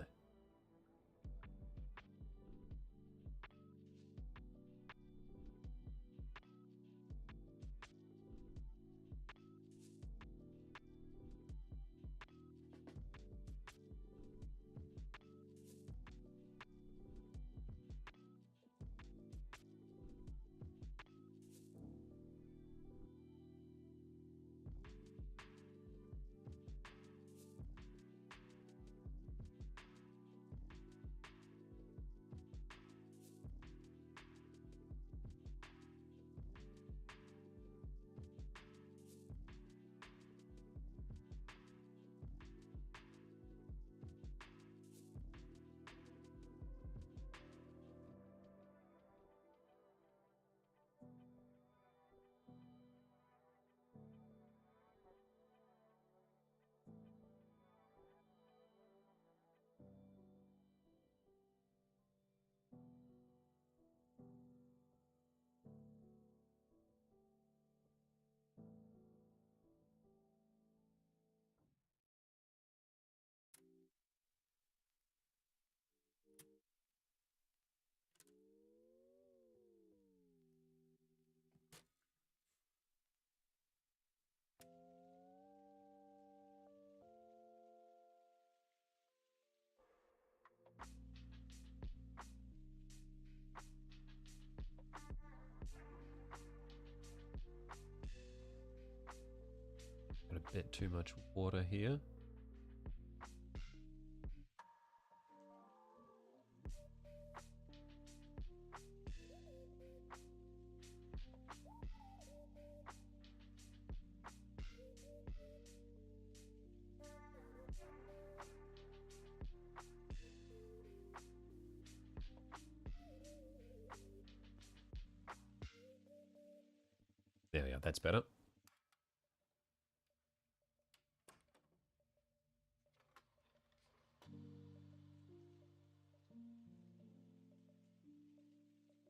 Got a bit too much water here. There we are, that's better.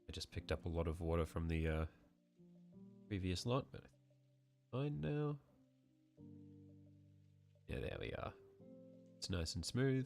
I just picked up a lot of water from the previous lot, but fine now. Yeah, there we are. It's nice and smooth.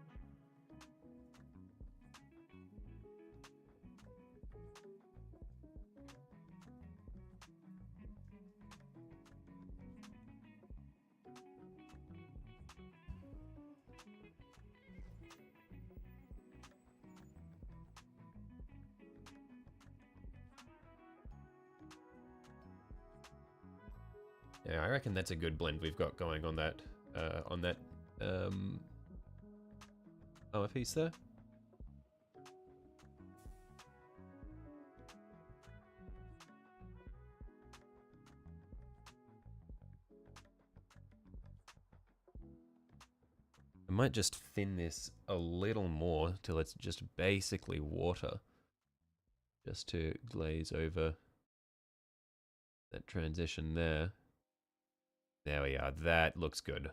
Yeah, I reckon that's a good blend we've got going on that, armor piece there. I might just thin this a little more till it's just basically water. Just to glaze over that transition there. There we are, that looks good.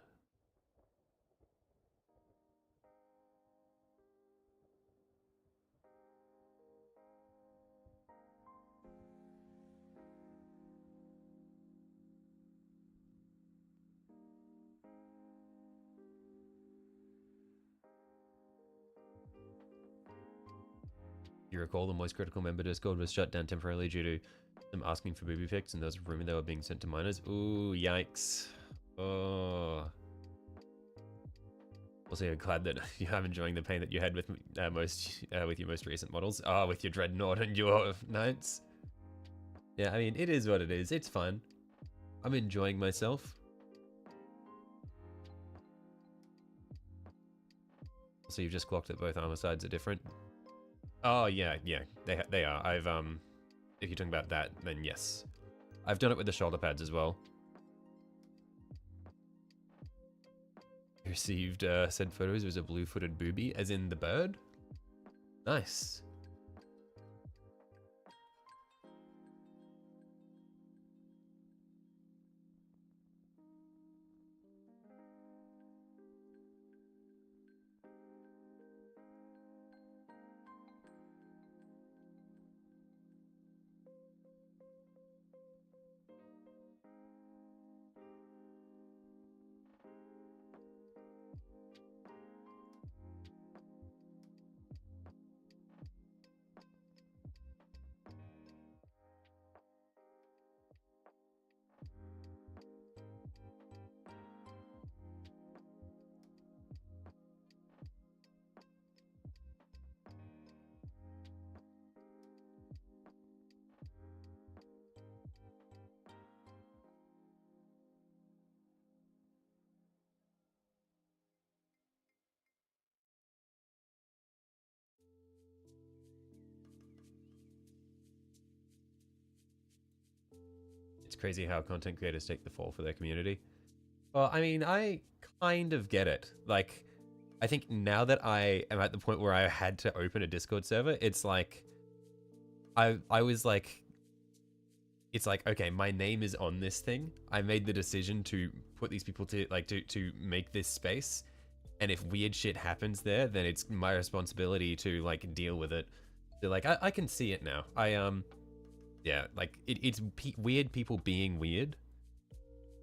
You recall the Moist Critical member Discord was shut down temporarily due to them asking for booby pics, and there was a rumor they were being sent to minors. Ooh, yikes. Oh. Also, I'm glad that I'm enjoying the pain that you had with with your most recent models. Ah, with your Dreadnought and your Knights. Yeah, I mean, it is what it is. It's fun. I'm enjoying myself. So you've just clocked that both armor sides are different. Oh yeah, they are. I've if you're talking about that, then yes, I've done it with the shoulder pads as well. Received said photos was a blue-footed booby, as in the bird. Nice. It's crazy how content creators take the fall for their community. Well, I mean, I kind of get it. Like, I think now that I am at the point where I had to open a Discord server, it's like, I was like, it's like, okay, my name is on this thing. I made the decision to put these people to, like, to make this space. And if weird shit happens there, then it's my responsibility to, like, deal with it. So, like, I can see it now. Yeah, like, it's weird people being weird,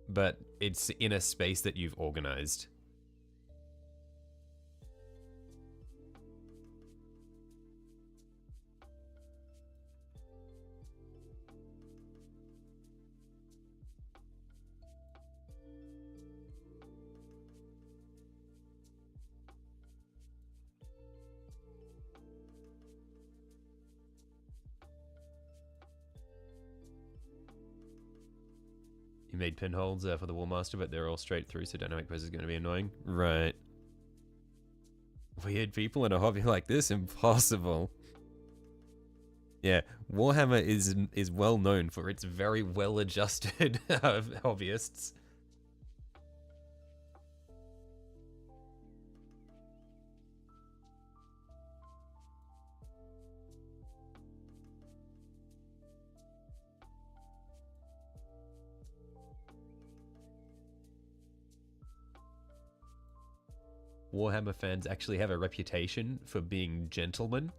but it's in a space that you've organized. You made pinholes for the Wallmaster, but they're all straight through, so dynamic pose is going to be annoying. Right. Weird people in a hobby like this? Impossible. Yeah, Warhammer is well known for its very well-adjusted hobbyists. Warhammer fans actually have a reputation for being gentlemen.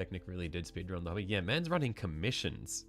Technic really did speedrun the hobby. Yeah, man's running commissions.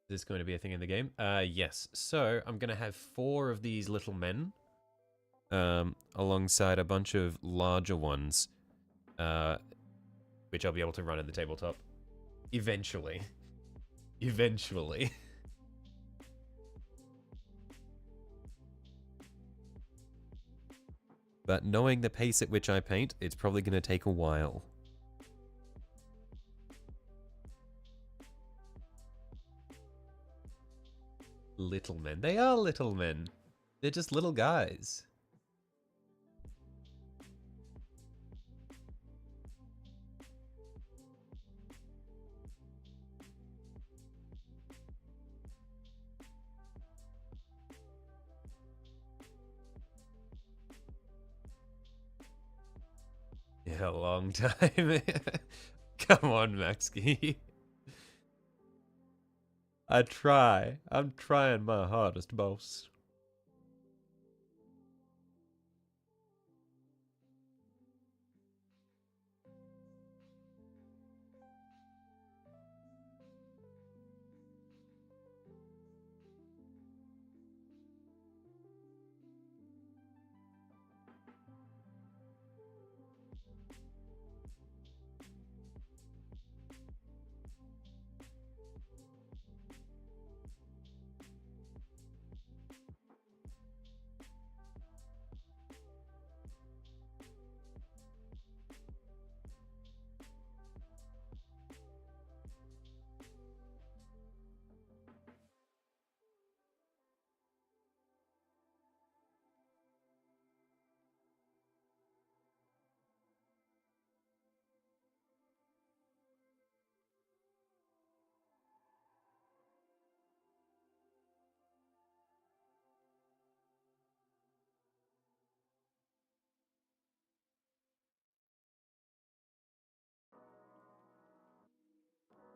Is this going to be a thing in the game? Yes. So I'm going to have 4 of these little men alongside a bunch of larger ones, which I'll be able to run in the tabletop. Eventually. Eventually. But knowing the pace at which I paint, it's probably going to take a while. Little men. They are little men. They're just little guys. Yeah, a long time. Come on, Maxky. I try. I'm trying my hardest, boss.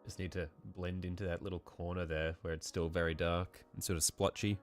Just need to blend into that little corner there where it's still very dark and sort of splotchy.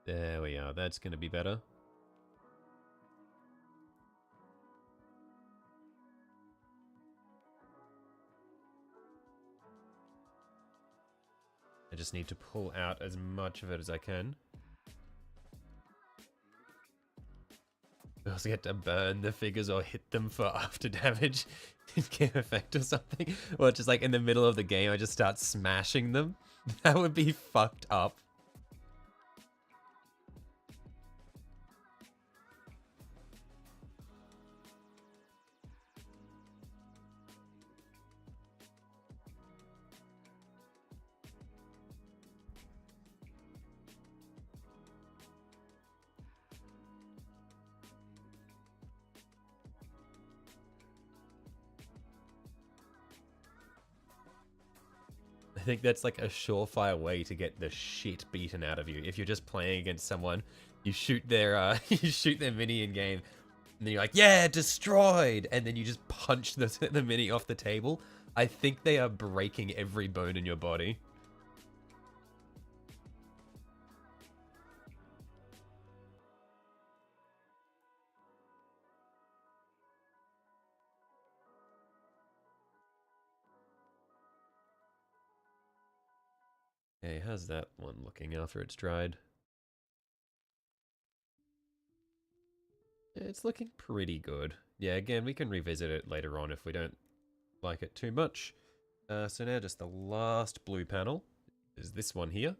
There we are. That's going to be better. I just need to pull out as much of it as I can. I also get to burn the figures or hit them for after damage in game effect or something. Or just like in the middle of the game, I just start smashing them. That would be fucked up. think that's like a surefire way to get the shit beaten out of you. If you're just playing against someone, you shoot their you shoot their mini in game, and then you're like, yeah, destroyed, and then you just punch the mini off the table. I think they are breaking every bone in your body. Okay, how's that one looking after it's dried? It's looking pretty good. Yeah, again, we can revisit it later on if we don't like it too much. So now just the last blue panel is this one here.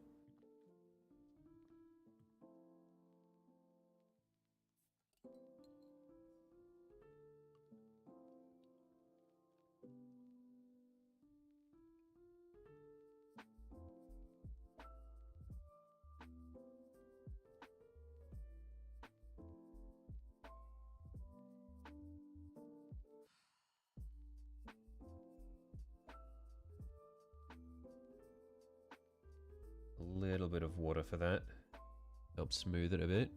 A little bit of water for that. Helps smooth it a bit.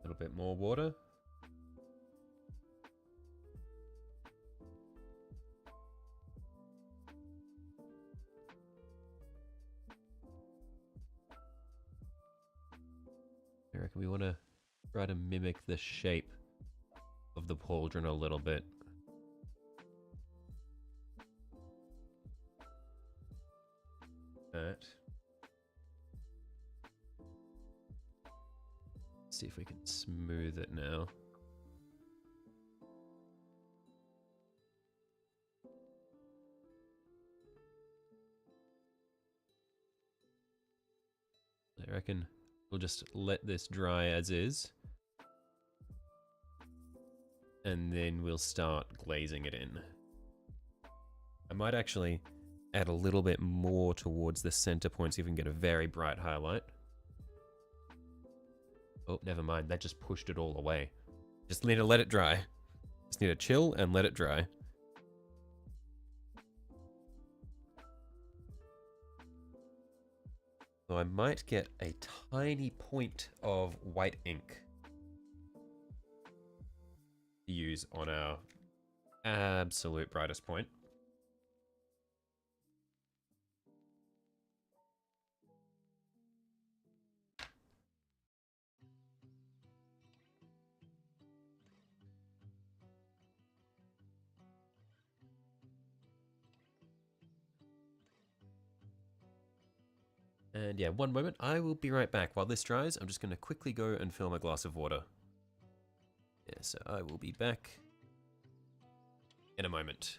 A little bit more water. I reckon we want to try to mimic the shape of the pauldron a little bit. That. See if we can smooth it now. I reckon we'll just let this dry as is. And then we'll start glazing it in. I might actually add a little bit more towards the center point so you can get a very bright highlight. Oh, never mind. That just pushed it all away. Just need to let it dry. Just need to chill and let it dry. So I might get a tiny point of white ink to use on our absolute brightest point. And yeah, one moment. I will be right back. While this dries, I'm just going to quickly go and fill my glass of water. Yeah, so I will be back in a moment.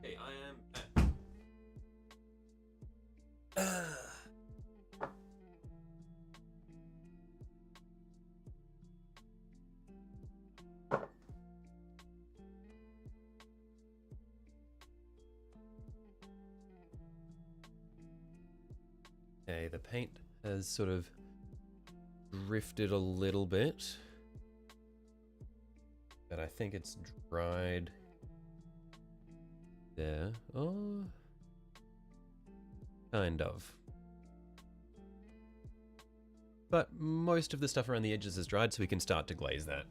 Okay, I am back. Okay, the paint has sort of drifted a little bit, but I think it's dried there. Oh, kind of. But most of the stuff around the edges is dried, so we can start to glaze that.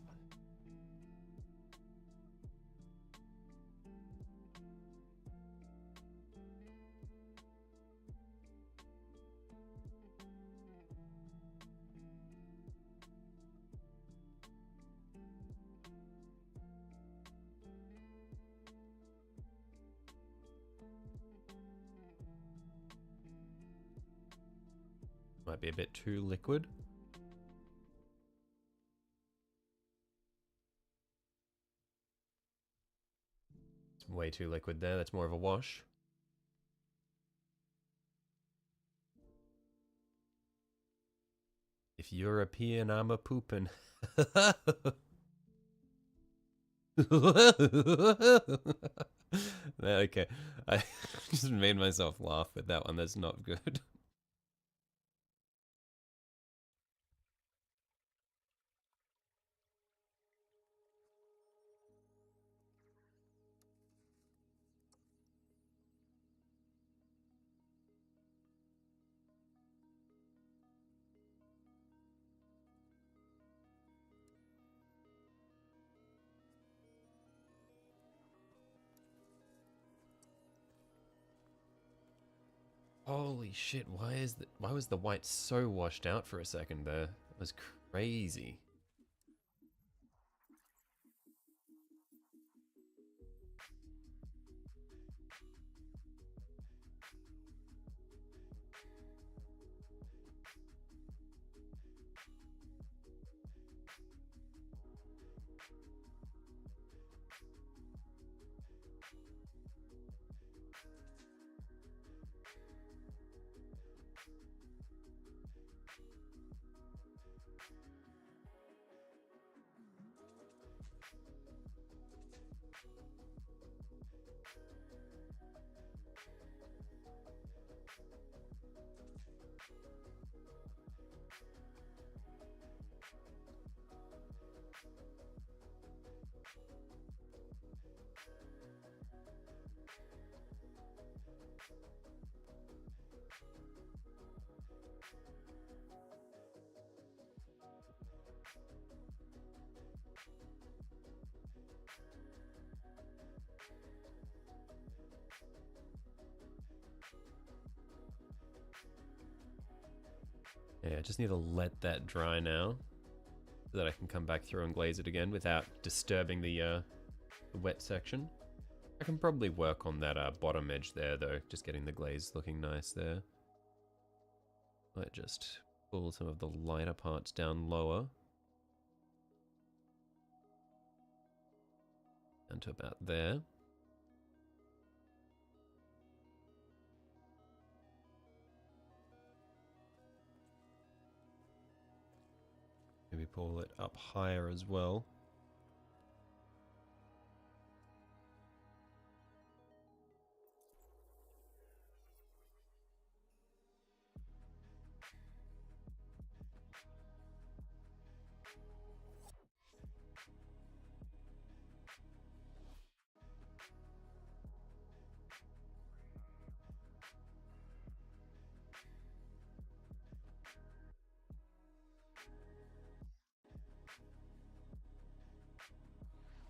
Might be a bit too liquid. It's way too liquid there, that's more of a wash. If European, I'm a poopin'. Okay, I just made myself laugh with that one, that's not good. Holy shit, why was the white so washed out for a second there? It was crazy. Yeah, I just need to let that dry now, so that I can come back through and glaze it again without disturbing the wet section. I can probably work on that bottom edge there though, just getting the glaze looking nice there. Might just pull some of the lighter parts down lower. Down to about there. Maybe pull it up higher as well.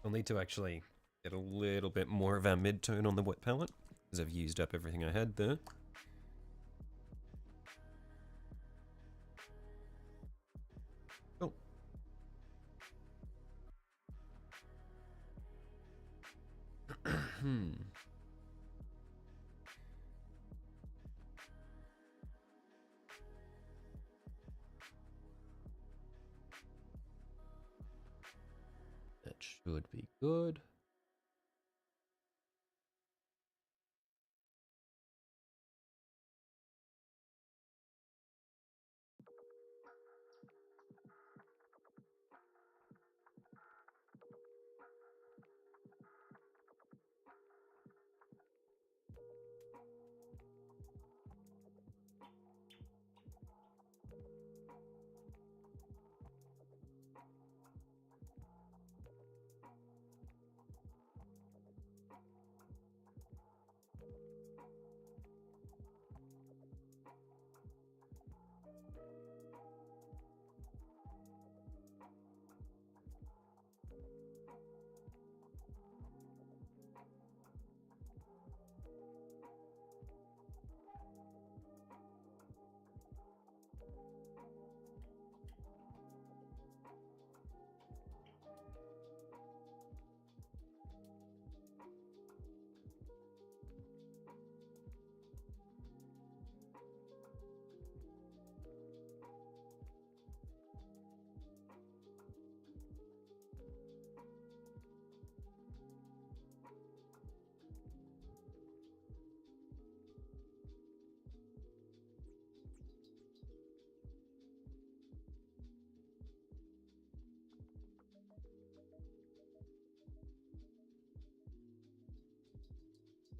I'll need to actually get a little bit more of our mid-tone on the wet palette, because I've used up everything I had there. That should be good.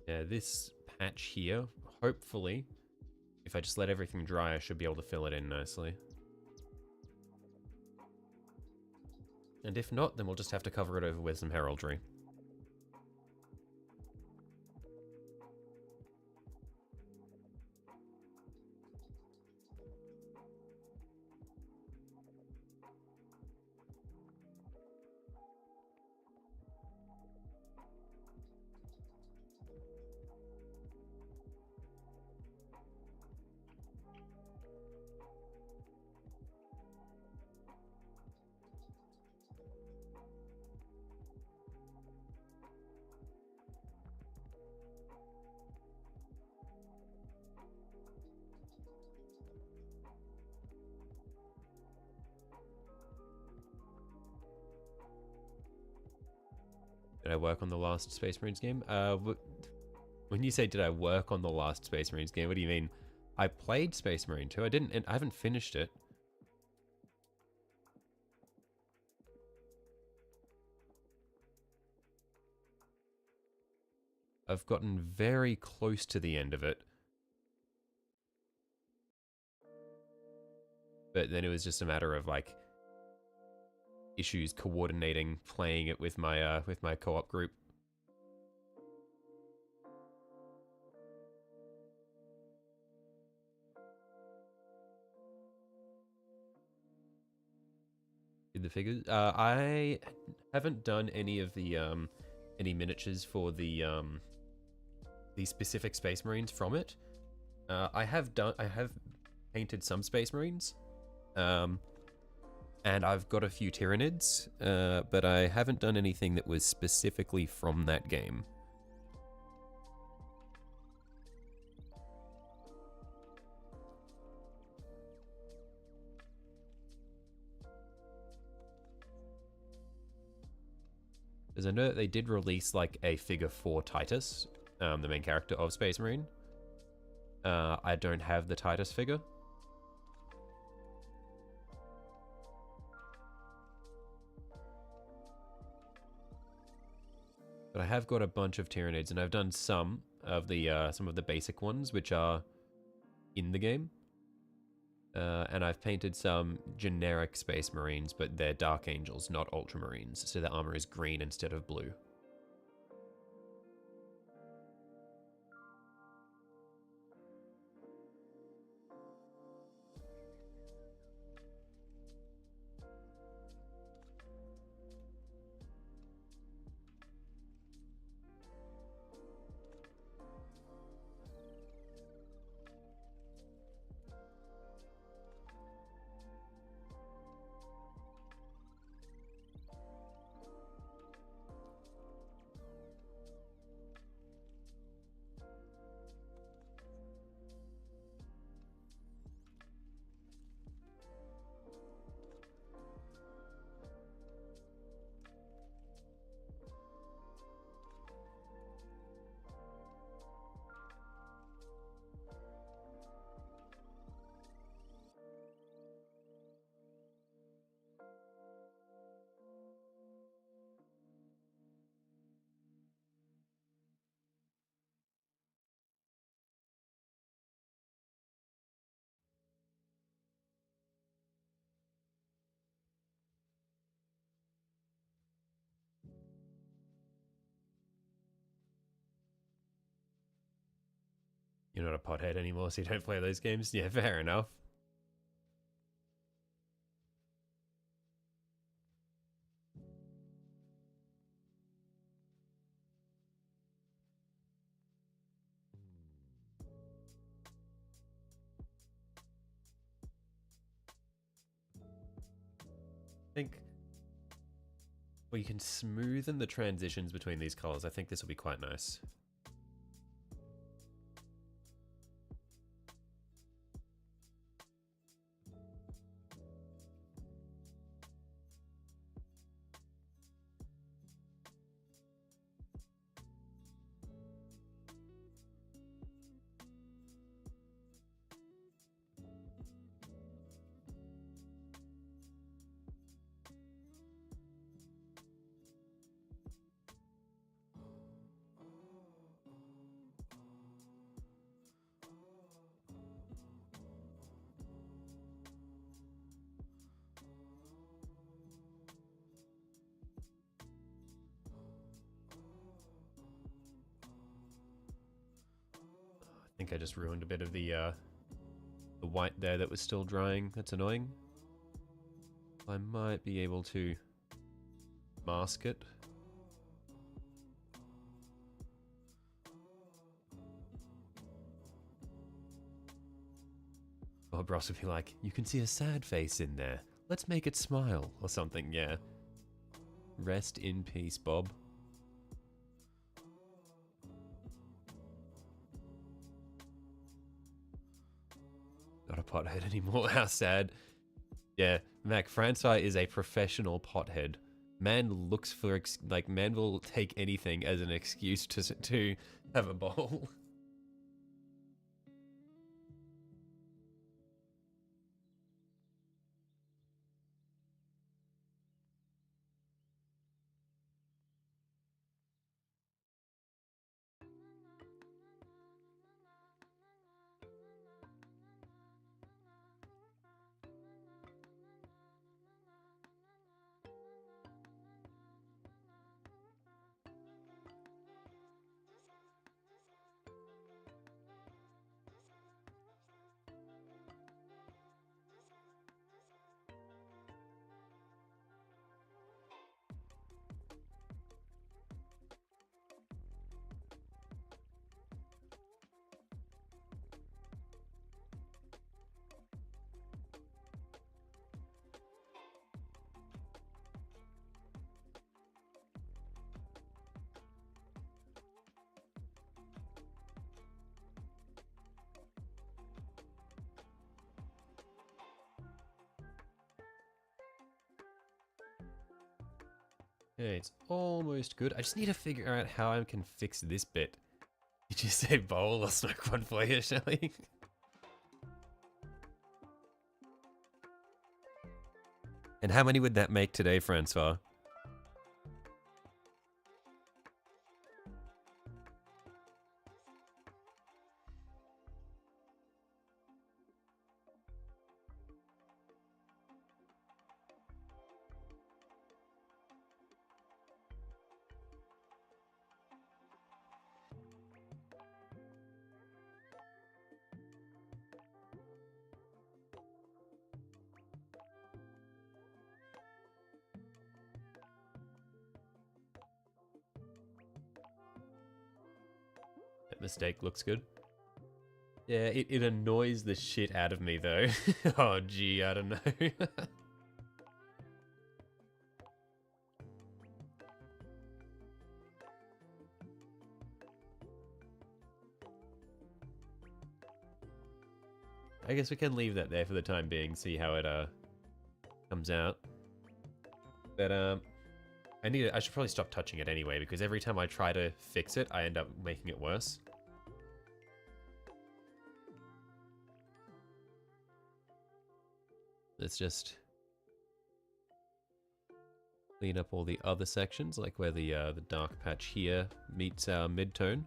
Yeah, this patch here, hopefully, if I just let everything dry, I should be able to fill it in nicely. And if not, then we'll just have to cover it over with some heraldry. Did I work on the last Space Marines game? When you say did I work on the last Space Marines game, what do you mean? I played Space Marine 2. I haven't finished it. I've gotten very close to the end of it. But then it was just a matter of like issues coordinating playing it with my co-op group. Did the figures? I haven't done any of the any miniatures for the specific Space Marines from it. I have painted some Space Marines. And I've got a few Tyranids, but I haven't done anything that was specifically from that game. Because I know that they did release like a figure for Titus, the main character of Space Marine. I don't have the Titus figure. But I have got a bunch of Tyranids, and I've done some of the basic ones, which are in the game. And I've painted some generic Space Marines, but they're Dark Angels, not Ultramarines, so the armor is green instead of blue. You're not a pothead anymore, so you don't play those games? Yeah, fair enough. I think we can smoothen the transitions between these colors. I think this will be quite nice. I think I just ruined a bit of the white there that was still drying. That's annoying. I might be able to mask it. Bob Ross would be like, you can see a sad face in there. Let's make it smile or something, yeah. Rest in peace, Bob. Not a pothead anymore. How sad. Yeah, Mac, Francois is a professional pothead. Man looks for, man will take anything as an excuse to have a bowl. Okay, it's almost good. I just need to figure out how I can fix this bit. Did you say bowl or smoke one for you, Shelly? And how many would that make today, Francois? That mistake looks good. Yeah, it annoys the shit out of me though. Oh gee, I don't know. I guess we can leave that there for the time being, see how it comes out. But I should probably stop touching it anyway, because every time I try to fix it, I end up making it worse. Let's just clean up all the other sections, like where the dark patch here meets our mid-tone.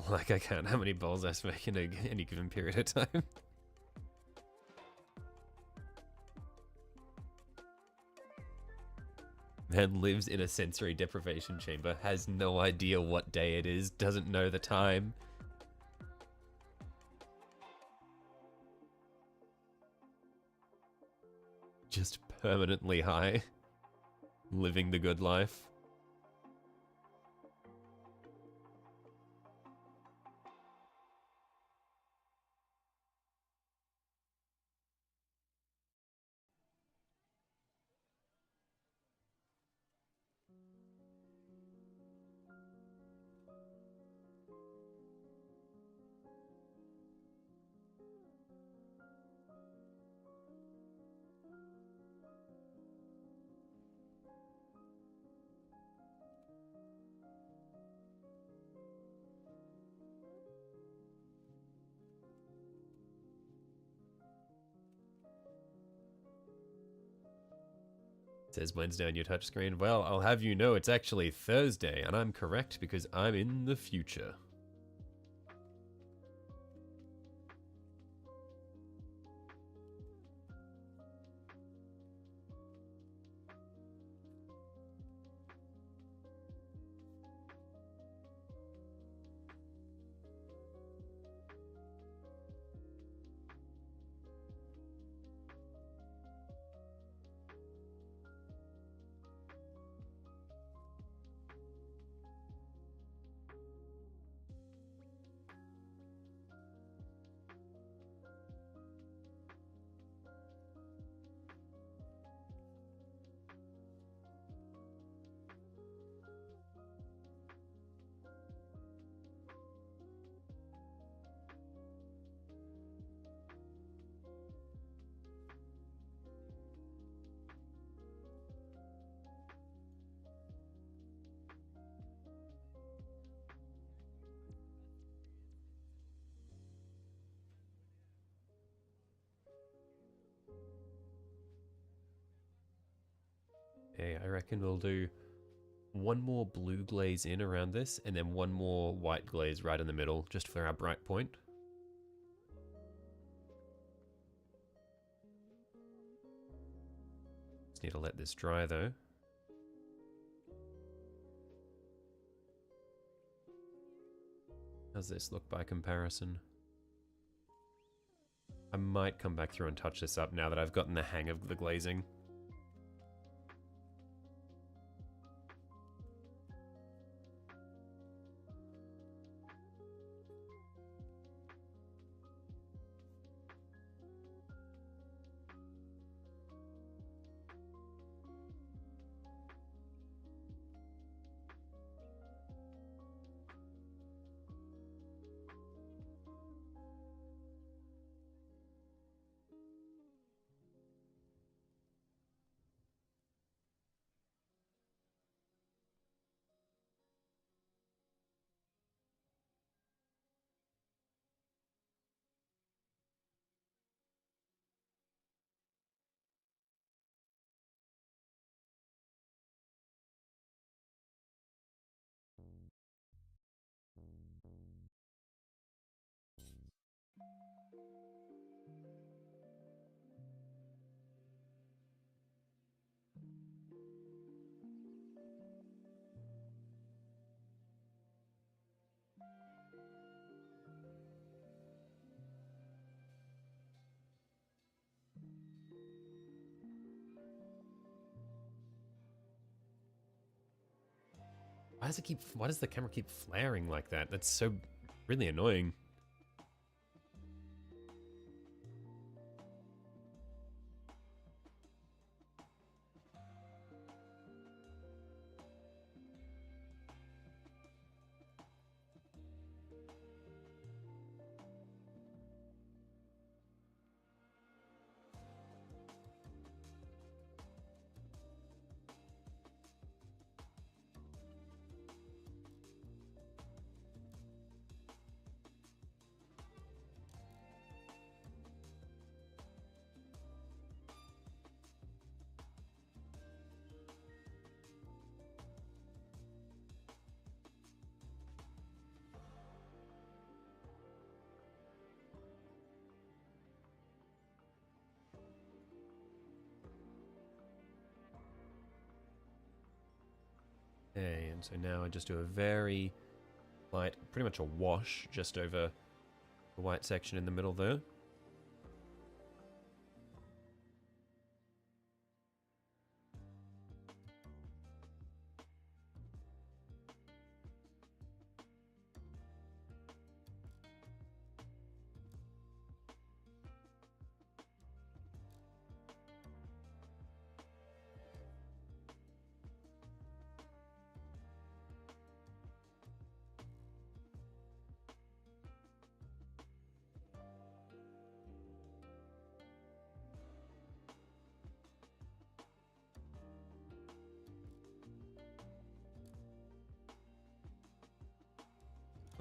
Like I count how many bowls I smoke in any given period of time. Man lives in a sensory deprivation chamber, has no idea what day it is, doesn't know the time. Just permanently high. Living the good life. It says Wednesday on your touchscreen. Well, I'll have you know it's actually Thursday, and I'm correct because I'm in the future. Okay, I reckon we'll do one more blue glaze in around this, and then one more white glaze right in the middle, just for our bright point. Just need to let this dry though. How's this look by comparison? I might come back through and touch this up now that I've gotten the hang of the glazing. Why does the camera keep flaring like that? That's so really annoying. Okay, and so now I just do a very light, pretty much a wash just over the white section in the middle there.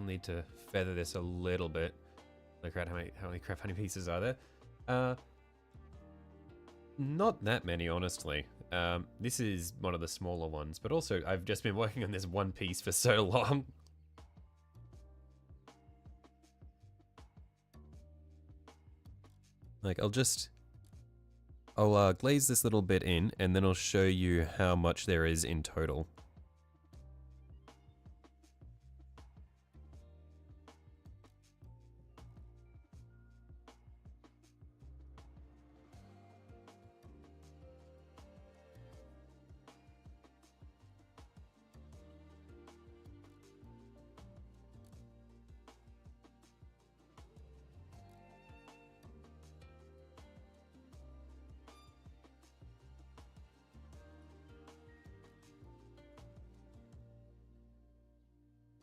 need to feather this a little bit. Look at how many crap honey pieces are there? Not that many, honestly. This is one of the smaller ones, but also I've just been working on this one piece for so long. Like, I'll glaze this little bit in, and then I'll show you how much there is in total.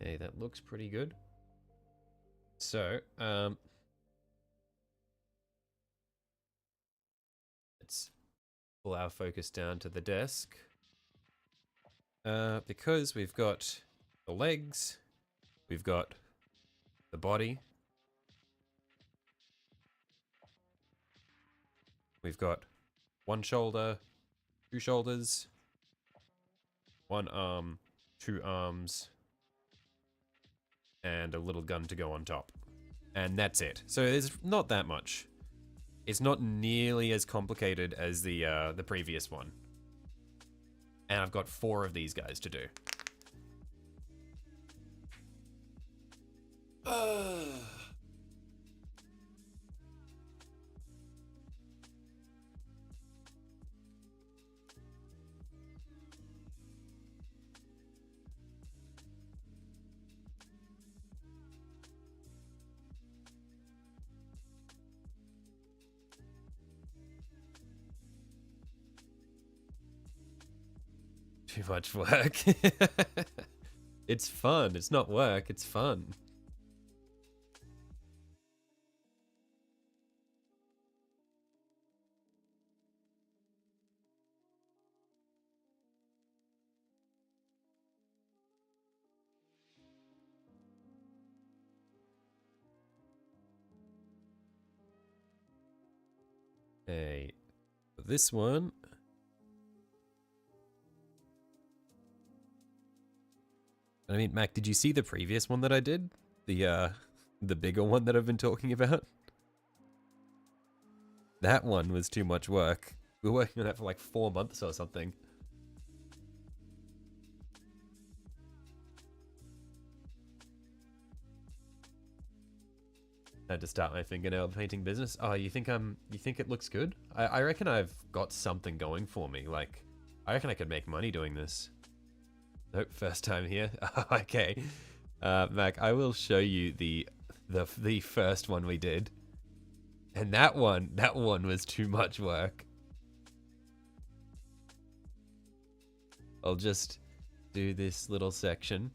Okay, that looks pretty good. So, let's pull our focus down to the desk. Because we've got the legs, we've got the body, we've got one shoulder, two shoulders, one arm, two arms, and a little gun to go on top. And that's it. So there's not that much. It's not nearly as complicated as the previous one. And I've got 4 of these guys to do. Too much work. It's fun. It's not work. It's fun. Hey, this one. I mean, Mac, did you see the previous one that I did? The bigger one that I've been talking about? That one was too much work. We were working on that for like 4 months or something. I had to start my fingernail painting business. Oh, you think it looks good? I reckon I've got something going for me. Like, I reckon I could make money doing this. Nope, first time here. Okay. Mac, I will show you the first one we did. And that one was too much work. I'll just do this little section.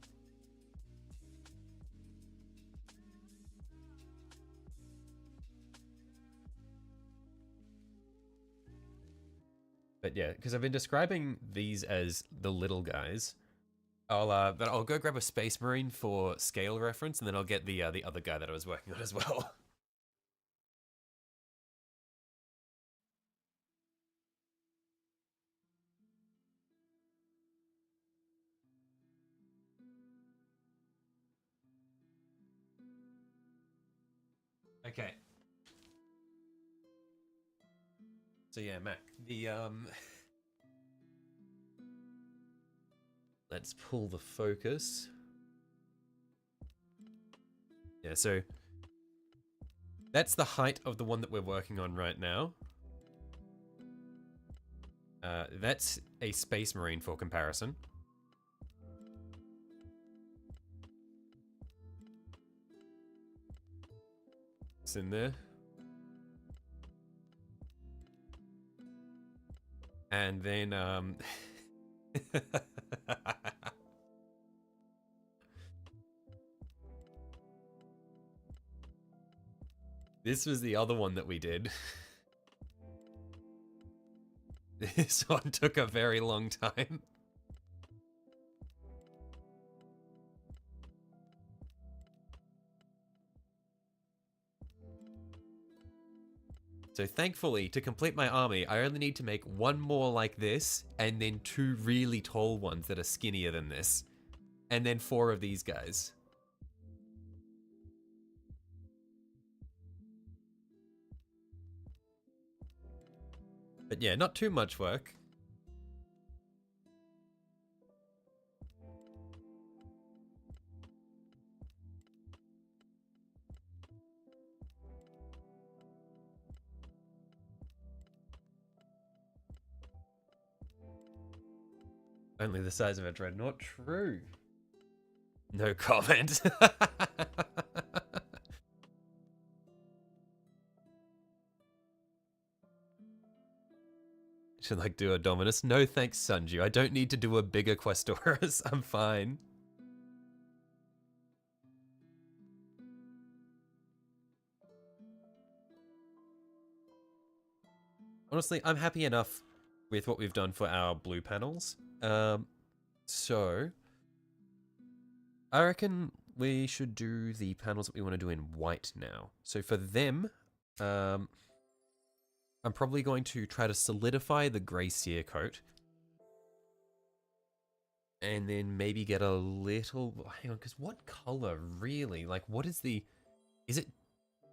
But yeah, because I've been describing these as the little guys. But I'll go grab a Space Marine for scale reference, and then I'll get the other guy that I was working on as well. Okay. So yeah, Mac, let's pull the focus. Yeah, so that's the height of the one that we're working on right now. That's a Space Marine for comparison. It's in there. And then, this was the other one that we did. This one took a very long time. So thankfully, to complete my army, I only need to make one more like this, and then 2 really tall ones that are skinnier than this. And then 4 of these guys. But yeah, not too much work. Only the size of a dreadnought. True. No comment. Should like do a Dominus? No thanks, Sanju. I don't need to do a bigger Questoris. I'm fine. Honestly, I'm happy enough with what we've done for our blue panels. So I reckon we should do the panels that we want to do in white now. So for them, I'm probably going to try to solidify the grey sear coat. And then maybe get a little... Hang on, because what color, really? Like, what is the... Is it...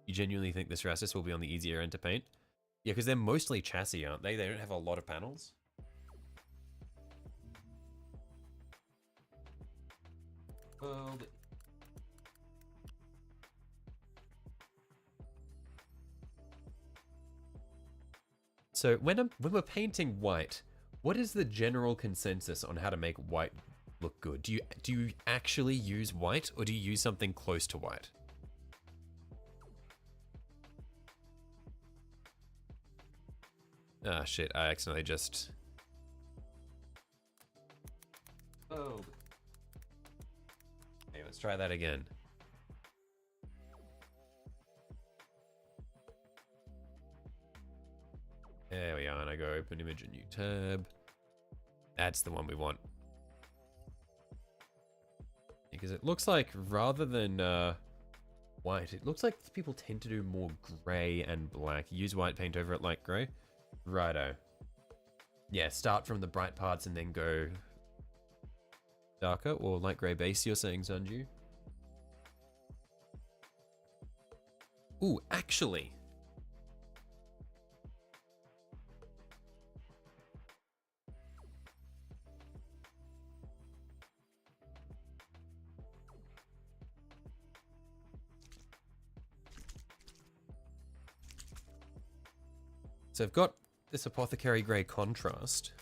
You genuinely think this Rastus will be on the easier end to paint? Yeah, because they're mostly chassis, aren't they? They don't have a lot of panels. Well... So when we're painting white, what is the general consensus on how to make white look good? Do you actually use white, or do you use something close to white? Ah, shit, I accidentally just... Oh. Okay, let's try that again. There we are, and I go open image, a new tab. That's the one we want. Because it looks like rather than white, it looks like people tend to do more grey and black. Use white paint over it like grey. Righto. Yeah, start from the bright parts and then go darker or light grey base, you're saying, Sanju? Ooh, actually. So I've got this Apothecary Grey contrast.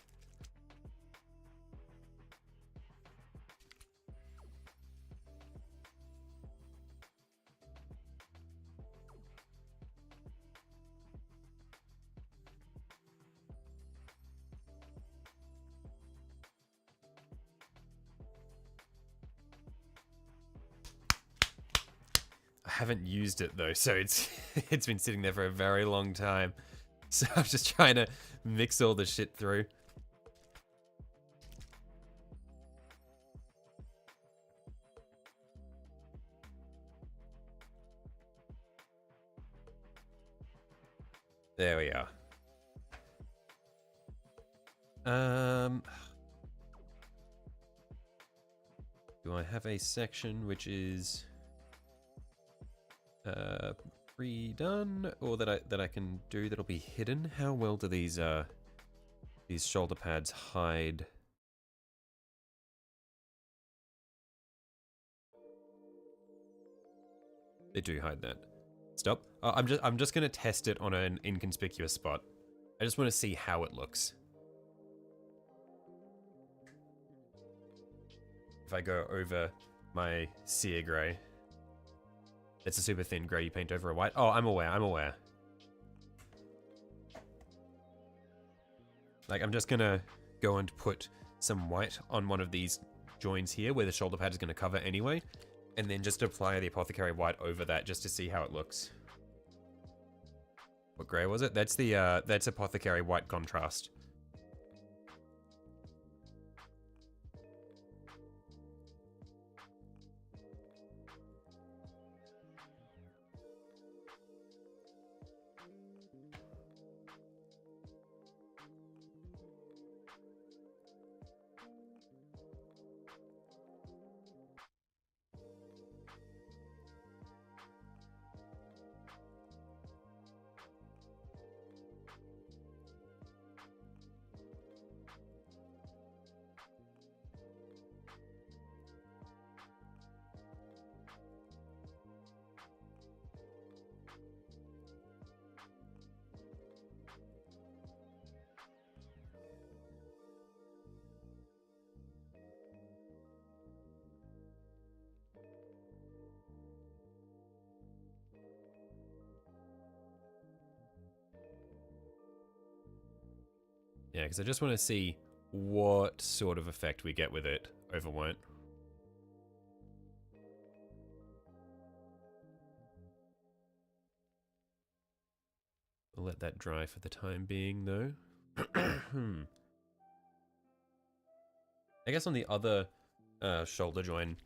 I haven't used it though, so it's been sitting there for a very long time. So I'm just trying to mix all the shit through. There we are. Do I have a section which is pre-done, or that I can do that'll be hidden? How well do these shoulder pads hide? They do hide that. Stop. I'm just gonna test it on an inconspicuous spot. I just want to see how it looks. If I go over my sear grey. It's a super thin grey you paint over a white. Oh, I'm aware. Like, I'm just gonna go and put some white on one of these joins here where the shoulder pad is gonna cover anyway. And then just apply the Apothecary white over that just to see how it looks. What grey was it? That's the, that's Apothecary white contrast. Yeah, because I just want to see what sort of effect we get with it over white. I'll let that dry for the time being, though. I guess on the other shoulder joint,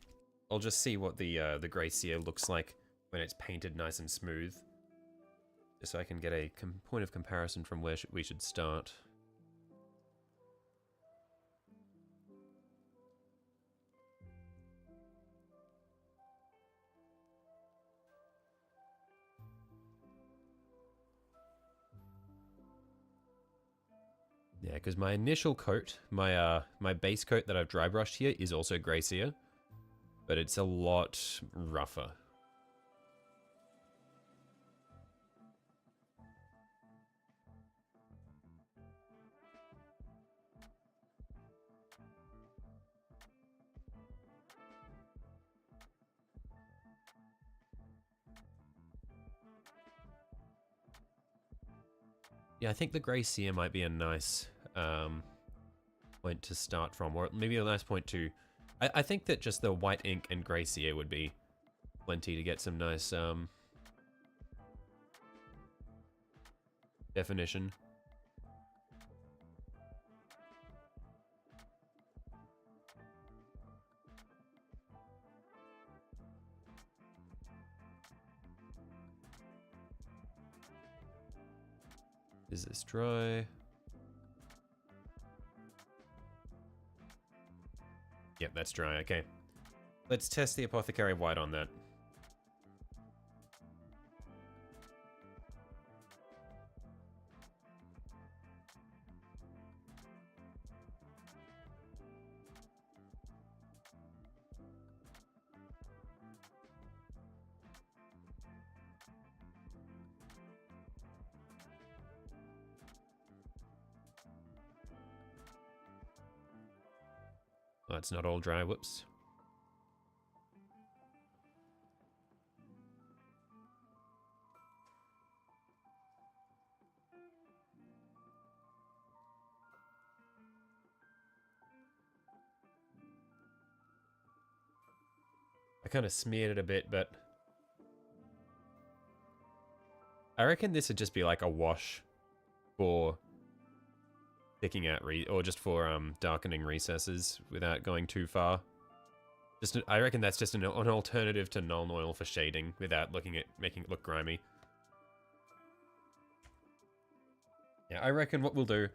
I'll just see what the grey sear looks like when it's painted nice and smooth, just so I can get a point of comparison from where we should start. Yeah, because my initial coat, my base coat that I've dry brushed here is also grey sear, but it's a lot rougher. Yeah, I think the grey sear might be a nice point to start from, or maybe a nice point to... I think that just the white ink and grey sear would be plenty to get some nice definition. Is this dry? Yep, that's dry. Okay. Let's test the apothecary white on that. Oh, it's not all dry. Whoops. I kind of smeared it a bit, but I reckon this would just be like a wash for picking out or just for darkening recesses without going too far. I reckon that's just an alternative to Nuln Oil for shading without making it look grimy. Yeah, I reckon what we'll do,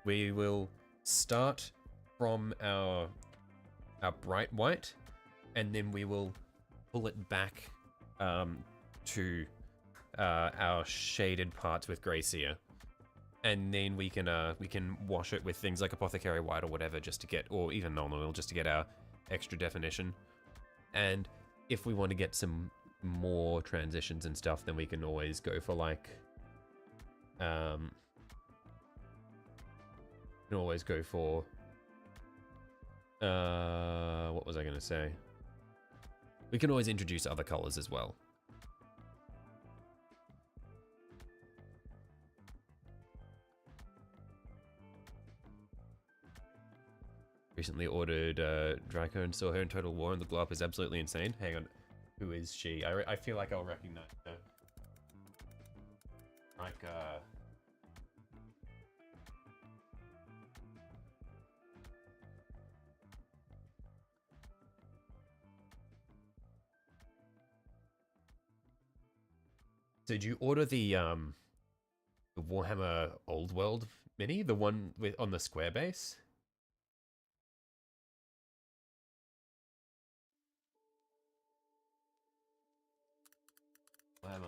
we will start from our bright white, and then we will pull it back to our shaded parts with grey sear. And then we can wash it with things like apothecary white or whatever, just to get, or even Nuln Oil, just to get our extra definition. And if we want to get some more transitions and stuff, then we can always go for like, we can always go for, what was I going to say? We can always introduce other colors as well. Recently ordered Draco and saw her in Total War, and the glow up is absolutely insane. Hang on, who is she? I feel like I'll recognize her. Like, did you order the Warhammer Old World mini, the one with on the square base? Where am I?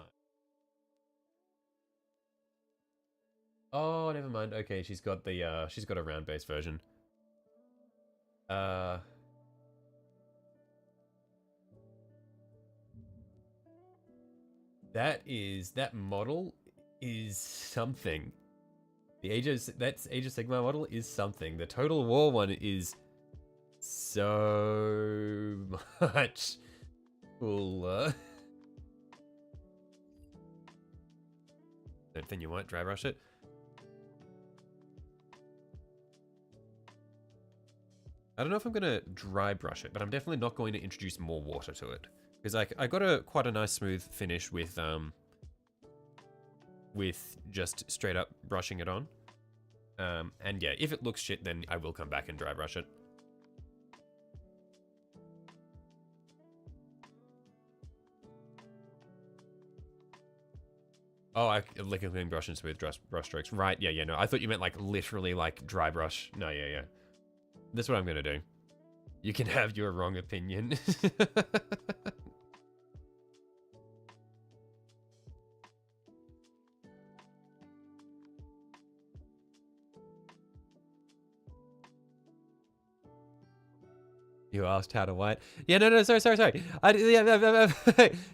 Oh, never mind. Okay, she's got a round base version. That model is something. That's Age of Sigmar model is something. The Total War one is so much cooler. Then you might dry brush it. I don't know if I'm going to dry brush it, but I'm definitely not going to introduce more water to it. Because I got quite a nice smooth finish with just straight up brushing it on. And yeah, if it looks shit, then I will come back and dry brush it. Oh, I lick a clean brush and smooth brush strokes. Right, yeah, no. I thought you meant like literally like dry brush. No, yeah. That's what I'm gonna do. You can have your wrong opinion. You asked how to white. Yeah, no, sorry.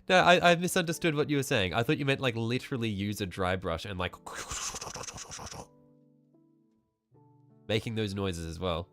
I misunderstood what you were saying. I thought you meant like literally use a dry brush and like making those noises as well.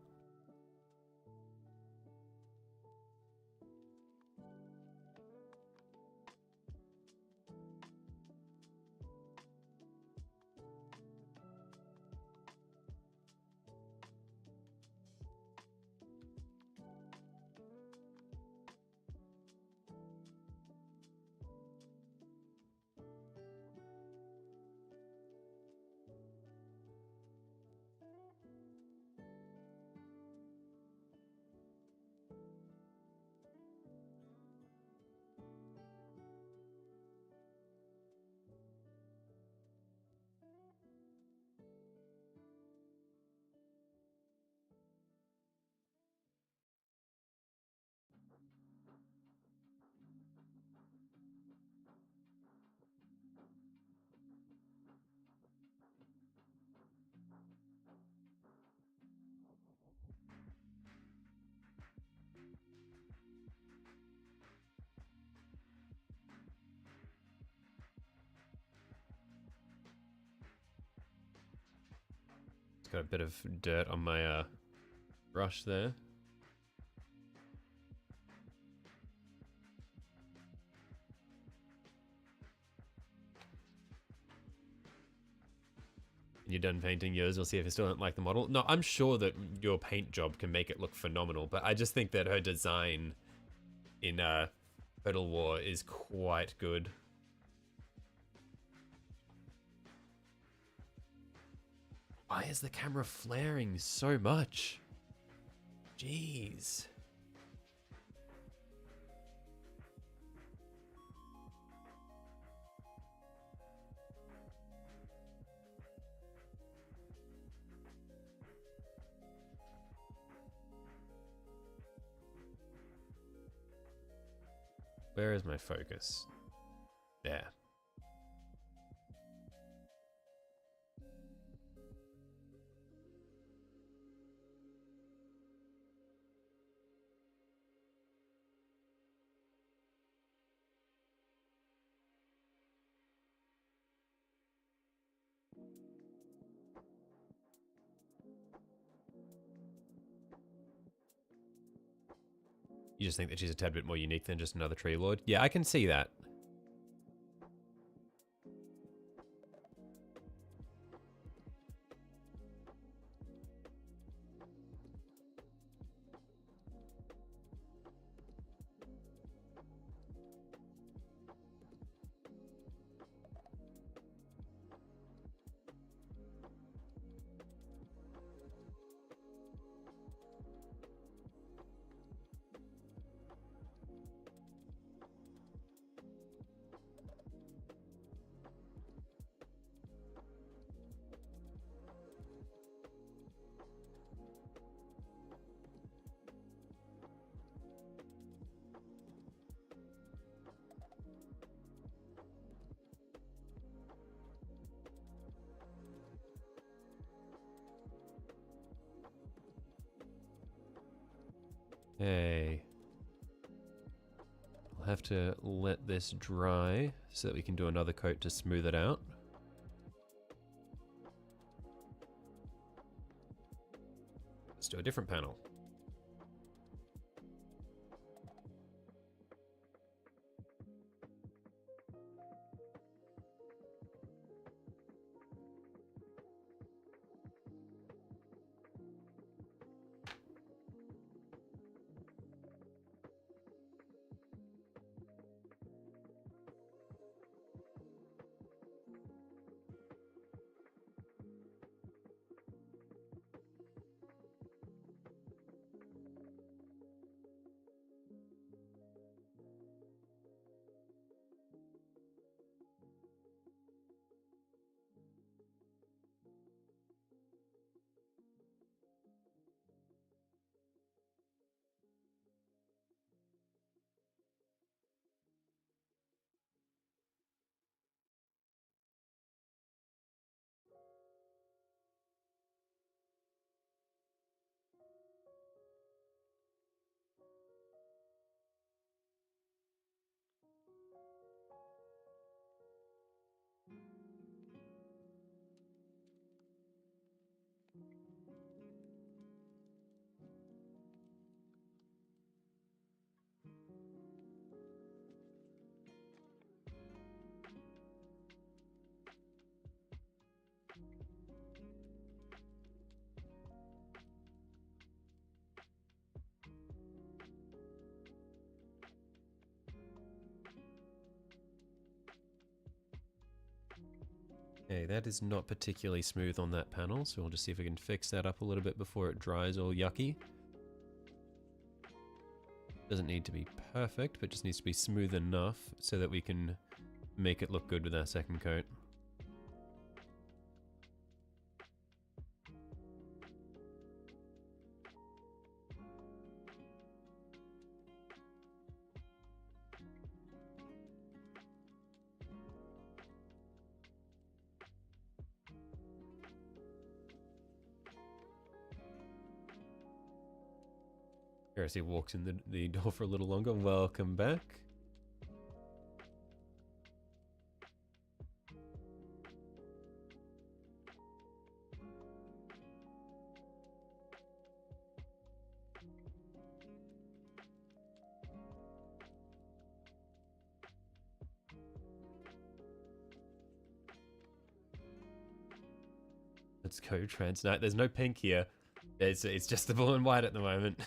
Got a bit of dirt on my brush there. You're done painting yours, we'll see if you still don't like the model. No, I'm sure that your paint job can make it look phenomenal, but I just think that her design in Total War is quite good. Why is the camera flaring so much? Jeez. Where is my focus? There. You just think that she's a tad bit more unique than just another tree lord? Yeah, I can see that. Okay. I'll have to let this dry so that we can do another coat to smooth it out. Let's do a different panel. Okay, that is not particularly smooth on that panel, so we'll just see if we can fix that up a little bit before it dries all yucky. Doesn't need to be perfect, but just needs to be smooth enough so that we can make it look good with our second coat. Heresy walks in the door for a little longer. Welcome back. Let's go Transnight. There's no pink here. It's just the blue and white at the moment.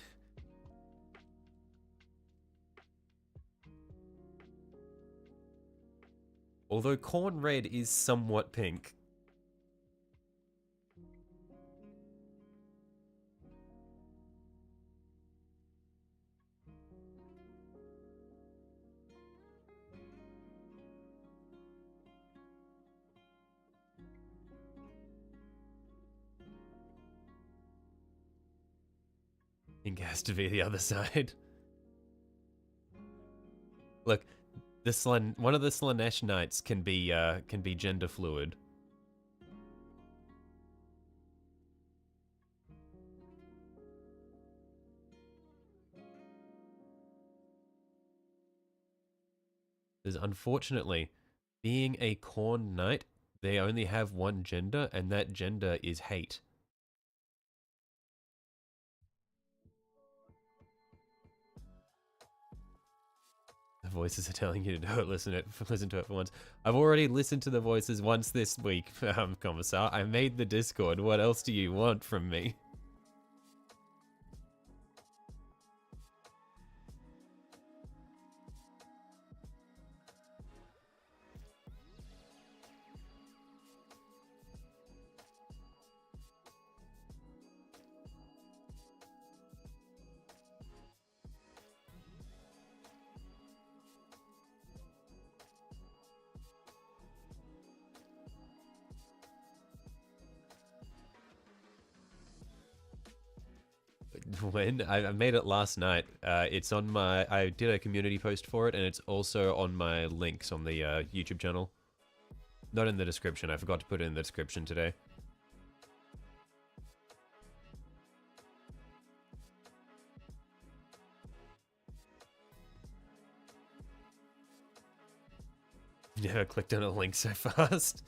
Although corn red is somewhat pink. Pink has to be the other side. Look, one of the Slanesh knights can be gender fluid. Because unfortunately, being a Khorne knight, they only have one gender, and that gender is hate. The voices are telling you to do it. Listen to it for once. I've already listened to the voices once this week, Commissar. I made the Discord. What else do you want from me? When? I made it last night. It's on my... I did a community post for it, and it's also on my links on the YouTube channel. Not in the description. I forgot to put it in the description today. Never clicked on a link so fast.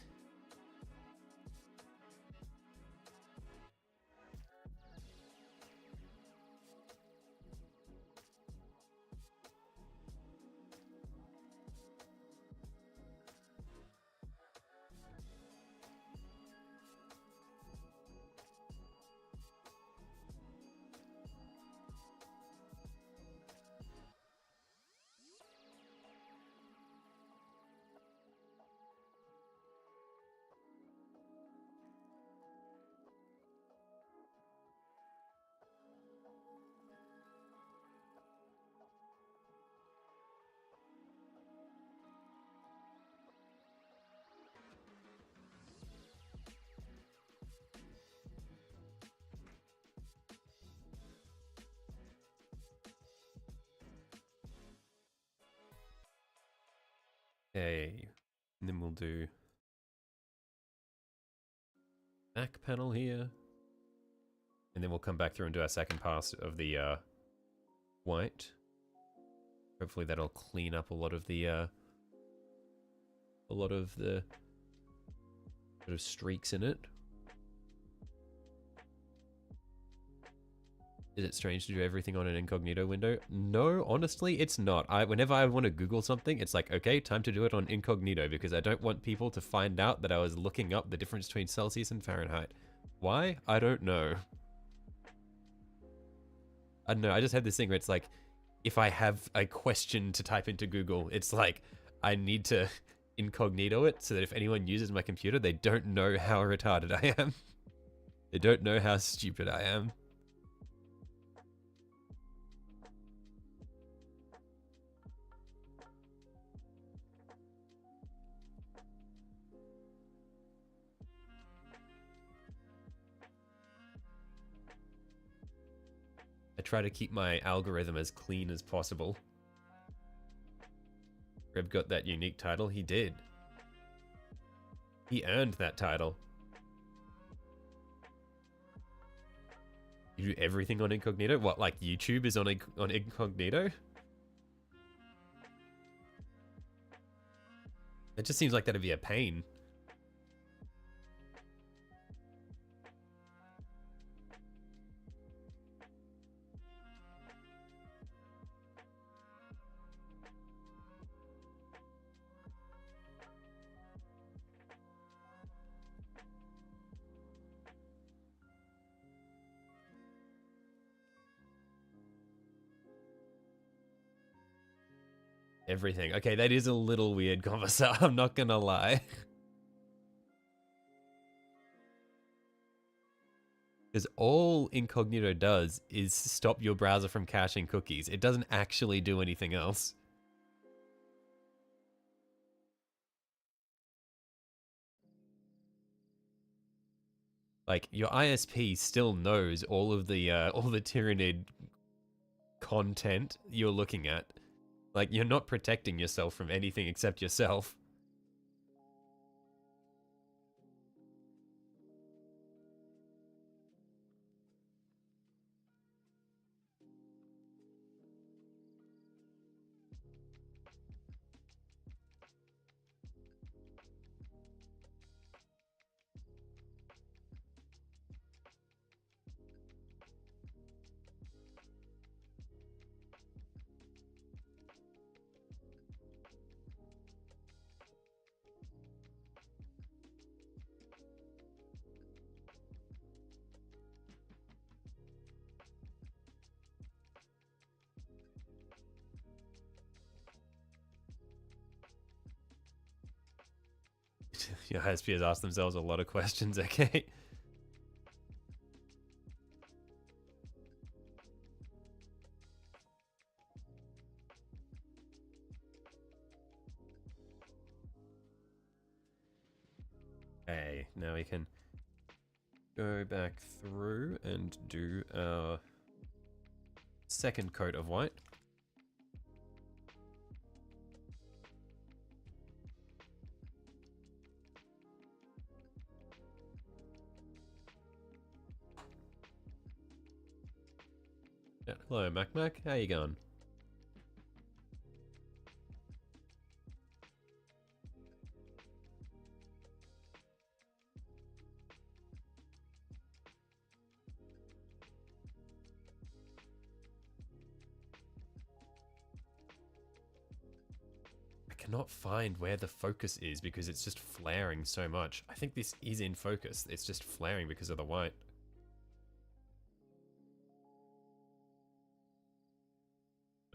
Okay, and then we'll do back panel here, and then we'll come back through and do our second pass of the white. Hopefully that'll clean up a lot of the sort of streaks in it. Is it strange to do everything on an incognito window? No, honestly, it's not. Whenever I want to Google something, it's like, okay, time to do it on incognito because I don't want people to find out that I was looking up the difference between Celsius and Fahrenheit. Why? I don't know. I don't know, I just had this thing where it's like, if I have a question to type into Google, it's like, I need to incognito it so that if anyone uses my computer, they don't know how retarded I am. They don't know how stupid I am. I try to keep my algorithm as clean as possible. Reb got that unique title. He did. He earned that title. You do everything on incognito? What, like YouTube is on incognito? It just seems like that'd be a pain. Everything. Okay, that is a little weird, Conversa. I'm not gonna lie. Because all incognito does is stop your browser from caching cookies. It doesn't actually do anything else. Like, your ISP still knows all the Tyranid content you're looking at. Like, you're not protecting yourself from anything except yourself. Your ISP has asked themselves a lot of questions, okay? Okay, now we can go back through and do our second coat of white. Yeah, hello, Mac. How you going? I cannot find where the focus is because it's just flaring so much. I think this is in focus. It's just flaring because of the white.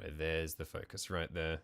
Oh, there's the focus right there.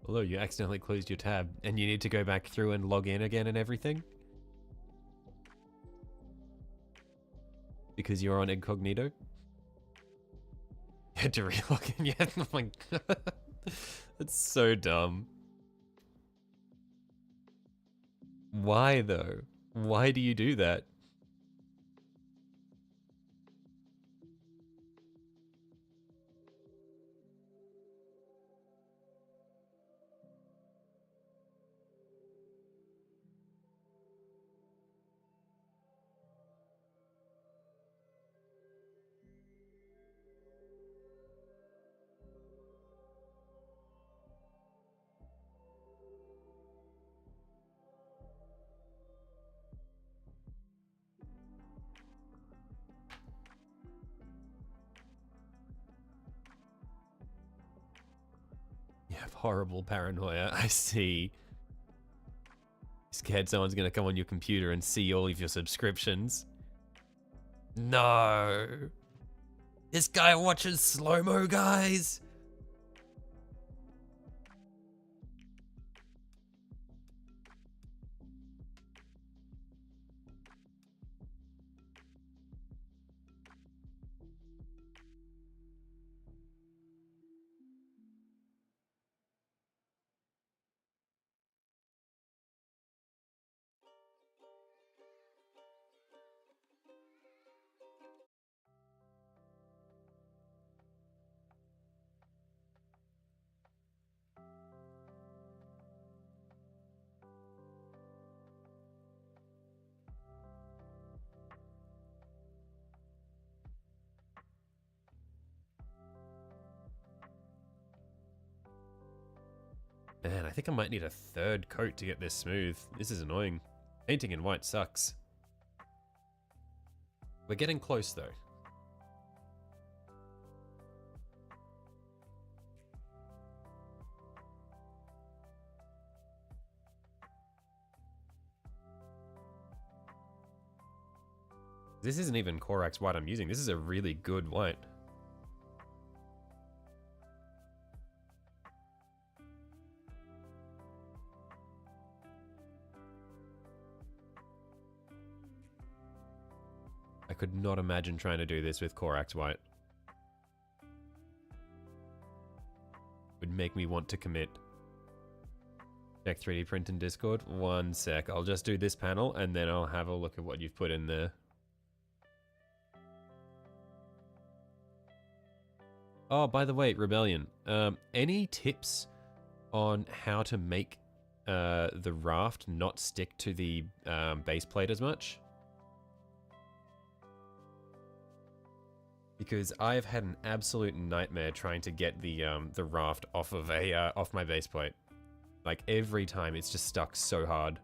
Although you accidentally closed your tab and you need to go back through and log in again and everything. Because you're on incognito. You had to relog in, yeah. Oh my god. That's so dumb. Why though? Why do you do that? You have horrible paranoia. I see. Scared someone's gonna come on your computer and see all of your subscriptions. No. This guy watches slow-mo, guys. Man, I think I might need a third coat to get this smooth. This is annoying. Painting in white sucks. We're getting close though. This isn't even Corax white I'm using. This is a really good white. I could not imagine trying to do this with Corax white. Would make me want to commit. Check 3D print in Discord. One sec. I'll just do this panel and then I'll have a look at what you've put in there. Oh, by the way, Rebellion. Any tips on how to make the raft not stick to the base plate as much? Because I've had an absolute nightmare trying to get the raft off of off my base plate. Like every time, it's just stuck so hard.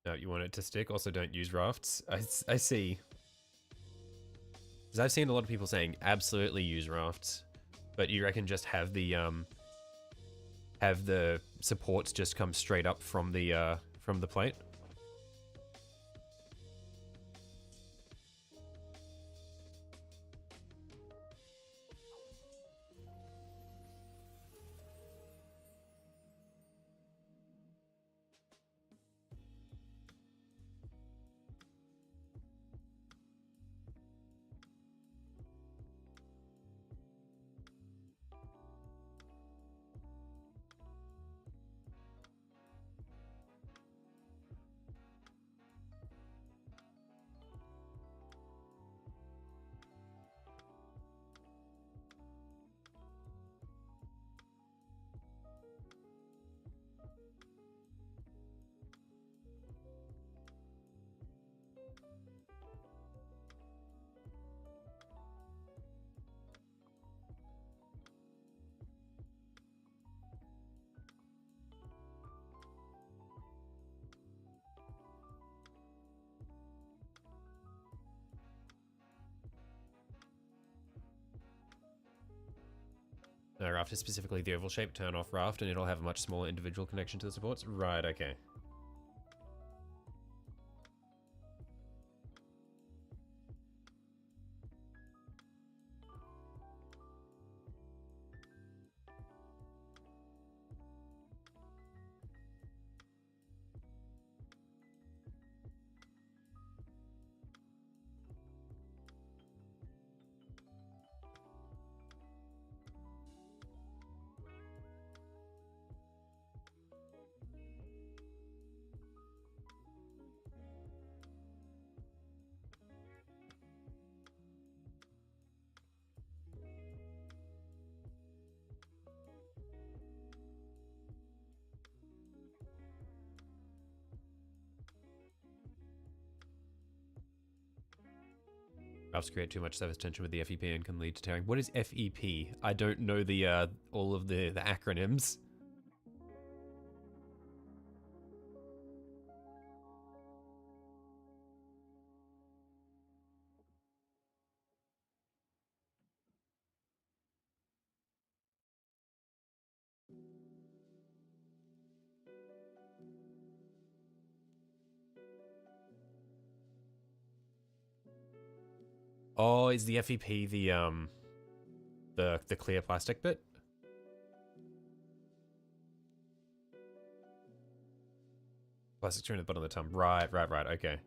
No, you want it to stick? Also, don't use rafts. I see. Because I've seen a lot of people saying absolutely use rafts, but you reckon just have the supports just come straight up from the plate? No, raft is specifically the oval shape. Turn off raft and it'll have a much smaller individual connection to the supports. Right, okay. Buffs create too much surface tension with the FEP and can lead to tearing. What is FEP? I don't know the all of the acronyms. Oh, is the FEP the clear plastic bit? Plastic trim at the bottom of the tongue. Right, okay.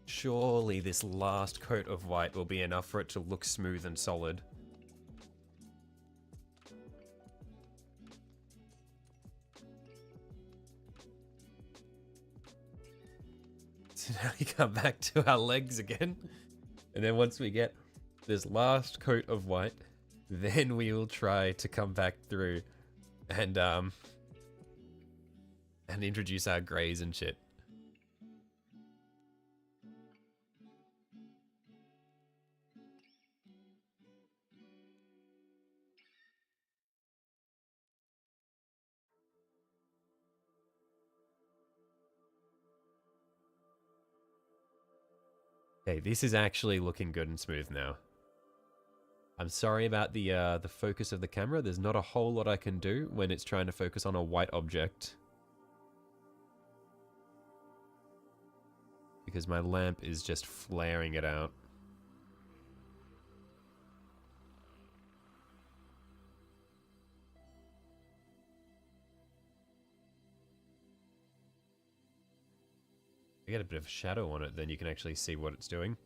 Surely this last coat of white will be enough for it to look smooth and solid. So now we come back to our legs again. And then once we get this last coat of white, then we will try to come back through and introduce our grays and shit. Okay, this is actually looking good and smooth now. I'm sorry about the focus of the camera. There's not a whole lot I can do when it's trying to focus on a white object. Because my lamp is just flaring it out. I get a bit of shadow on it, then you can actually see what it's doing.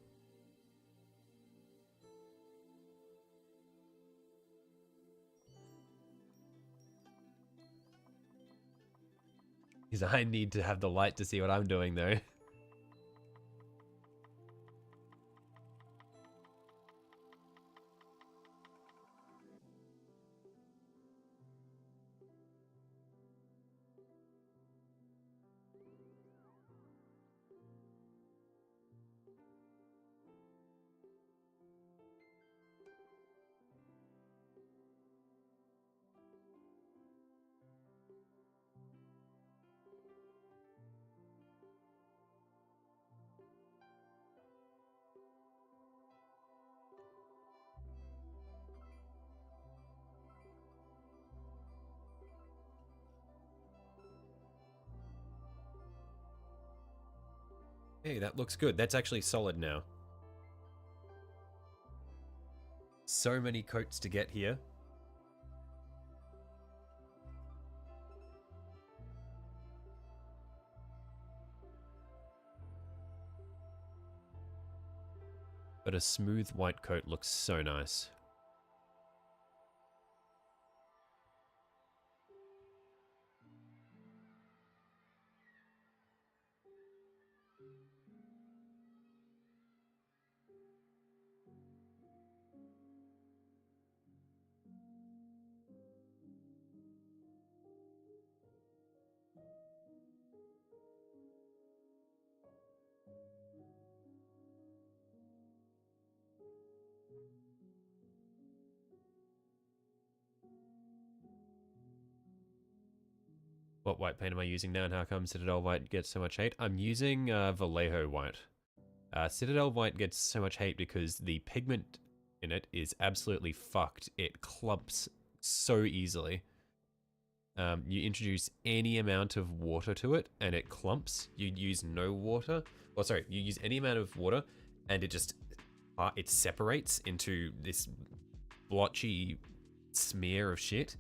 Because I need to have the light to see what I'm doing though. Hey, that looks good. That's actually solid now. So many coats to get here. But a smooth white coat looks so nice. What white paint am I using now, and how come Citadel White gets so much hate? I'm using Vallejo White. Citadel White gets so much hate because the pigment in it is absolutely fucked. It clumps so easily. You introduce any amount of water to it, and it clumps. You use no water. Well, sorry, you use any amount of water, and it just it separates into this blotchy smear of shit.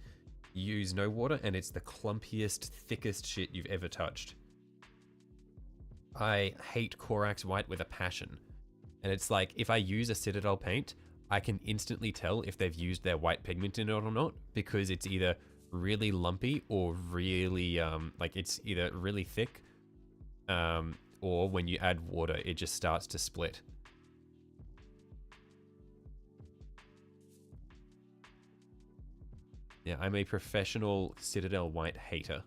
You use no water, and it's the clumpiest, thickest shit you've ever touched. I hate Corax White with a passion. And it's like, if I use a Citadel paint, I can instantly tell if they've used their white pigment in it or not, because it's either really lumpy or really, like it's either really thick, or when you add water, it just starts to split. Yeah, I'm a professional Citadel White hater.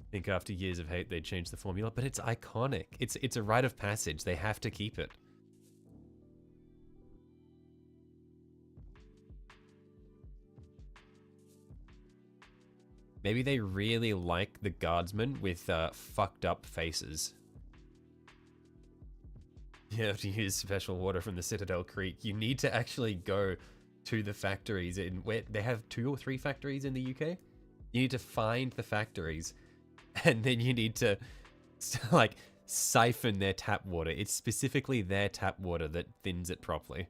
I think after years of hate, they changed the formula, but it's iconic. It's a rite of passage. They have to keep it. Maybe they really like the guardsmen with fucked up faces. You have to use special water from the Citadel Creek. You need to actually go to the factories in where they have 2 or 3 factories in the UK. You need to find the factories, and then you need to like siphon their tap water. It's specifically their tap water that thins it properly.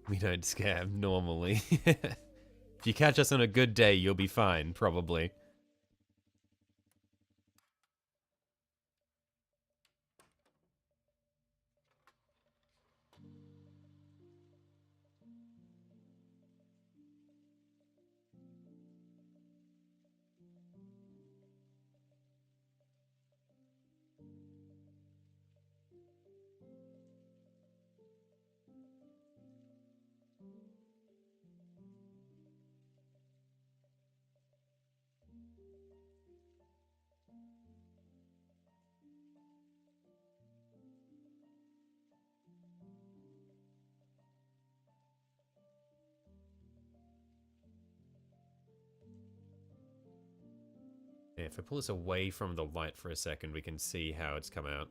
We don't scam normally. If you catch us on a good day, you'll be fine, probably. Yeah, if I pull this away from the light for a second, we can see how it's come out.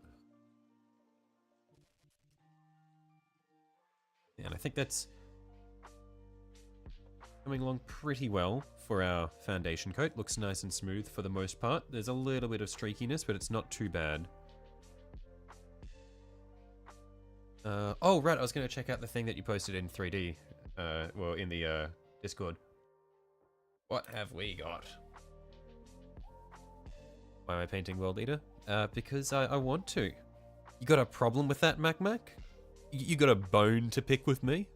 And I think that's coming along pretty well for our foundation coat. Looks nice and smooth for the most part. There's a little bit of streakiness, but it's not too bad. Oh, right, I was going to check out the thing that you posted in 3D. Well, in the Discord. What have we got? Why am I painting World Leader? Because I want to. You got a problem with that, Mac? You got a bone to pick with me?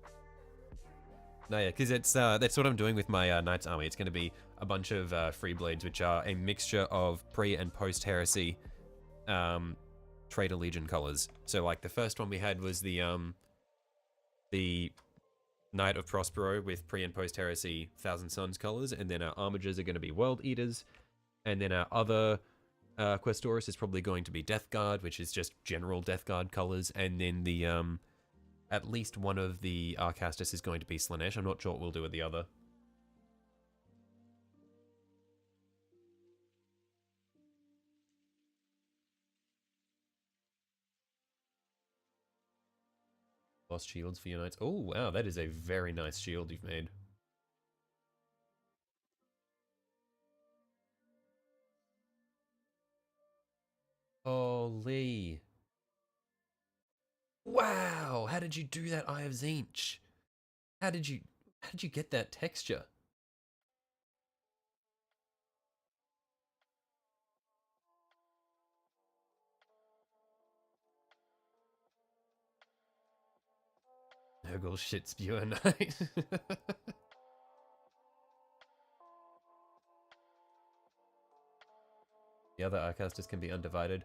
No, yeah, because it's that's what I'm doing with my Knight's Army. It's going to be a bunch of free blades, which are a mixture of pre and post heresy Traitor Legion colors. So like the first one we had was the Knight of Prospero with pre and post heresy Thousand Suns colors, and then our armigers are going to be World Eaters, and then our other Questoris is probably going to be Death Guard, which is just general Death Guard colors, and then the at least one of the Arcastus is going to be Slanesh. I'm not sure what we'll do with the other. Lost shields for your knights. Oh, wow, that is a very nice shield you've made. Holy. Wow, how did you do that, Eye of Zinch? How did you get that texture? Nurgle shit spewer knight. The other Arcastus can be undivided.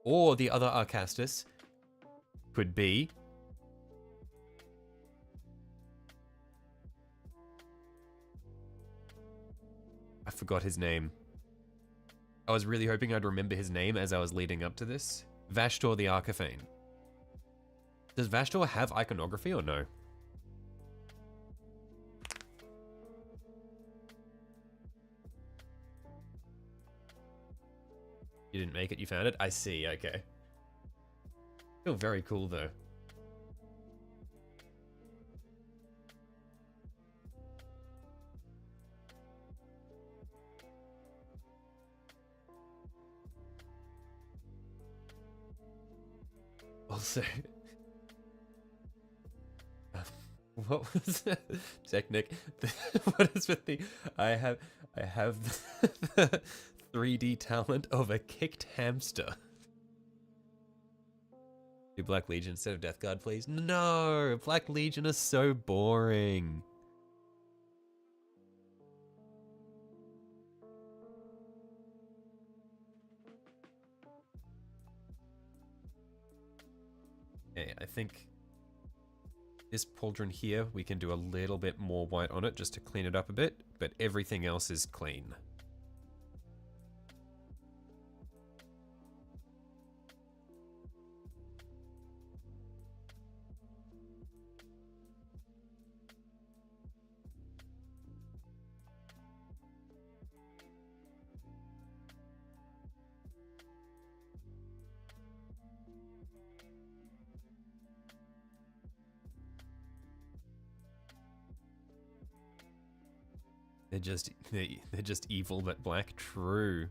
Or the other Arcastus could be... I forgot his name. I was really hoping I'd remember his name as I was leading up to this. Vashtor the Arcaphane. Does Vashtor have iconography or no? You didn't make it, you found it? I see, okay. Still very cool though. Also, what was that? Technic? What is with the? I have the 3D talent of a kicked hamster. Do Black Legion instead of Death Guard, please? No, Black Legion is so boring. Okay, I think this pauldron here, we can do a little bit more white on it just to clean it up a bit, but everything else is clean. They're just evil but black. True.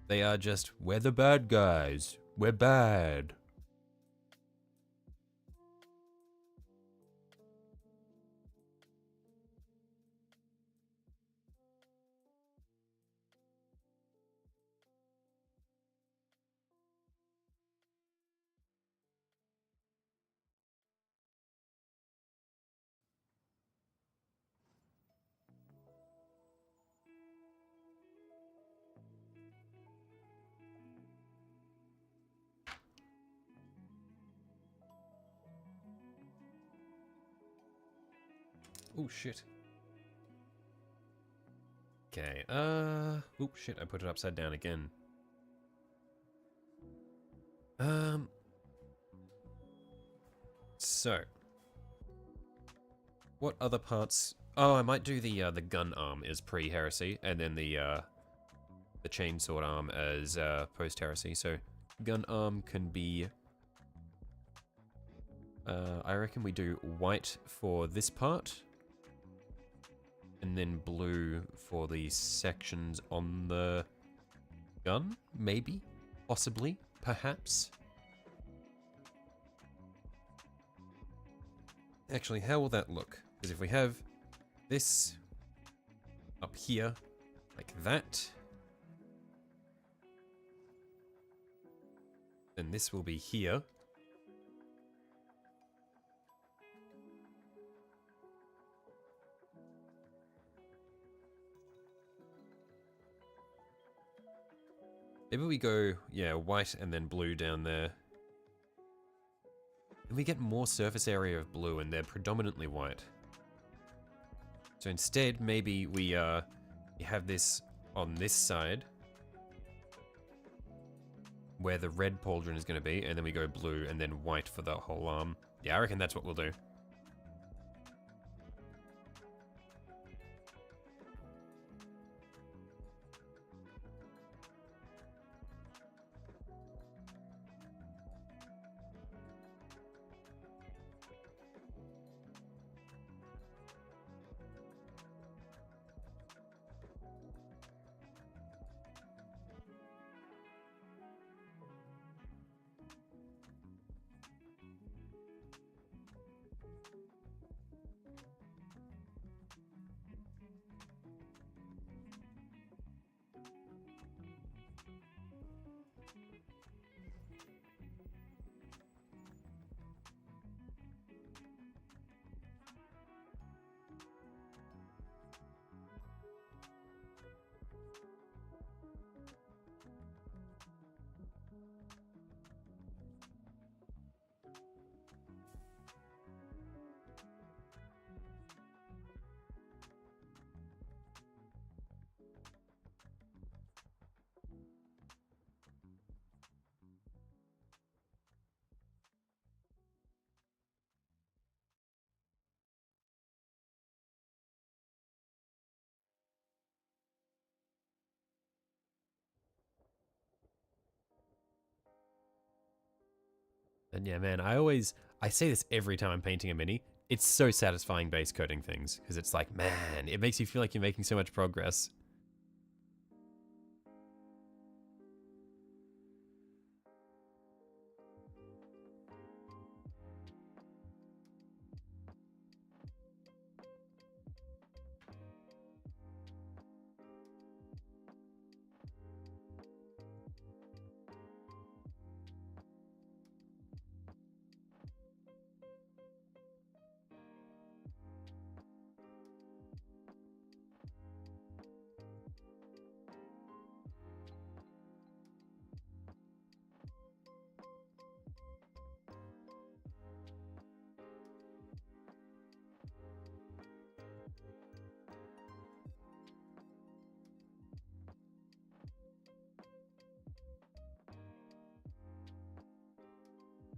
They are just, we're the bad guys. We're bad. Oh shit. Okay, oh shit, I put it upside down again. So what other parts? Oh, I might do the gun arm as pre-heresy, and then the chainsword arm as post-heresy. So gun arm can be I reckon we do white for this part, and then blue for the sections on the gun, maybe, possibly, perhaps. Actually, how will that look? Because if we have this up here, like that, then this will be here. Maybe we go, yeah, white and then blue down there. And we get more surface area of blue, and they're predominantly white. So instead, maybe we have this on this side, where the red pauldron is going to be, and then we go blue and then white for the whole arm. Yeah, I reckon that's what we'll do. And yeah, man, I say this every time I'm painting a mini. It's so satisfying base coating things, because it's like, man, it makes you feel like you're making so much progress.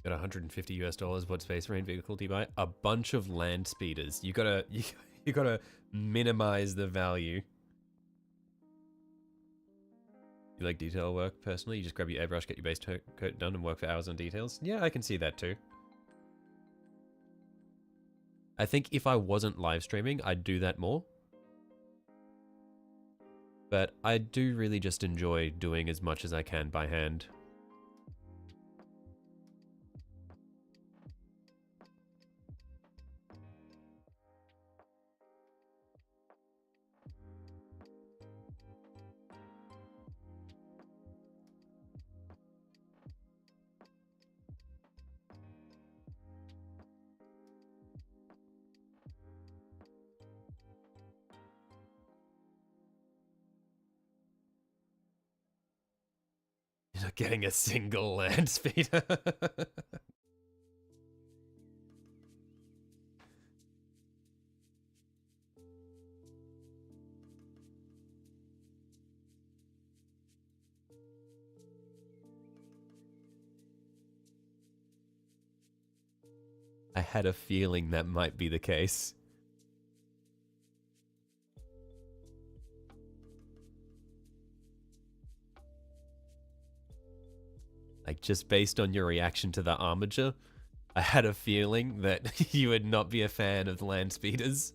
Got 150 US dollars. What space marine vehicle do you buy? A bunch of land speeders. You gotta minimize the value. You like detail work personally? You just grab your airbrush, get your base coat done, and work for hours on details? Yeah, I can see that too. I think if I wasn't live streaming, I'd do that more. But I do really just enjoy doing as much as I can by hand. You're not getting a single land speeder. I had a feeling that might be the case. Like, just based on your reaction to the armiger, I had a feeling that you would not be a fan of the land speeders.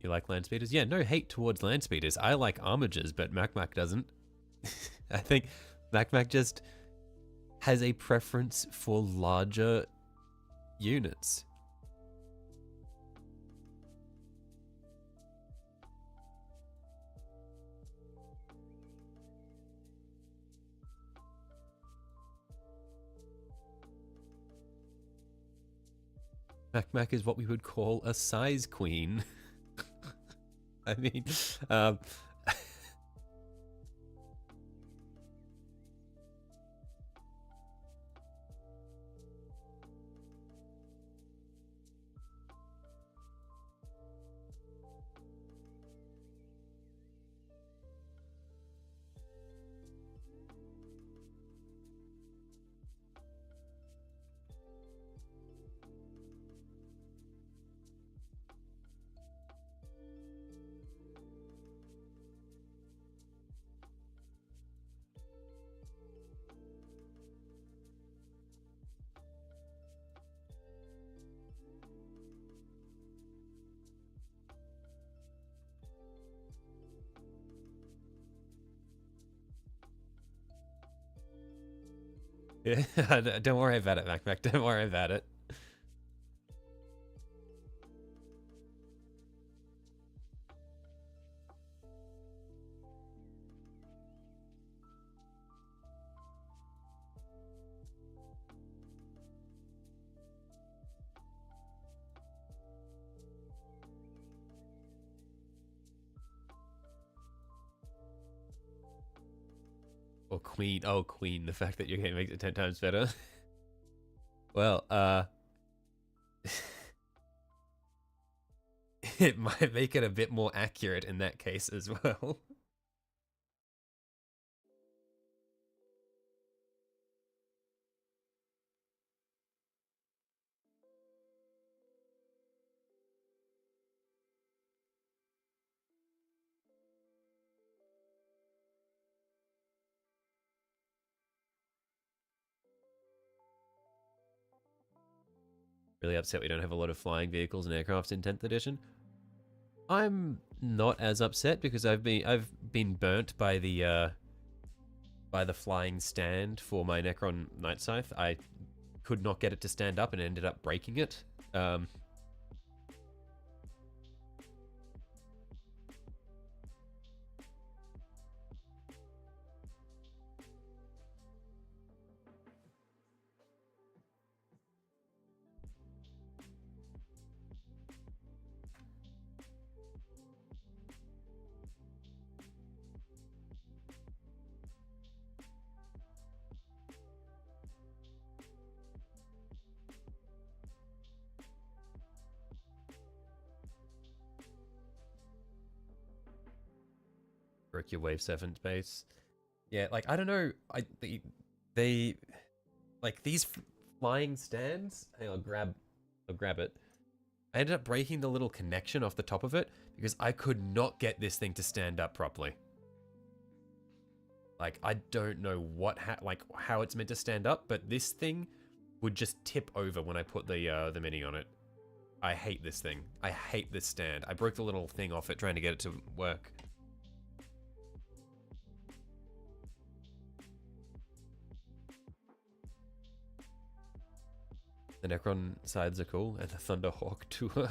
You like land speeders? Yeah, no hate towards land speeders. I like armigers, but Mac doesn't. I think Mac just has a preference for larger units. Mac is what we would call a size queen. I mean, yeah, don't worry about it, Mac. Don't worry about it. Or queen. Oh, queen. The fact that your game makes it 10 times better. Well, it might make it a bit more accurate in that case as well. Really upset we don't have a lot of flying vehicles and aircrafts in 10th edition. I'm not as upset because I've been burnt by the flying stand for my Necron Night Scythe. I could not get it to stand up and ended up breaking it. Broke your wave 7 base. Yeah, like I don't know. They like these flying stands. Hang on, I'll grab it. I ended up breaking the little connection off the top of it because I could not get this thing to stand up properly. Like I don't know how it's meant to stand up, but this thing would just tip over when I put the mini on it. I hate this thing. I hate this stand. I broke the little thing off it trying to get it to work. The Necron sides are cool, and the Thunderhawk tour.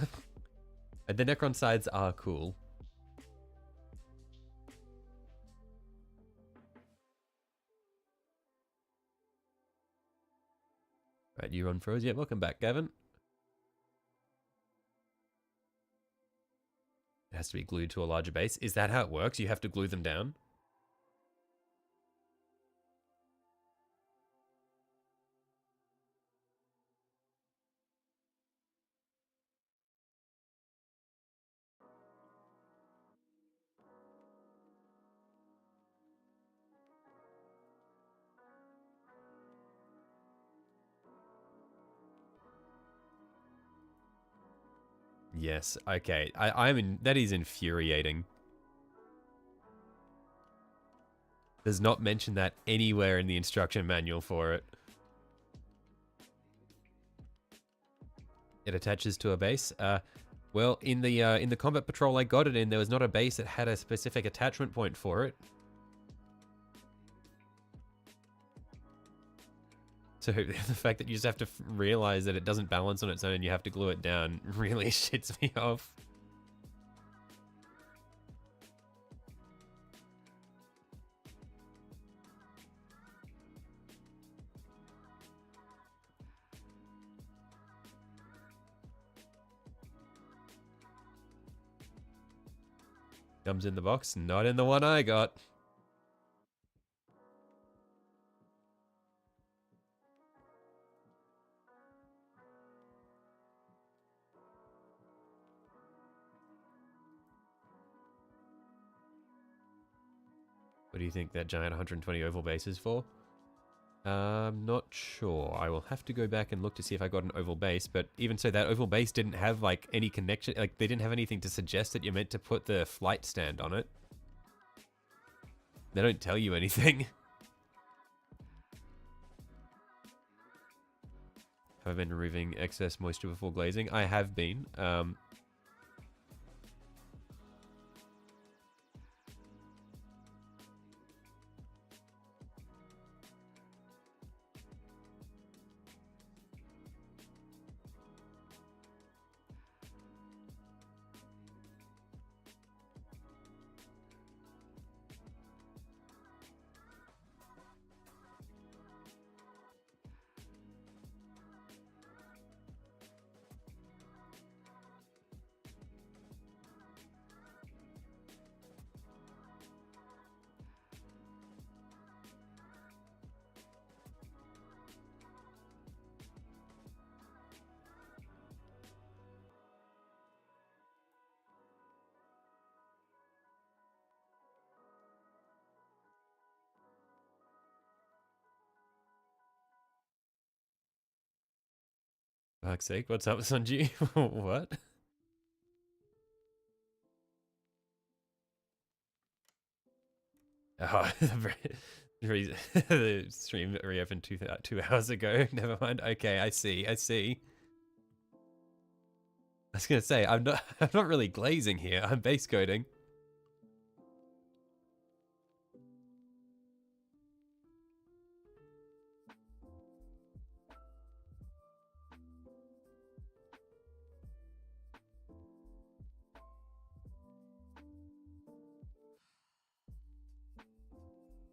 And the Necron sides are cool. Right, you run froze. Yeah, welcome back, Gavin. It has to be glued to a larger base. Is that how it works? You have to glue them down? Yes, okay. That is infuriating. Does not mention that anywhere in the instruction manual for it. It attaches to a base. Well, in the combat patrol I got it in, there was not a base that had a specific attachment point for it. So the fact that you just have to realize that it doesn't balance on its own and you have to glue it down really shits me off. Comes in the box, not in the one I got. What do you think that giant 120 oval base is for? Not sure. I will have to go back and look to see if I got an oval base, but even so, that oval base didn't have, like, any connection. Like, they didn't have anything to suggest that you're meant to put the flight stand on it. They don't tell you anything. Have I been removing excess moisture before glazing? I have been. For fuck's sake, what's up, Sunji? What? Oh, the stream reopened 2 hours ago. Never mind. Okay, I see. I see. I was gonna say I'm not. I'm not really glazing here. I'm base coating.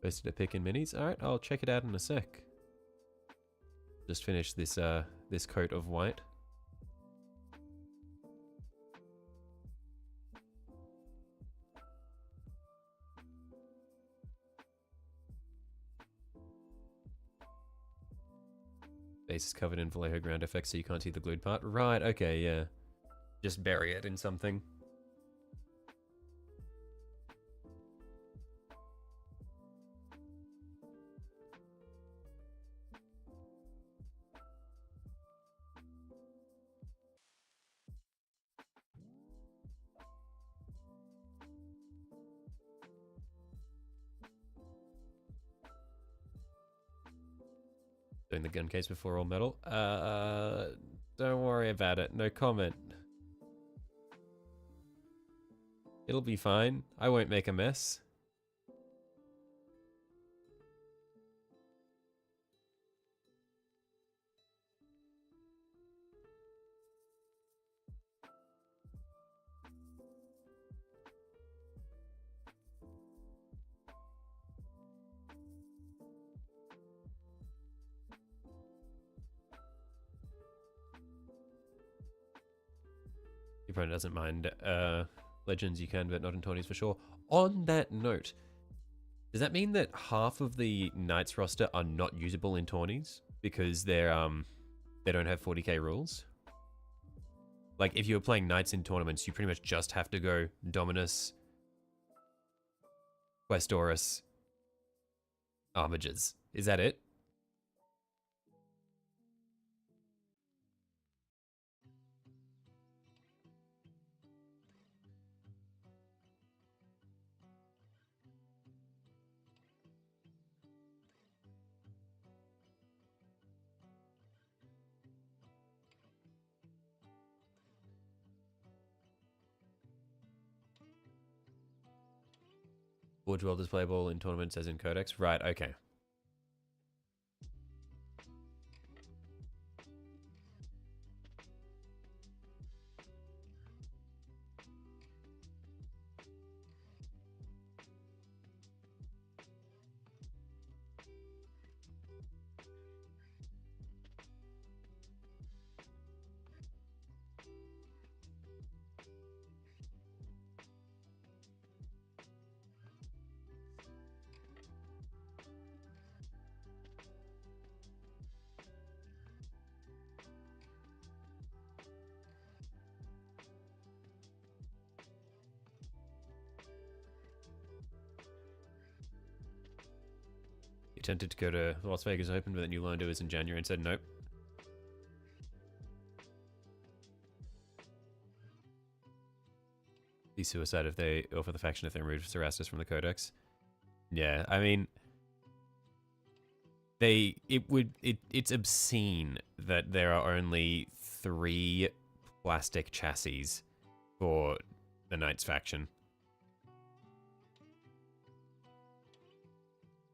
Posted a pic in minis. All right, I'll check it out in a sec. Just finish this this coat of white. Base is covered in Vallejo ground effects, so you can't see the glued part. Right. Okay. Yeah. Just bury it in something. Doing the gun case before all metal. Don't worry about it. No comment. It'll be fine. I won't make a mess. He probably doesn't mind. Legends you can, but not in tourneys for sure. On that note, does that mean that half of the Knights roster are not usable in tourneys because they don't have 40k rules? Like, if you're playing Knights in tournaments, you pretty much just have to go Dominus, Questoris, Armigers. Is that it? Forge World is playable in tournaments as in Codex? Right, okay. You attempted to go to Las Vegas Open, but then you learned it was in January and said nope. Be suicide if they, or for the faction if they remove Cerastus from the Codex. Yeah, I mean, it's obscene that there are only 3 plastic chassis for the Knights faction.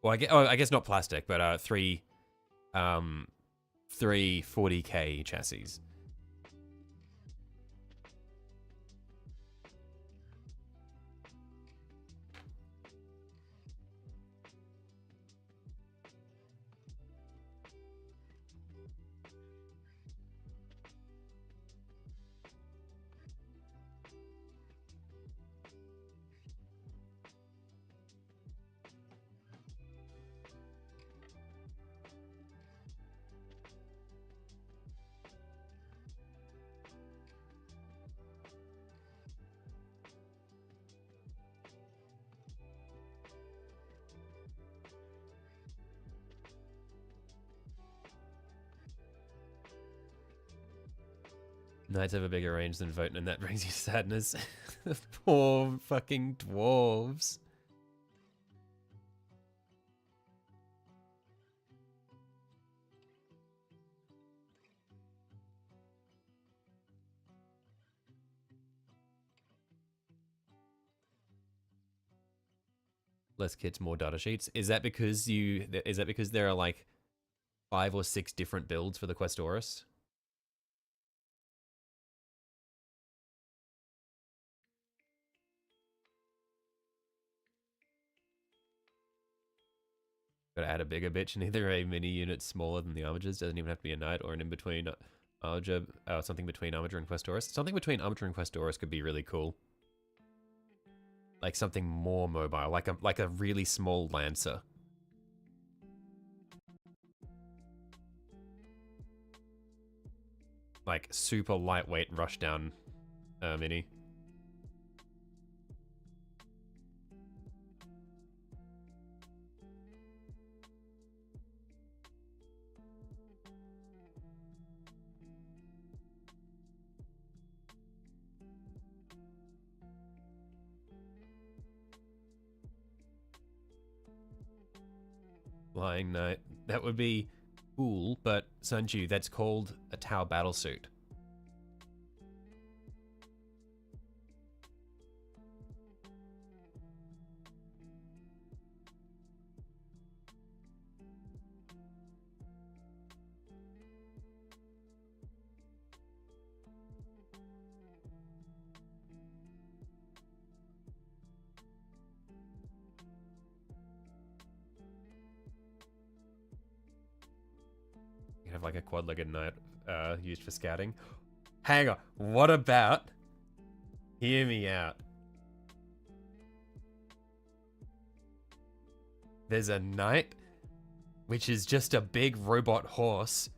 Well, I guess not plastic, but 3 40k chassis. Knights have a bigger range than Voten, and that brings you sadness. Poor fucking dwarves. Less kits, more data sheets. Is that because there are like 5 or 6 different builds for the Questoris? Gotta add a bigger bitch and either a mini unit smaller than the Armigers. Doesn't even have to be a knight or an in-between Armiger, something between Armiger and Questoris. Something between Armiger and Questoris could be really cool. Like something more mobile, like a really small Lancer. Like super lightweight rushdown mini. Flying Knight. That would be cool, but Sanju, that's called a Tau battlesuit. Have like a quad-legged knight used for scouting. Hang on, what about? Hear me out. there's a knight, which is just a big robot horse,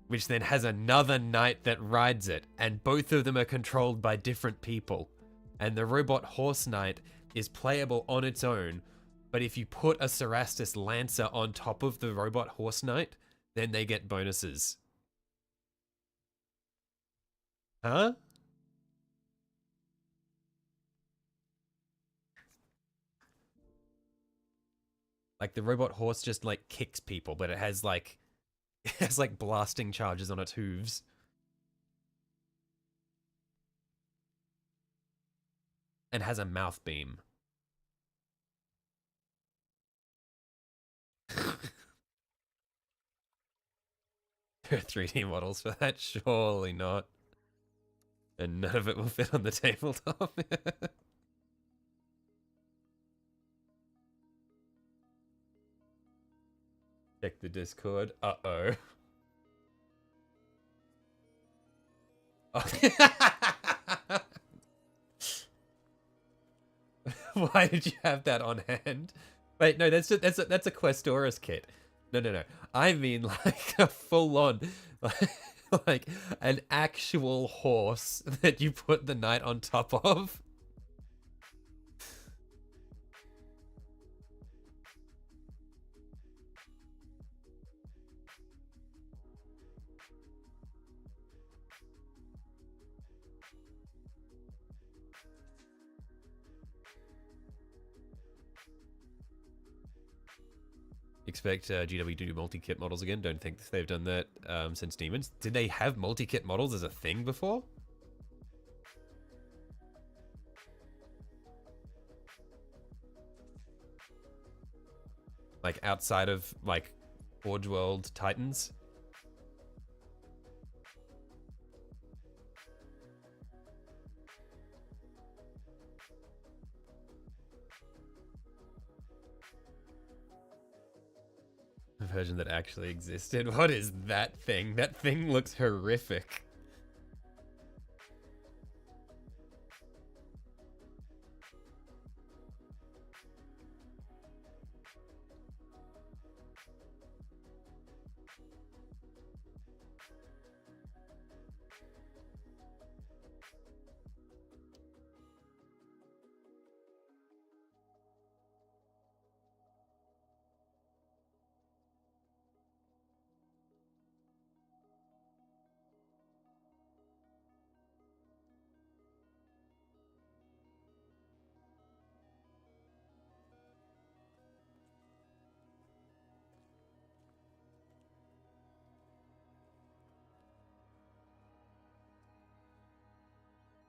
which then has another knight that rides it, and both of them are controlled by different people. And the robot horse knight is playable on its own, but if you put a Cerastus Lancer on top of the robot horse knight, then they get bonuses. Huh? Like the robot horse just like kicks people, but it has like blasting charges on its hooves. And has a mouth beam. 3D models for that? Surely not. And none of it will fit on the tabletop. Check the Discord. Uh-oh. Oh. Why did you have that on hand? Wait, no, that's a Questoris kit. No. I mean like a full-on, like an actual horse that you put the knight on top of. Expect GW to do multi-kit models again. Don't think they've done that since Demons. Did they have multi-kit models as a thing before? Like outside of like Forge World Titans? A version that actually existed. What is that thing? That thing looks horrific.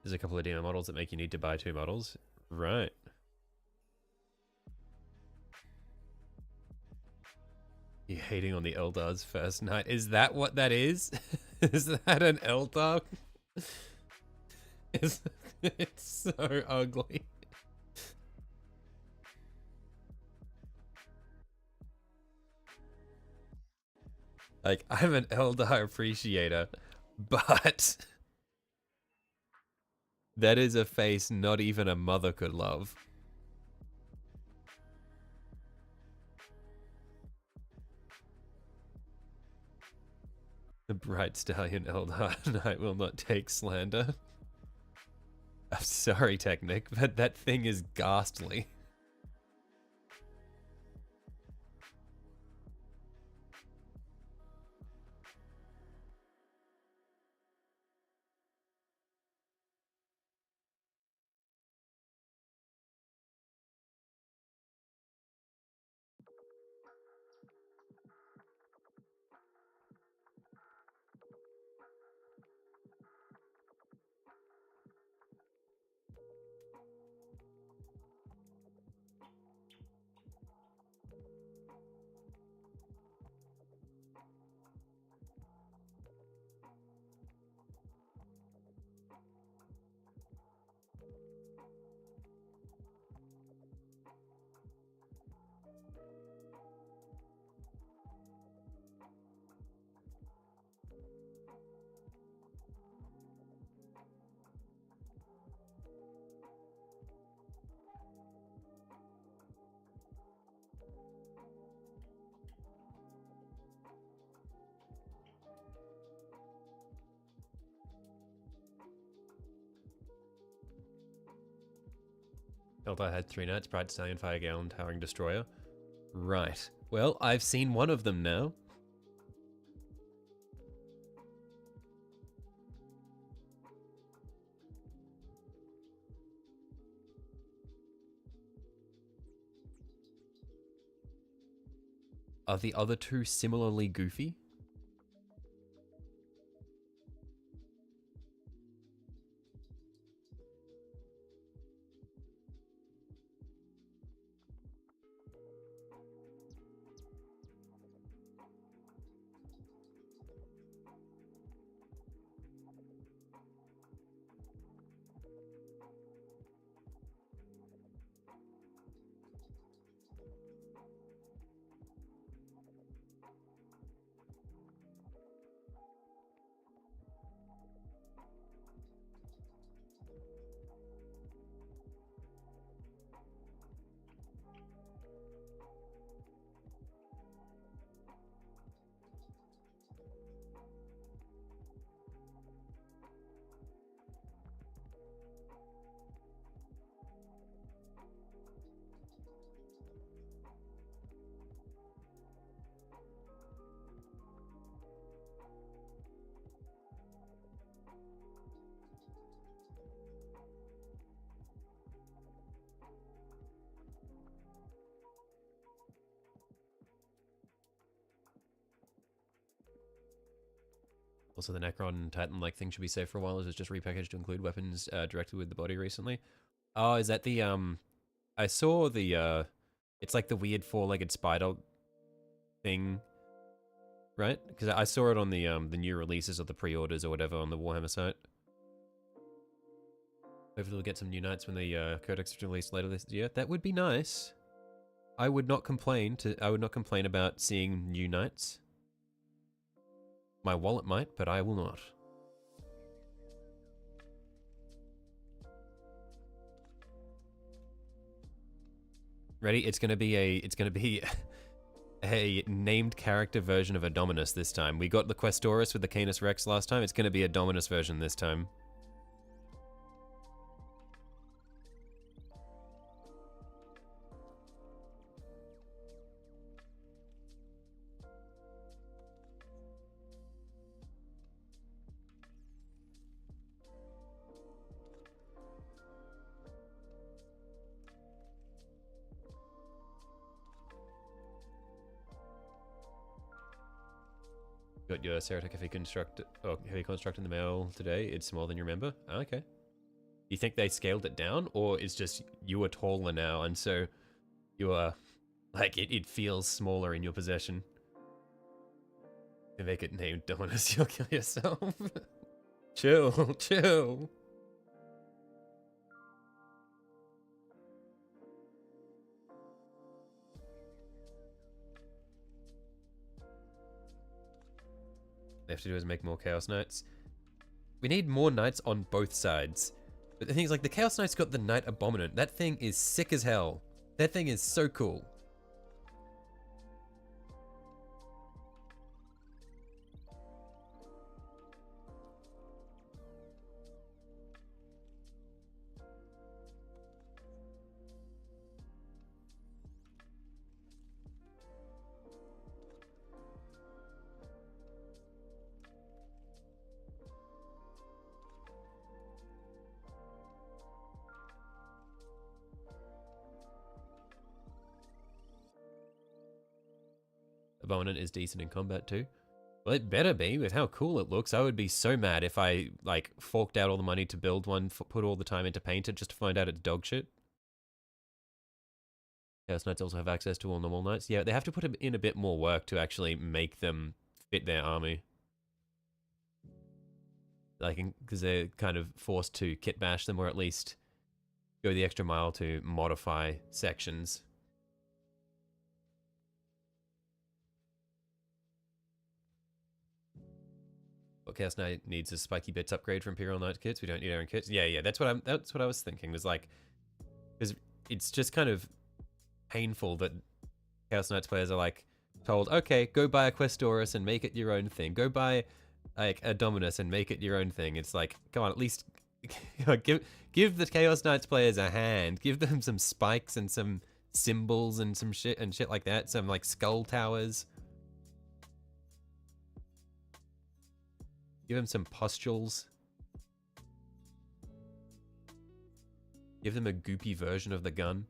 There's a couple of demo models that make you need to buy 2 models. Right. You're hating on the Eldar's first night. Is that what that is? Is that an Eldar? It's so ugly. Like, I'm an Eldar appreciator, but that is a face not even a mother could love. The bright stallion Eldar Knight will not take slander. I'm sorry, Technic, but that thing is ghastly. Eldar had 3 knights, Bright Stallion, Fire Gale, and Towering Destroyer. Right. Well, I've seen one of them now. Are the other 2 similarly goofy? Also, the Necron Titan-like thing should be safe for a while. Is just repackaged to include weapons directly with the body recently. Oh, is that the I saw the it's like the weird 4-legged spider thing, right? Because I saw it on the new releases or the pre-orders or whatever on the Warhammer site. Hopefully we'll get some new knights when the codex is released later this year. That would be nice. I would not complain about seeing new knights. My wallet might, but I will not. Ready? It's gonna be a named character version of a Dominus this time. We got the Questoris with the Canis Rex last time. It's gonna be a Dominus version this time. Got your Ceretic heavy construct in the mail today. It's smaller than you remember. Oh, okay. You think they scaled it down, or it's just you are taller now, and so you are like it feels smaller in your possession? If they make it named Dominus, you'll kill yourself. Chill, chill. They have to do is make more Chaos Knights. We need more Knights on both sides. But the thing is, like, the Chaos Knight's got the Knight Abominant. That thing is sick as hell. That thing is so cool. Abominant is decent in combat too. Well, it better be with how cool it looks. I would be so mad if I, like, forked out all the money to build one, put all the time into paint it just to find out it's dog shit. Chaos Knights also have access to all normal knights. Yeah, they have to put in a bit more work to actually make them fit their army. Like, because they're kind of forced to kit bash them, or at least go the extra mile to modify sections. What Chaos Knight needs a spiky bits upgrade for Imperial Knight kits. We don't need our own kits. Yeah, that's what I was thinking. Was like, because it's just kind of painful that Chaos Knights players are like told, okay, go buy a Questoris and make it your own thing. Go buy like a Dominus and make it your own thing. It's like, come on, at least give the Chaos Knights players a hand. Give them some spikes and some symbols and some shit like that. Some like skull towers. Give them some pustules. Give them a goopy version of the gun.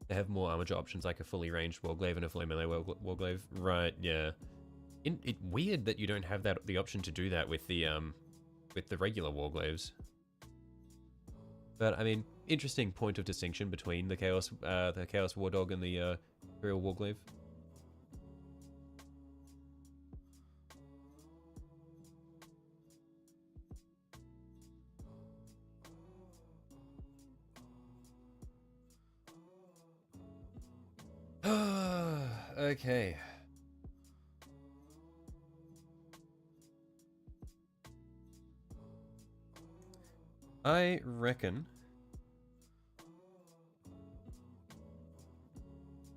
They have more armiger options like a fully ranged warglaive and a fully melee warglaive. Right, yeah. Weird that you don't have the option to do that with the regular warglaives. But I mean, interesting point of distinction between the Chaos War Dog and the Imperial Warglaive. Okay. I reckon.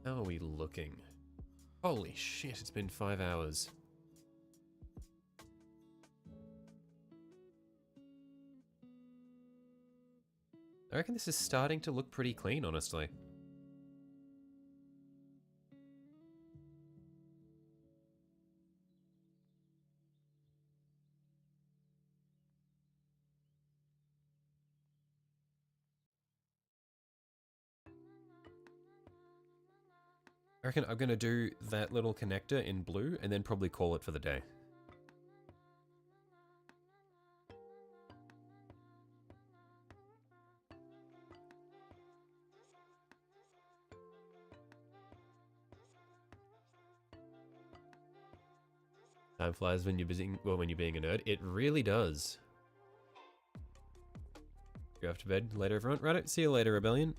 How are we looking? Holy shit, it's been 5 hours. I reckon this is starting to look pretty clean, honestly. I reckon I'm gonna do that little connector in blue and then probably call it for the day. Time flies when you're busy, well, when you're being a nerd. It really does. Go off to bed later, everyone. Right, see you later, Rebellion.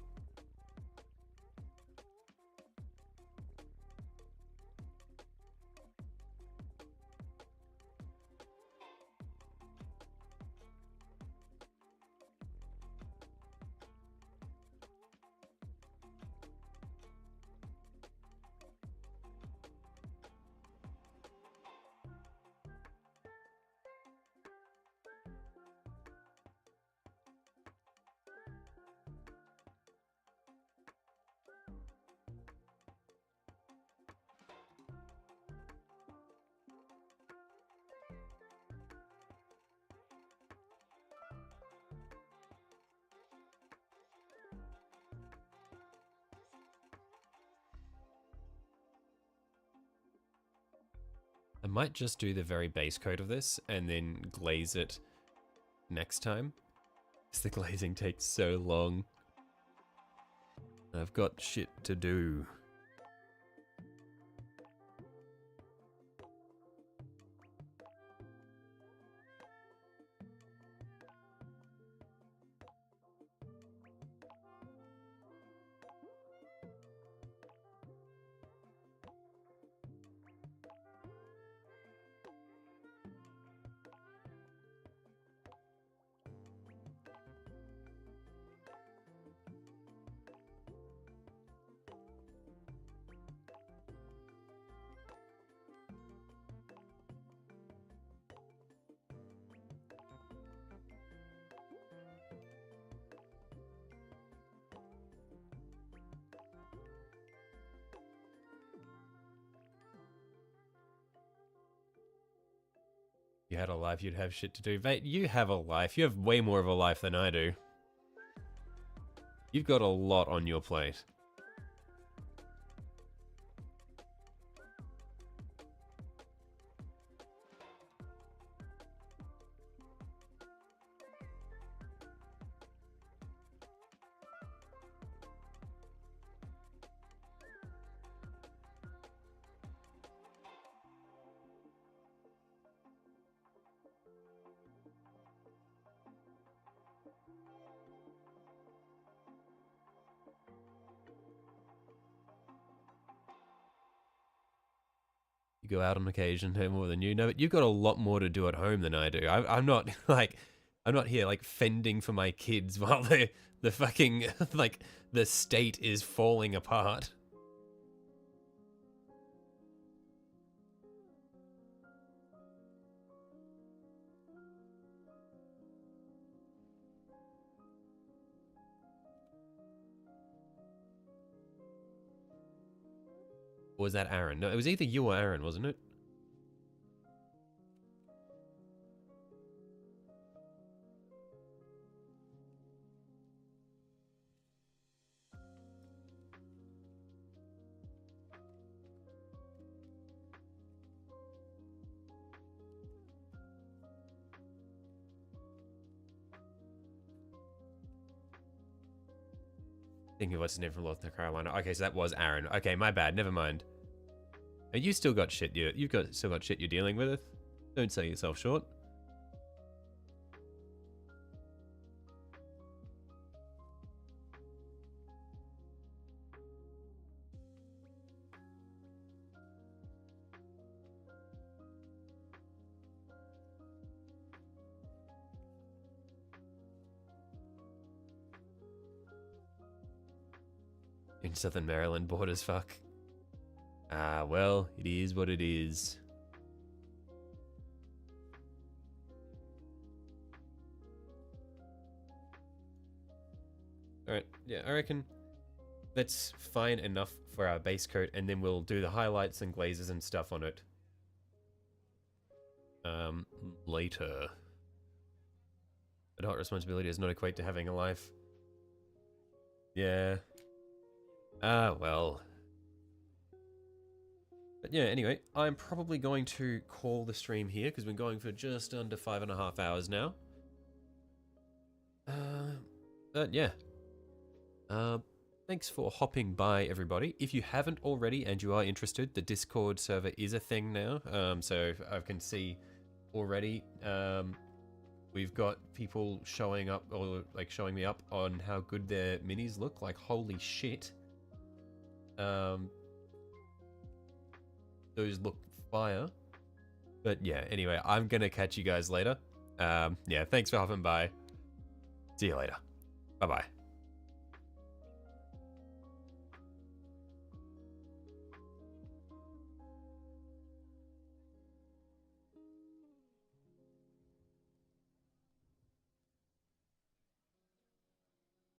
I might just do the very base coat of this and then glaze it next time. Because the glazing takes so long. I've got shit to do. You had a life, you'd have shit to do. Mate, you have a life. You have way more of a life than I do. You've got a lot on your plate. You go out on occasion, have more than you know, but you've got a lot more to do at home than I do. I'm not like I'm not here like fending for my kids while the fucking like the state is falling apart. Or was that Aaron? No, it was either you or Aaron, wasn't it? Thinking of what's his name from North Carolina. Okay, so that was Aaron. Okay, my bad. Never mind. You still got shit. Still got shit you're dealing with. Don't sell yourself short. In Southern Maryland, bored as fuck. Ah, well, it is what it is. Alright, yeah, I reckon that's fine enough for our base coat, and then we'll do the highlights and glazes and stuff on it. Later. Adult responsibility does not equate to having a life. Yeah. Ah, well. But yeah, anyway, I'm probably going to call the stream here because we're going for just under 5.5 hours now. But yeah. Thanks for hopping by, everybody. If you haven't already and you are interested, the Discord server is a thing now. So I can see already, we've got people showing up, or like showing me up on how good their minis look. Like, holy shit. Those look fire. But yeah, anyway, I'm gonna catch you guys later. Yeah, thanks for hopping by. See you later. Bye-bye.